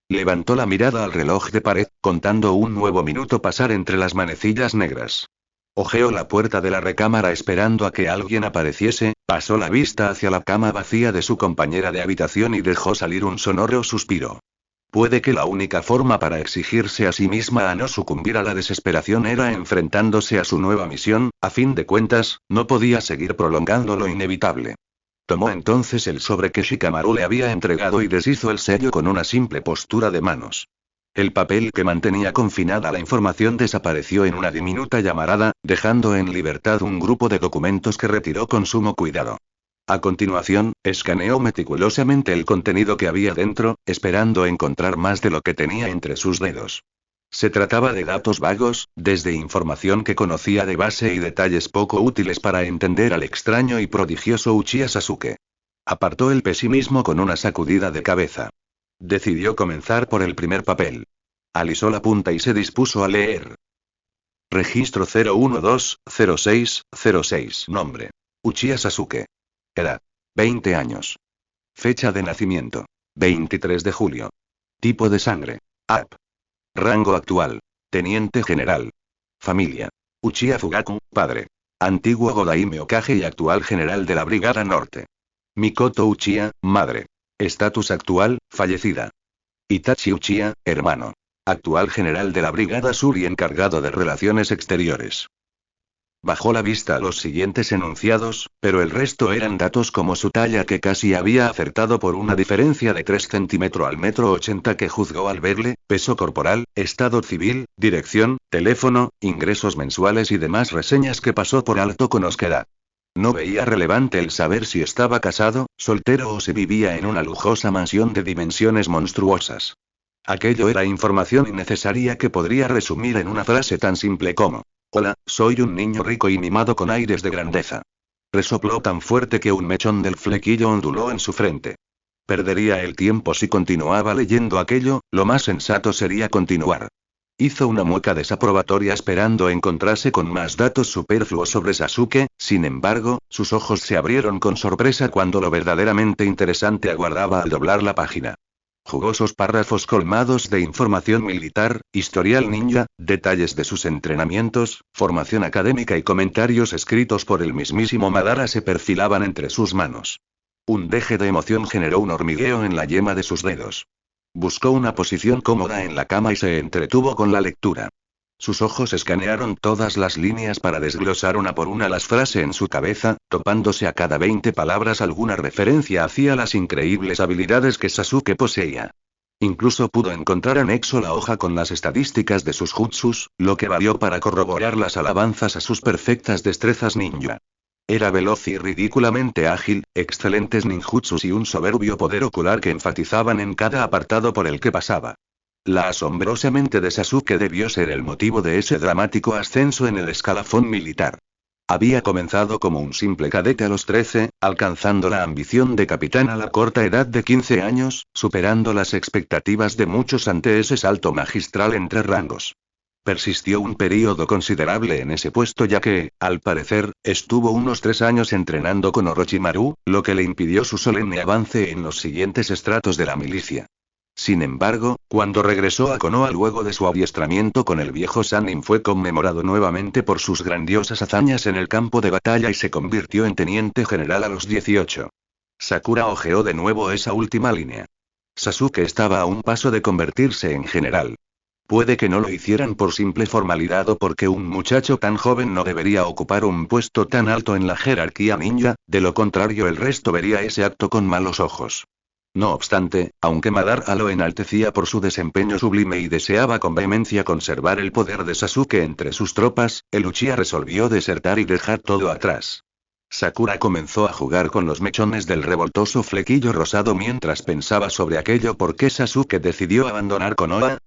Levantó la mirada al reloj de pared, contando un nuevo minuto pasar entre las manecillas negras. Ojeó la puerta de la recámara esperando a que alguien apareciese, pasó la vista hacia la cama vacía de su compañera de habitación y dejó salir un sonoro suspiro. Puede que la única forma para exigirse a sí misma a no sucumbir a la desesperación era enfrentándose a su nueva misión, a fin de cuentas, no podía seguir prolongando lo inevitable. Tomó entonces el sobre que Shikamaru le había entregado y deshizo el sello con una simple postura de manos. El papel que mantenía confinada la información desapareció en una diminuta llamarada, dejando en libertad un grupo de documentos que retiró con sumo cuidado. A continuación, escaneó meticulosamente el contenido que había dentro, esperando encontrar más de lo que tenía entre sus dedos. Se trataba de datos vagos, desde información que conocía de base y detalles poco útiles para entender al extraño y prodigioso Uchiha Sasuke. Apartó el pesimismo con una sacudida de cabeza. Decidió comenzar por el primer papel. Alisó la punta y se dispuso a leer. Registro 012-06-06. Nombre: Uchiha Sasuke. Edad: 20 años. Fecha de nacimiento: 23 de julio. Tipo de sangre: AB. Rango actual: Teniente general. Familia: Uchiha Fugaku, padre. Antiguo Godaime Hokage y actual general de la Brigada Norte. Mikoto Uchiha, madre. Estatus actual: fallecida. Itachi Uchiha, hermano. Actual general de la Brigada Sur y encargado de relaciones exteriores. Bajó la vista a los siguientes enunciados, pero el resto eran datos como su talla que casi había acertado por una diferencia de 3 centímetros al 1,80 m que juzgó al verle, peso corporal, estado civil, dirección, teléfono, ingresos mensuales y demás reseñas que pasó por alto con osquedad. No veía relevante el saber si estaba casado, soltero o si vivía en una lujosa mansión de dimensiones monstruosas. Aquello era información innecesaria que podría resumir en una frase tan simple como: hola, soy un niño rico y mimado con aires de grandeza. Resopló tan fuerte que un mechón del flequillo onduló en su frente. Perdería el tiempo si continuaba leyendo aquello, lo más sensato sería continuar. Hizo una mueca desaprobatoria esperando encontrarse con más datos superfluos sobre Sasuke, sin embargo, sus ojos se abrieron con sorpresa cuando lo verdaderamente interesante aguardaba al doblar la página. Jugosos párrafos colmados de información militar, historial ninja, detalles de sus entrenamientos, formación académica y comentarios escritos por el mismísimo Madara se perfilaban entre sus manos. Un deje de emoción generó un hormigueo en la yema de sus dedos. Buscó una posición cómoda en la cama y se entretuvo con la lectura. Sus ojos escanearon todas las líneas para desglosar una por una las frases en su cabeza, topándose a cada 20 palabras alguna referencia hacia las increíbles habilidades que Sasuke poseía. Incluso pudo encontrar anexo la hoja con las estadísticas de sus jutsus, lo que valió para corroborar las alabanzas a sus perfectas destrezas ninja. Era veloz y ridículamente ágil, excelentes ninjutsus y un soberbio poder ocular que enfatizaban en cada apartado por el que pasaba. La asombrosa mente de Sasuke debió ser el motivo de ese dramático ascenso en el escalafón militar. Había comenzado como un simple cadete a los 13, alcanzando la ambición de capitán a la corta edad de 15 años, superando las expectativas de muchos ante ese salto magistral entre rangos. Persistió un período considerable en ese puesto ya que, al parecer, estuvo unos 3 años entrenando con Orochimaru, lo que le impidió su solemne avance en los siguientes estratos de la milicia. Sin embargo, cuando regresó a Konoha luego de su adiestramiento con el viejo Sannin fue conmemorado nuevamente por sus grandiosas hazañas en el campo de batalla y se convirtió en teniente general a los 18. Sakura hojeó de nuevo esa última línea. Sasuke estaba a un paso de convertirse en general. Puede que no lo hicieran por simple formalidad o porque un muchacho tan joven no debería ocupar un puesto tan alto en la jerarquía ninja, de lo contrario el resto vería ese acto con malos ojos. No obstante, aunque Madara lo enaltecía por su desempeño sublime y deseaba con vehemencia conservar el poder de Sasuke entre sus tropas, el Uchiha resolvió desertar y dejar todo atrás. Sakura comenzó a jugar con los mechones del revoltoso flequillo rosado mientras pensaba sobre aquello por qué Sasuke decidió abandonar Konoha.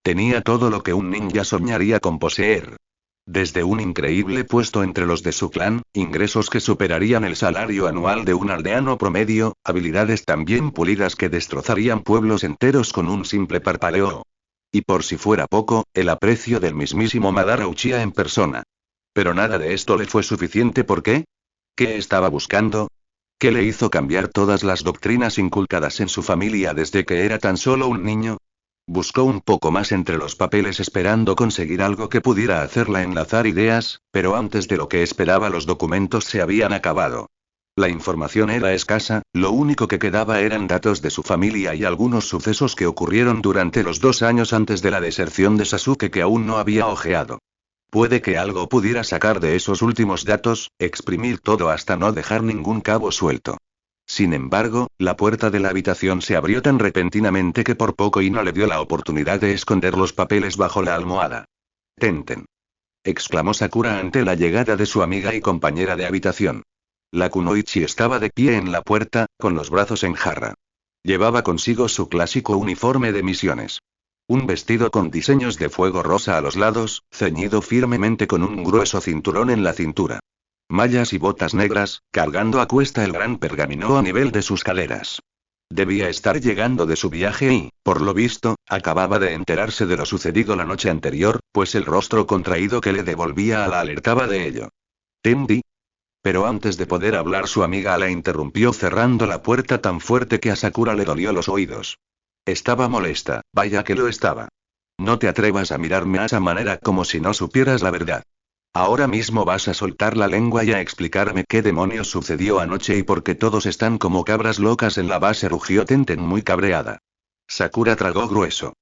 Tenía todo lo que un ninja soñaría con poseer. Desde un increíble puesto entre los de su clan, ingresos que superarían el salario anual de un aldeano promedio, habilidades tan bien pulidas que destrozarían pueblos enteros con un simple parpadeo. Y por si fuera poco, el aprecio del mismísimo Madara Uchiha en persona. Pero nada de esto le fue suficiente. ¿Por qué? ¿Qué estaba buscando? ¿Qué le hizo cambiar todas las doctrinas inculcadas en su familia desde que era tan solo un niño? Buscó un poco más entre los papeles esperando conseguir algo que pudiera hacerla enlazar ideas, pero antes de lo que esperaba los documentos se habían acabado. La información era escasa, lo único que quedaba eran datos de su familia y algunos sucesos que ocurrieron durante los 2 años antes de la deserción de Sasuke que aún no había hojeado. Puede que algo pudiera sacar de esos últimos datos, exprimir todo hasta no dejar ningún cabo suelto. Sin embargo, la puerta de la habitación se abrió tan repentinamente que por poco y no le dio la oportunidad de esconder los papeles bajo la almohada. «Tenten», exclamó Sakura ante la llegada de su amiga y compañera de habitación. La kunoichi estaba de pie en la puerta, con los brazos en jarra. Llevaba consigo su clásico uniforme de misiones. Un vestido con diseños de fuego rosa a los lados, ceñido firmemente con un grueso cinturón en la cintura. Mallas y botas negras, cargando a cuesta el gran pergamino a nivel de sus caderas. Debía estar llegando de su viaje y, por lo visto, acababa de enterarse de lo sucedido la noche anterior, pues el rostro contraído que le devolvía a la alertaba de ello. «Tendi». Pero antes de poder hablar su amiga la interrumpió cerrando la puerta tan fuerte que a Sakura le dolió los oídos. Estaba molesta, vaya que lo estaba. «No te atrevas a mirarme a esa manera como si no supieras la verdad. Ahora mismo vas a soltar la lengua y a explicarme qué demonios sucedió anoche y por qué todos están como cabras locas en la base», rugió Tenten muy cabreada. Sakura tragó grueso.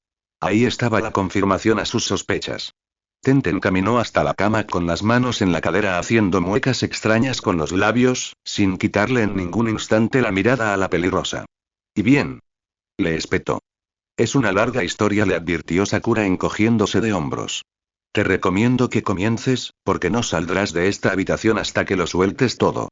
Ahí estaba la confirmación a sus sospechas. Tenten caminó hasta la cama con las manos en la cadera haciendo muecas extrañas con los labios, sin quitarle en ningún instante la mirada a la pelirrosa. «¿Y bien?», le espetó. «Es una larga historia», le advirtió Sakura encogiéndose de hombros. «Te recomiendo que comiences, porque no saldrás de esta habitación hasta que lo sueltes todo».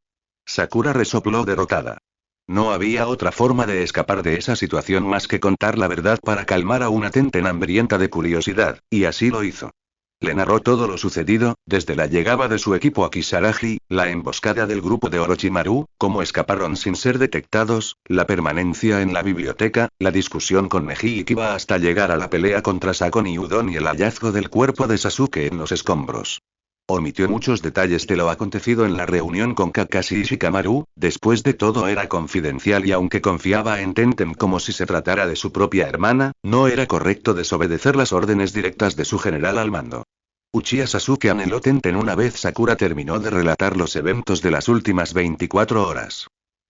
Sakura resopló derrotada. No había otra forma de escapar de esa situación más que contar la verdad para calmar a una Tenten hambrienta de curiosidad, y así lo hizo. Le narró todo lo sucedido, desde la llegada de su equipo a Kisaragi, la emboscada del grupo de Orochimaru, cómo escaparon sin ser detectados, la permanencia en la biblioteca, la discusión con Neji y Kiba hasta llegar a la pelea contra Sakon y Udon y el hallazgo del cuerpo de Sasuke en los escombros. Omitió muchos detalles de lo acontecido en la reunión con Kakashi y Shikamaru, después de todo era confidencial y aunque confiaba en Tenten como si se tratara de su propia hermana, no era correcto desobedecer las órdenes directas de su general al mando. Uchiha Sasuke anheló Tenten una vez Sakura terminó de relatar los eventos de las últimas 24 horas.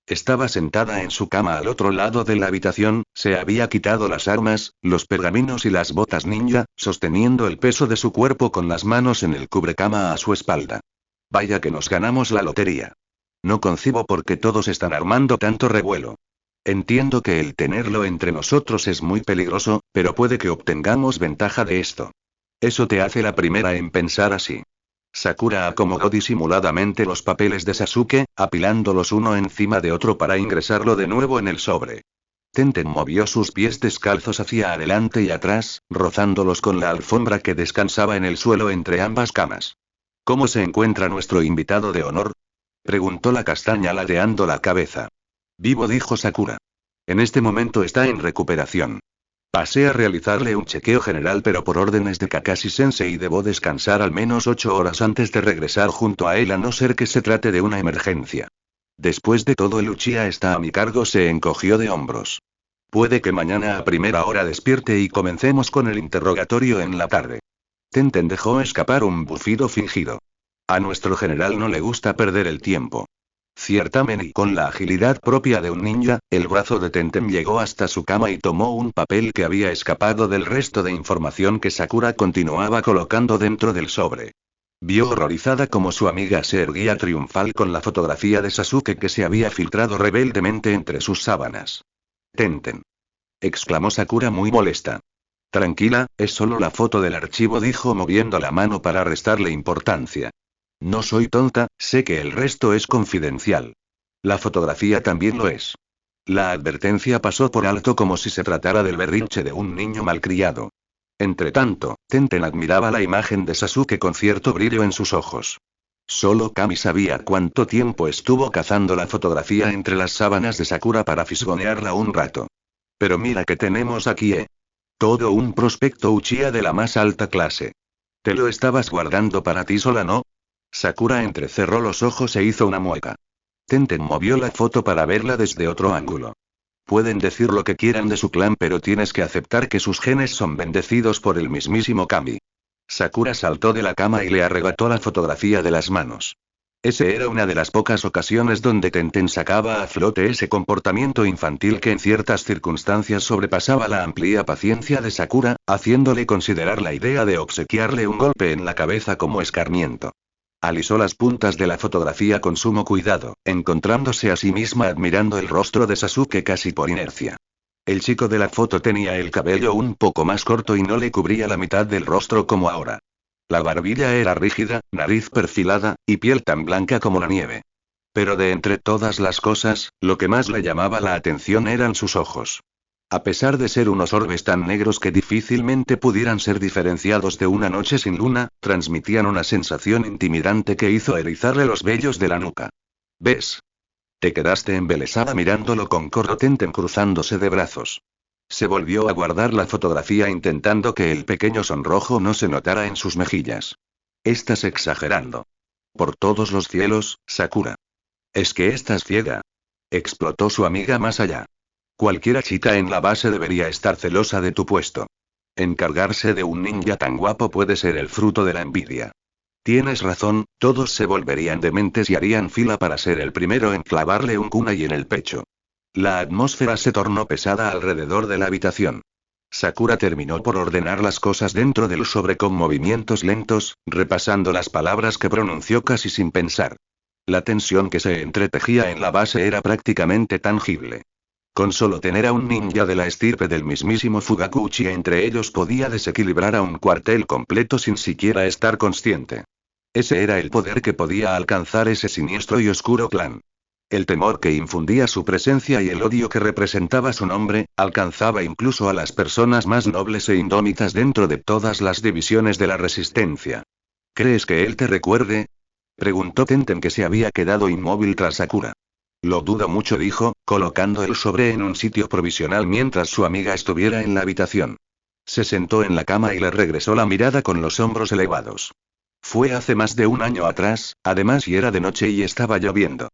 Estaba sentada en su cama al otro lado de la habitación, se había quitado las armas, los pergaminos y las botas ninja, sosteniendo el peso de su cuerpo con las manos en el cubrecama a su espalda. Vaya que nos ganamos la lotería. No concibo por qué todos están armando tanto revuelo. Entiendo que el tenerlo entre nosotros es muy peligroso, pero puede que obtengamos ventaja de esto. Eso te hace la primera en pensar así. Sakura acomodó disimuladamente los papeles de Sasuke, apilándolos uno encima de otro para ingresarlo de nuevo en el sobre. Tenten movió sus pies descalzos hacia adelante y atrás, rozándolos con la alfombra que descansaba en el suelo entre ambas camas. ¿Cómo se encuentra nuestro invitado de honor? Preguntó la castaña ladeando la cabeza. Vivo, dijo Sakura. En este momento está en recuperación. Pasé a realizarle un chequeo general pero por órdenes de Kakashi-sensei debo descansar al menos 8 horas antes de regresar junto a él a no ser que se trate de una emergencia. Después de todo el Uchiha está a mi cargo, se encogió de hombros. Puede que mañana a primera hora despierte y comencemos con el interrogatorio en la tarde. Tenten dejó escapar un bufido fingido. A nuestro general no le gusta perder el tiempo. Ciertamente y con la agilidad propia de un ninja, el brazo de Tenten llegó hasta su cama y tomó un papel que había escapado del resto de información que Sakura continuaba colocando dentro del sobre. Vio horrorizada como su amiga se erguía triunfal con la fotografía de Sasuke que se había filtrado rebeldemente entre sus sábanas. Tenten. Exclamó Sakura muy molesta. Tranquila, es solo la foto del archivo, dijo moviendo la mano para restarle importancia. No soy tonta, sé que el resto es confidencial. La fotografía también lo es. La advertencia pasó por alto como si se tratara del berrinche de un niño malcriado. Entretanto, Tenten admiraba la imagen de Sasuke con cierto brillo en sus ojos. Solo Kami sabía cuánto tiempo estuvo cazando la fotografía entre las sábanas de Sakura para fisgonearla un rato. Pero mira que tenemos aquí, todo un prospecto Uchiha de la más alta clase. ¿Te lo estabas guardando para ti sola, no? Sakura entrecerró los ojos e hizo una mueca. Tenten movió la foto para verla desde otro ángulo. Pueden decir lo que quieran de su clan, pero tienes que aceptar que sus genes son bendecidos por el mismísimo Kami. Sakura saltó de la cama y le arrebató la fotografía de las manos. Ese era una de las pocas ocasiones donde Tenten sacaba a flote ese comportamiento infantil que en ciertas circunstancias sobrepasaba la amplia paciencia de Sakura, haciéndole considerar la idea de obsequiarle un golpe en la cabeza como escarmiento. Alisó las puntas de la fotografía con sumo cuidado, encontrándose a sí misma admirando el rostro de Sasuke casi por inercia. El chico de la foto tenía el cabello un poco más corto y no le cubría la mitad del rostro como ahora. La barbilla era rígida, nariz perfilada, y piel tan blanca como la nieve. Pero de entre todas las cosas, lo que más le llamaba la atención eran sus ojos. A pesar de ser unos orbes tan negros que difícilmente pudieran ser diferenciados de una noche sin luna, transmitían una sensación intimidante que hizo erizarle los vellos de la nuca. ¿Ves? Te quedaste embelesada mirándolo con Tenten cruzándose de brazos. Se volvió a guardar la fotografía intentando que el pequeño sonrojo no se notara en sus mejillas. Estás exagerando. Por todos los cielos, Sakura. Es que estás ciega. Explotó su amiga más allá. Cualquiera chica en la base debería estar celosa de tu puesto. Encargarse de un ninja tan guapo puede ser el fruto de la envidia. Tienes razón, todos se volverían dementes y harían fila para ser el primero en clavarle un kunai en el pecho. La atmósfera se tornó pesada alrededor de la habitación. Sakura terminó por ordenar las cosas dentro del sobre con movimientos lentos, repasando las palabras que pronunció casi sin pensar. La tensión que se entretejía en la base era prácticamente tangible. Con solo tener a un ninja de la estirpe del mismísimo Fugakuchi entre ellos podía desequilibrar a un cuartel completo sin siquiera estar consciente. Ese era el poder que podía alcanzar ese siniestro y oscuro clan. El temor que infundía su presencia y el odio que representaba su nombre, alcanzaba incluso a las personas más nobles e indómitas dentro de todas las divisiones de la resistencia. ¿Crees que él te recuerde? Preguntó Tenten, que se había quedado inmóvil tras Sakura. Lo dudo mucho, dijo, colocando el sobre en un sitio provisional mientras su amiga estuviera en la habitación. Se sentó en la cama y le regresó la mirada con los hombros elevados. Fue hace más de un año atrás, además y era de noche y estaba lloviendo.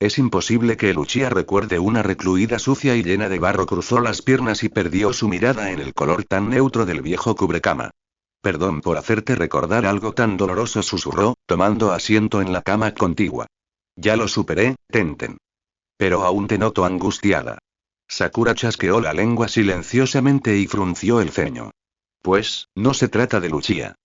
Es imposible que el Uchiha recuerde una recluida sucia y llena de barro. Cruzó las piernas y perdió su mirada en el color tan neutro del viejo cubrecama. Perdón por hacerte recordar algo tan doloroso, susurró, tomando asiento en la cama contigua. Ya lo superé, Tenten. Pero aún te noto angustiada. Sakura chasqueó la lengua silenciosamente y frunció el ceño. Pues, no se trata de Uchiha.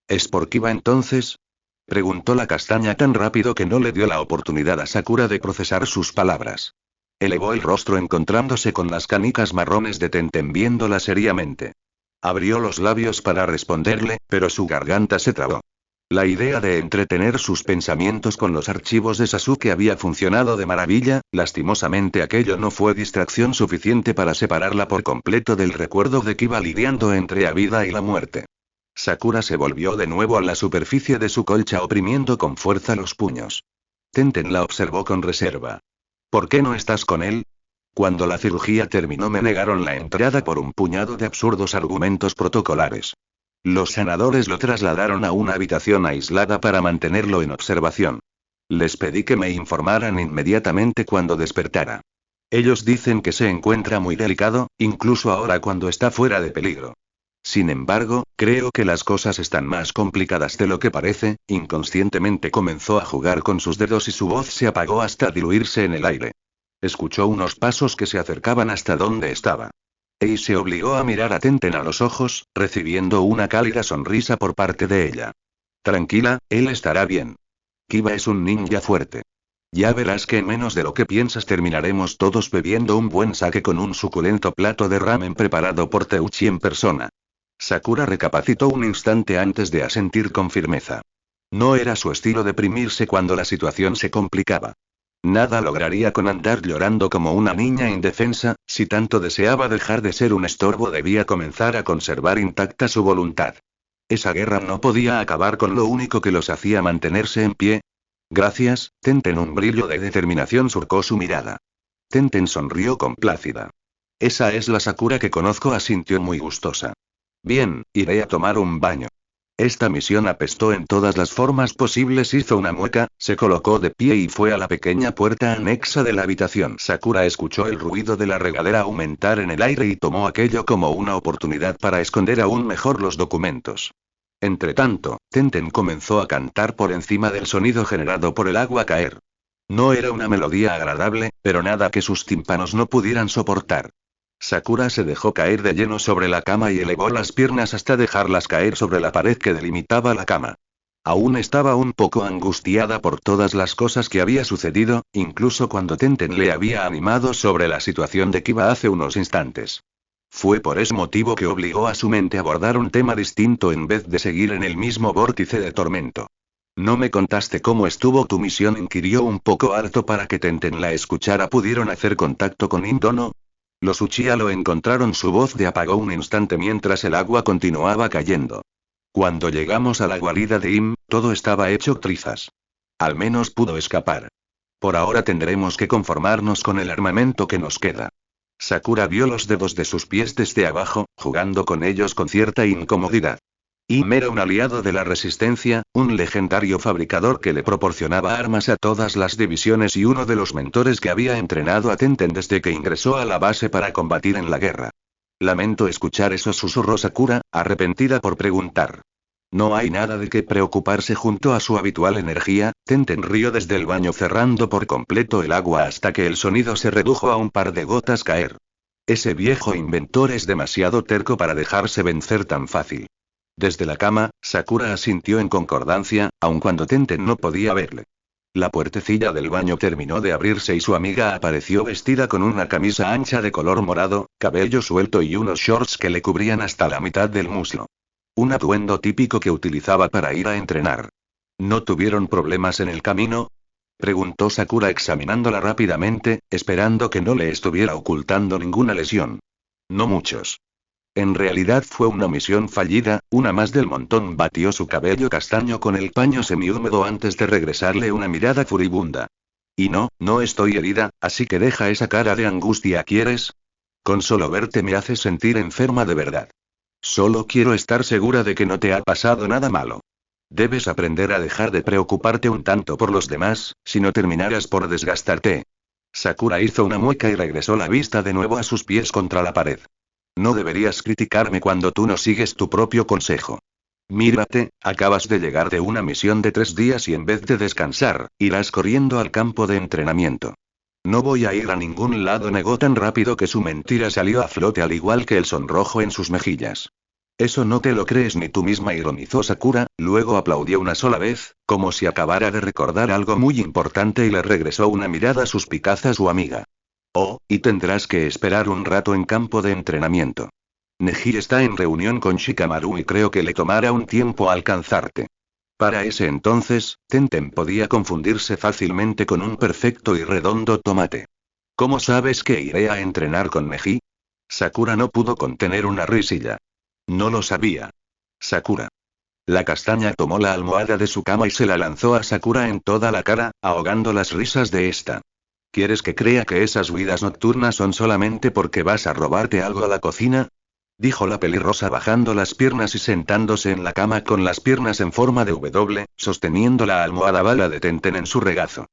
¿Es por Kiba entonces? Preguntó la castaña tan rápido que no le dio la oportunidad a Sakura de procesar sus palabras. Elevó el rostro encontrándose con las canicas marrones de Tenten viéndola seriamente. Abrió los labios para responderle, pero su garganta se trabó. La idea de entretener sus pensamientos con los archivos de Sasuke había funcionado de maravilla, lastimosamente aquello no fue distracción suficiente para separarla por completo del recuerdo de que iba lidiando entre la vida y la muerte. Sakura se volvió de nuevo a la superficie de su colcha oprimiendo con fuerza los puños. Tenten la observó con reserva. ¿Por qué no estás con él? Cuando la cirugía terminó me negaron la entrada por un puñado de absurdos argumentos protocolares. Los sanadores lo trasladaron a una habitación aislada para mantenerlo en observación. Les pedí que me informaran inmediatamente cuando despertara. Ellos dicen que se encuentra muy delicado, incluso ahora cuando está fuera de peligro. Sin embargo, creo que las cosas están más complicadas de lo que parece. Inconscientemente comenzó a jugar con sus dedos y su voz se apagó hasta diluirse en el aire. Escuchó unos pasos que se acercaban hasta donde estaba. Y se obligó a mirar a Tenten a los ojos, recibiendo una cálida sonrisa por parte de ella. Tranquila, él estará bien. Kiba es un ninja fuerte. Ya verás que en menos de lo que piensas terminaremos todos bebiendo un buen sake con un suculento plato de ramen preparado por Teuchi en persona. Sakura recapacitó un instante antes de asentir con firmeza. No era su estilo deprimirse cuando la situación se complicaba. Nada lograría con andar llorando como una niña indefensa. Si tanto deseaba dejar de ser un estorbo debía comenzar a conservar intacta su voluntad. Esa guerra no podía acabar con lo único que los hacía mantenerse en pie. Gracias, Tenten. Un brillo de determinación surcó su mirada. Tenten sonrió complácida. Esa es la Sakura que conozco, asintió muy gustosa. Bien, iré a tomar un baño. Esta misión apestó en todas las formas posibles. Hizo una mueca, se colocó de pie y fue a la pequeña puerta anexa de la habitación. Sakura escuchó el ruido de la regadera aumentar en el aire y tomó aquello como una oportunidad para esconder aún mejor los documentos. Entretanto, Tenten comenzó a cantar por encima del sonido generado por el agua caer. No era una melodía agradable, pero nada que sus tímpanos no pudieran soportar. Sakura se dejó caer de lleno sobre la cama y elevó las piernas hasta dejarlas caer sobre la pared que delimitaba la cama. Aún estaba un poco angustiada por todas las cosas que había sucedido, incluso cuando Tenten le había animado sobre la situación de Kiba hace unos instantes. Fue por ese motivo que obligó a su mente a abordar un tema distinto en vez de seguir en el mismo vórtice de tormento. ¿No me contaste cómo estuvo tu misión?, inquirió un poco harto para que Tenten la escuchara. ¿Pudieron hacer contacto con Indono? Los Uchiha lo encontraron. Su voz se apagó un instante mientras el agua continuaba cayendo. Cuando llegamos a la guarida de Im, todo estaba hecho trizas. Al menos pudo escapar. Por ahora tendremos que conformarnos con el armamento que nos queda. Sakura vio los dedos de sus pies desde abajo, jugando con ellos con cierta incomodidad. Im era un aliado de la Resistencia, un legendario fabricador que le proporcionaba armas a todas las divisiones y uno de los mentores que había entrenado a Tenten desde que ingresó a la base para combatir en la guerra. Lamento escuchar eso, susurró Sakura, arrepentida por preguntar. No hay nada de qué preocuparse. Junto a su habitual energía, Tenten rió desde el baño cerrando por completo el agua hasta que el sonido se redujo a un par de gotas caer. Ese viejo inventor es demasiado terco para dejarse vencer tan fácil. Desde la cama, Sakura asintió en concordancia, aun cuando Tenten no podía verle. La puertecilla del baño terminó de abrirse y su amiga apareció vestida con una camisa ancha de color morado, cabello suelto y unos shorts que le cubrían hasta la mitad del muslo. Un atuendo típico que utilizaba para ir a entrenar. ¿No tuvieron problemas en el camino?, preguntó Sakura examinándola rápidamente, esperando que no le estuviera ocultando ninguna lesión. No muchos. En realidad fue una misión fallida, una más del montón. Batió su cabello castaño con el paño semihúmedo antes de regresarle una mirada furibunda. Y no estoy herida, así que deja esa cara de angustia. ¿Quieres? Con solo verte me haces sentir enferma de verdad. Solo quiero estar segura de que no te ha pasado nada malo. Debes aprender a dejar de preocuparte un tanto por los demás, si no terminarás por desgastarte. Sakura hizo una mueca y regresó la vista de nuevo a sus pies contra la pared. No deberías criticarme cuando tú no sigues tu propio consejo. Mírate, acabas de llegar de una misión de 3 días y en vez de descansar, irás corriendo al campo de entrenamiento. No voy a ir a ningún lado, negó tan rápido que su mentira salió a flote al igual que el sonrojo en sus mejillas. Eso no te lo crees ni tú misma, ironizó Sakura, luego aplaudió una sola vez, como si acabara de recordar algo muy importante y le regresó una mirada suspicaz a su amiga. Oh, y tendrás que esperar un rato en campo de entrenamiento. Neji está en reunión con Shikamaru y creo que le tomará un tiempo alcanzarte. Para ese entonces, Tenten podía confundirse fácilmente con un perfecto y redondo tomate. ¿Cómo sabes que iré a entrenar con Neji? Sakura no pudo contener una risilla. No lo sabía. Sakura. La castaña tomó la almohada de su cama y se la lanzó a Sakura en toda la cara, ahogando las risas de esta. ¿Quieres que crea que esas huidas nocturnas son solamente porque vas a robarte algo a la cocina? Dijo la pelirrosa bajando las piernas y sentándose en la cama con las piernas en forma de W, sosteniendo la almohada bala de Tenten en su regazo.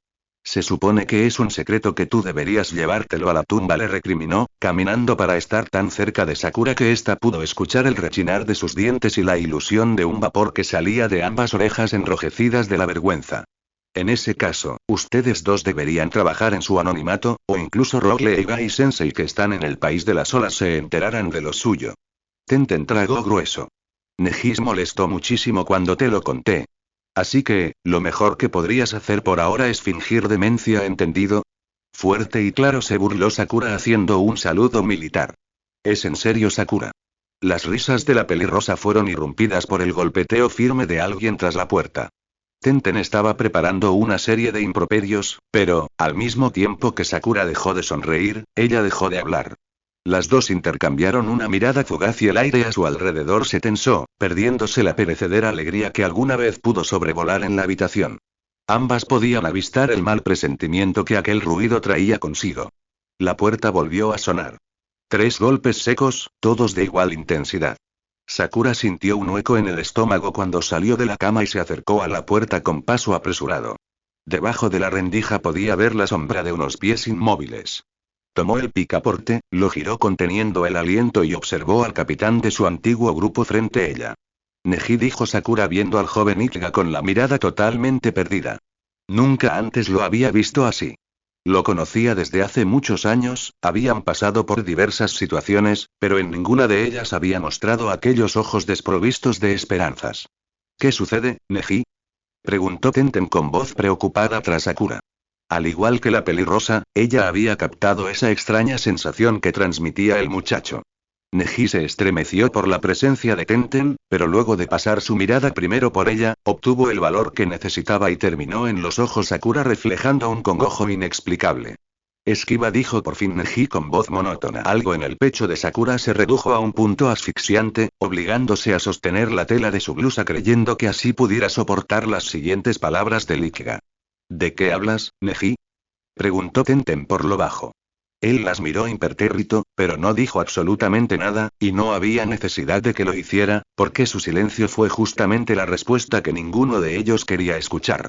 Se supone que es un secreto que tú deberías llevártelo a la tumba, le recriminó, caminando para estar tan cerca de Sakura que ésta pudo escuchar el rechinar de sus dientes y la ilusión de un vapor que salía de ambas orejas enrojecidas de la vergüenza. En ese caso, ustedes dos deberían trabajar en su anonimato, o incluso Rockley y Gai Sensei que están en el país de las olas se enteraran de lo suyo. Tenten tragó grueso. Neji molestó muchísimo cuando te lo conté. Así que, lo mejor que podrías hacer por ahora es fingir demencia, ¿entendido? Fuerte y claro se burló Sakura haciendo un saludo militar. ¿Es en serio, Sakura? Las risas de la pelirrosa fueron irrumpidas por el golpeteo firme de alguien tras la puerta. Tenten estaba preparando una serie de improperios, pero, al mismo tiempo que Sakura dejó de sonreír, ella dejó de hablar. Las dos intercambiaron una mirada fugaz y el aire a su alrededor se tensó, perdiéndose la perecedera alegría que alguna vez pudo sobrevolar en la habitación. Ambas podían avistar el mal presentimiento que aquel ruido traía consigo. La puerta volvió a sonar. 3 golpes secos, todos de igual intensidad. Sakura sintió un hueco en el estómago cuando salió de la cama y se acercó a la puerta con paso apresurado. Debajo de la rendija podía ver la sombra de unos pies inmóviles. Tomó el picaporte, lo giró conteniendo el aliento y observó al capitán de su antiguo grupo frente a ella. Neji, dijo Sakura viendo al joven Ichiga con la mirada totalmente perdida. Nunca antes lo había visto así. Lo conocía desde hace muchos años, habían pasado por diversas situaciones, pero en ninguna de ellas había mostrado aquellos ojos desprovistos de esperanzas. ¿Qué sucede, Neji? Preguntó Tenten con voz preocupada tras Sakura. Al igual que la pelirrosa, ella había captado esa extraña sensación que transmitía el muchacho. Neji se estremeció por la presencia de Tenten, pero luego de pasar su mirada primero por ella, obtuvo el valor que necesitaba y terminó en los ojos Sakura reflejando un congojo inexplicable. Esquiva, dijo por fin Neji con voz monótona. Algo en el pecho de Sakura se redujo a un punto asfixiante, obligándose a sostener la tela de su blusa creyendo que así pudiera soportar las siguientes palabras de Ichiga. ¿De qué hablas, Neji? Preguntó Tenten por lo bajo. Él las miró impertérrito, pero no dijo absolutamente nada, y no había necesidad de que lo hiciera, porque su silencio fue justamente la respuesta que ninguno de ellos quería escuchar.